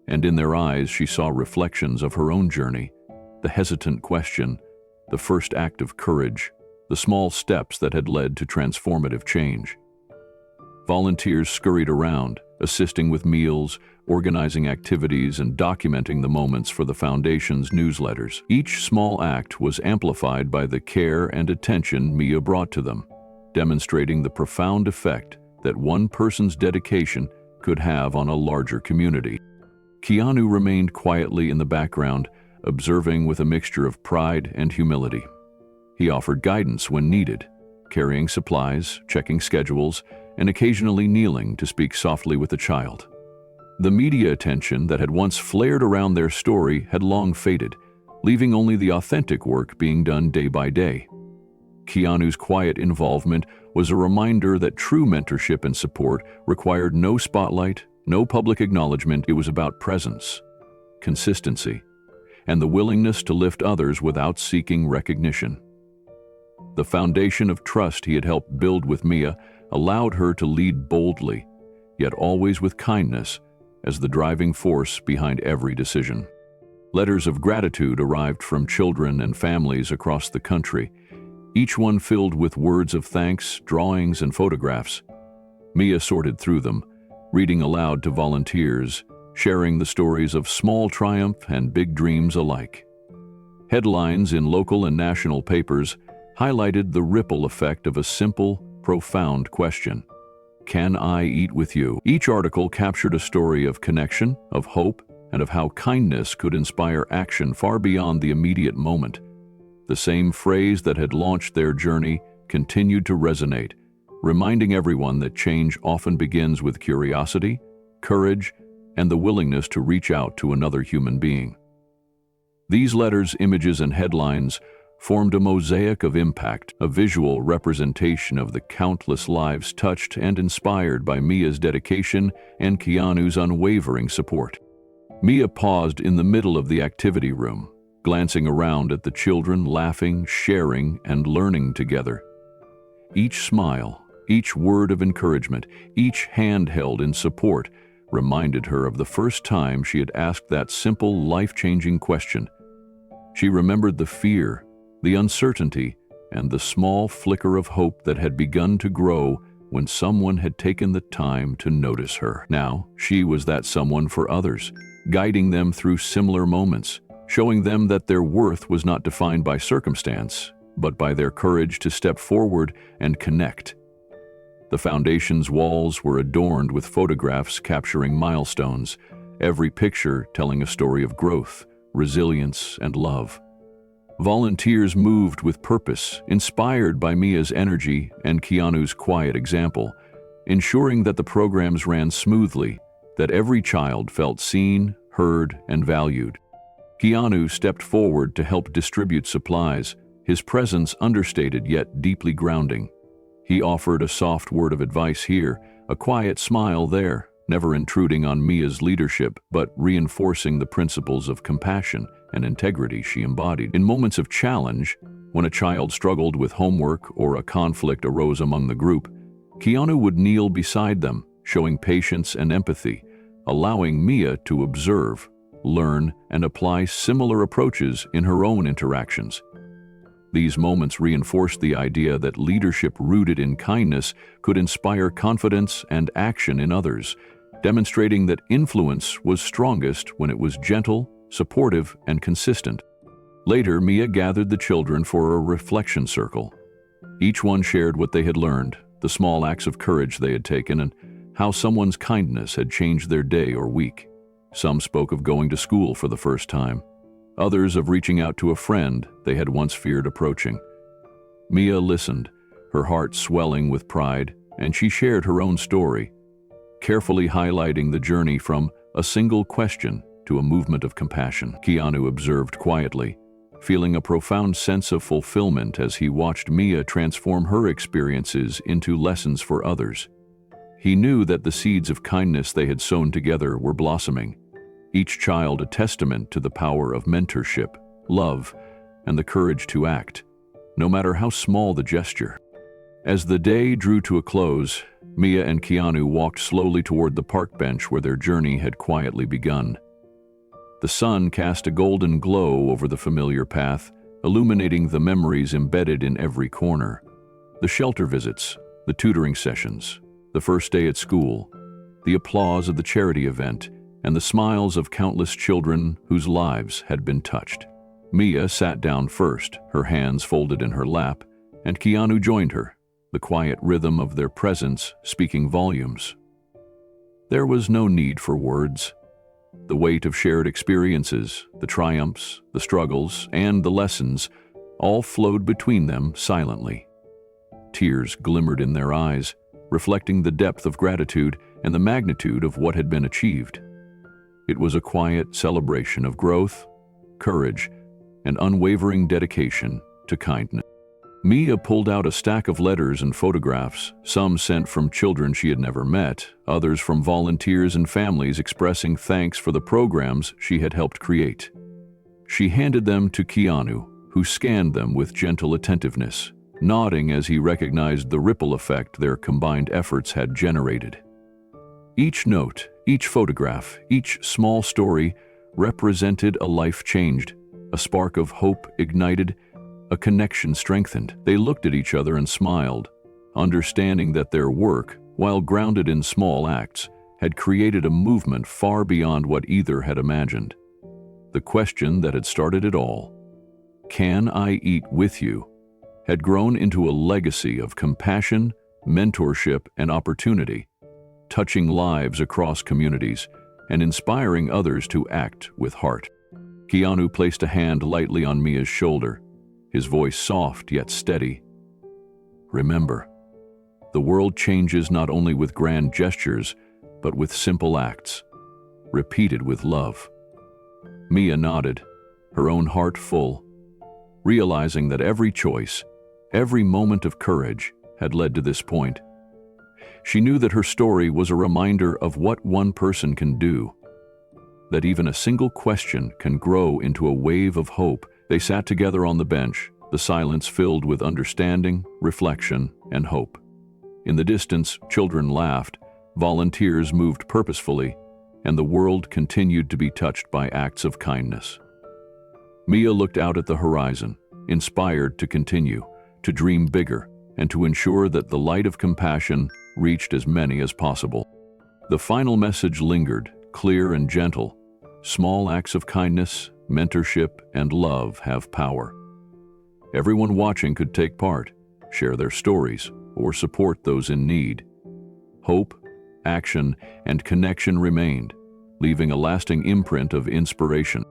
and in their eyes she saw reflections of her own journey, the hesitant question, the first act of courage, the small steps that had led to transformative change. Volunteers scurried around, assisting with meals, organizing activities, and documenting the moments for the Foundation's newsletters. Each small act was amplified by the care and attention Mia brought to them, demonstrating the profound effect that one person's dedication could have on a larger community. Keanu remained quietly in the background, observing with a mixture of pride and humility. He offered guidance when needed, carrying supplies, checking schedules, and occasionally kneeling to speak softly with the child. The media attention that had once flared around their story had long faded, leaving only the authentic work being done day by day. Keanu's quiet involvement was a reminder that true mentorship and support required no spotlight, no public acknowledgement. It was about presence, consistency, and the willingness to lift others without seeking recognition. The foundation of trust he had helped build with Mia allowed her to lead boldly, yet always with kindness, as the driving force behind every decision. Letters of gratitude arrived from children and families across the country, each one filled with words of thanks, drawings, and photographs. Mia sorted through them, reading aloud to volunteers, sharing the stories of small triumph and big dreams alike. Headlines in local and national papers highlighted the ripple effect of a simple, profound question: can I eat with you? Each article captured a story of connection, of hope, and of how kindness could inspire action far beyond the immediate moment. The same phrase that had launched their journey continued to resonate, reminding everyone that change often begins with curiosity, courage, and the willingness to reach out to another human being. These letters, images, and headlines formed a mosaic of impact, a visual representation of the countless lives touched and inspired by Mia's dedication and Keanu's unwavering support. Mia paused in the middle of the activity room, glancing around at the children laughing, sharing, and learning together. Each smile, each word of encouragement, each hand held in support reminded her of the first time she had asked that simple, life-changing question. She remembered the fear, the uncertainty, and the small flicker of hope that had begun to grow when someone had taken the time to notice her. Now, she was that someone for others, guiding them through similar moments, showing them that their worth was not defined by circumstance, but by their courage to step forward and connect. The Foundation's walls were adorned with photographs capturing milestones, every picture telling a story of growth, resilience, and love. Volunteers moved with purpose, inspired by Mia's energy and Keanu's quiet example, ensuring that the programs ran smoothly, that every child felt seen, heard, and valued. Keanu stepped forward to help distribute supplies, his presence understated yet deeply grounding. He offered a soft word of advice here, a quiet smile there, never intruding on Mia's leadership, but reinforcing the principles of compassion and integrity she embodied. In moments of challenge, when a child struggled with homework or a conflict arose among the group, Keanu would kneel beside them, showing patience and empathy, allowing Mia to observe, learn, and apply similar approaches in her own interactions. These moments reinforced the idea that leadership rooted in kindness could inspire confidence and action in others, demonstrating that influence was strongest when it was gentle, supportive, and consistent. Later, Mia gathered the children for a reflection circle. Each one shared what they had learned, the small acts of courage they had taken, and how someone's kindness had changed their day or week. Some spoke of going to school for the first time, others of reaching out to a friend they had once feared approaching. Mia listened, her heart swelling with pride, and she shared her own story, carefully highlighting the journey from a single question to a movement of compassion. Keanu observed quietly, feeling a profound sense of fulfillment as he watched Mia transform her experiences into lessons for others. He knew that the seeds of kindness they had sown together were blossoming, each child a testament to the power of mentorship, love, and the courage to act, no matter how small the gesture. As the day drew to a close, Mia and Keanu walked slowly toward the park bench where their journey had quietly begun. The sun cast a golden glow over the familiar path, illuminating the memories embedded in every corner. The shelter visits, the tutoring sessions, the first day at school, the applause of the charity event, and the smiles of countless children whose lives had been touched. Mia sat down first, her hands folded in her lap, and Keanu joined her, the quiet rhythm of their presence speaking volumes. There was no need for words. The weight of shared experiences, the triumphs, the struggles, and the lessons all flowed between them silently. Tears glimmered in their eyes, reflecting the depth of gratitude and the magnitude of what had been achieved. It was a quiet celebration of growth, courage, and unwavering dedication to kindness. Mia pulled out a stack of letters and photographs, some sent from children she had never met, others from volunteers and families expressing thanks for the programs she had helped create. She handed them to Keanu, who scanned them with gentle attentiveness, nodding as he recognized the ripple effect their combined efforts had generated. Each note, each photograph, each small story represented a life changed, a spark of hope ignited, a connection strengthened. They looked at each other and smiled, understanding that their work, while grounded in small acts, had created a movement far beyond what either had imagined. The question that had started it all, "Can I eat with you?" had grown into a legacy of compassion, mentorship, and opportunity, touching lives across communities and inspiring others to act with heart. Keanu placed a hand lightly on Mia's shoulder, his voice soft yet steady. "Remember, the world changes not only with grand gestures, but with simple acts, repeated with love." Mia nodded, her own heart full, realizing that every choice, every moment of courage had led to this point. She knew that her story was a reminder of what one person can do, that even a single question can grow into a wave of hope. They sat together on the bench, the silence filled with understanding, reflection, and hope. In the distance, children laughed, volunteers moved purposefully, and the world continued to be touched by acts of kindness. Mia looked out at the horizon, inspired to continue, to dream bigger, and to ensure that the light of compassion reached as many as possible. The final message lingered, clear and gentle. Small acts of kindness, mentorship, and love have power. Everyone watching could take part, share their stories, or support those in need. Hope, action, and connection remained, leaving a lasting imprint of inspiration.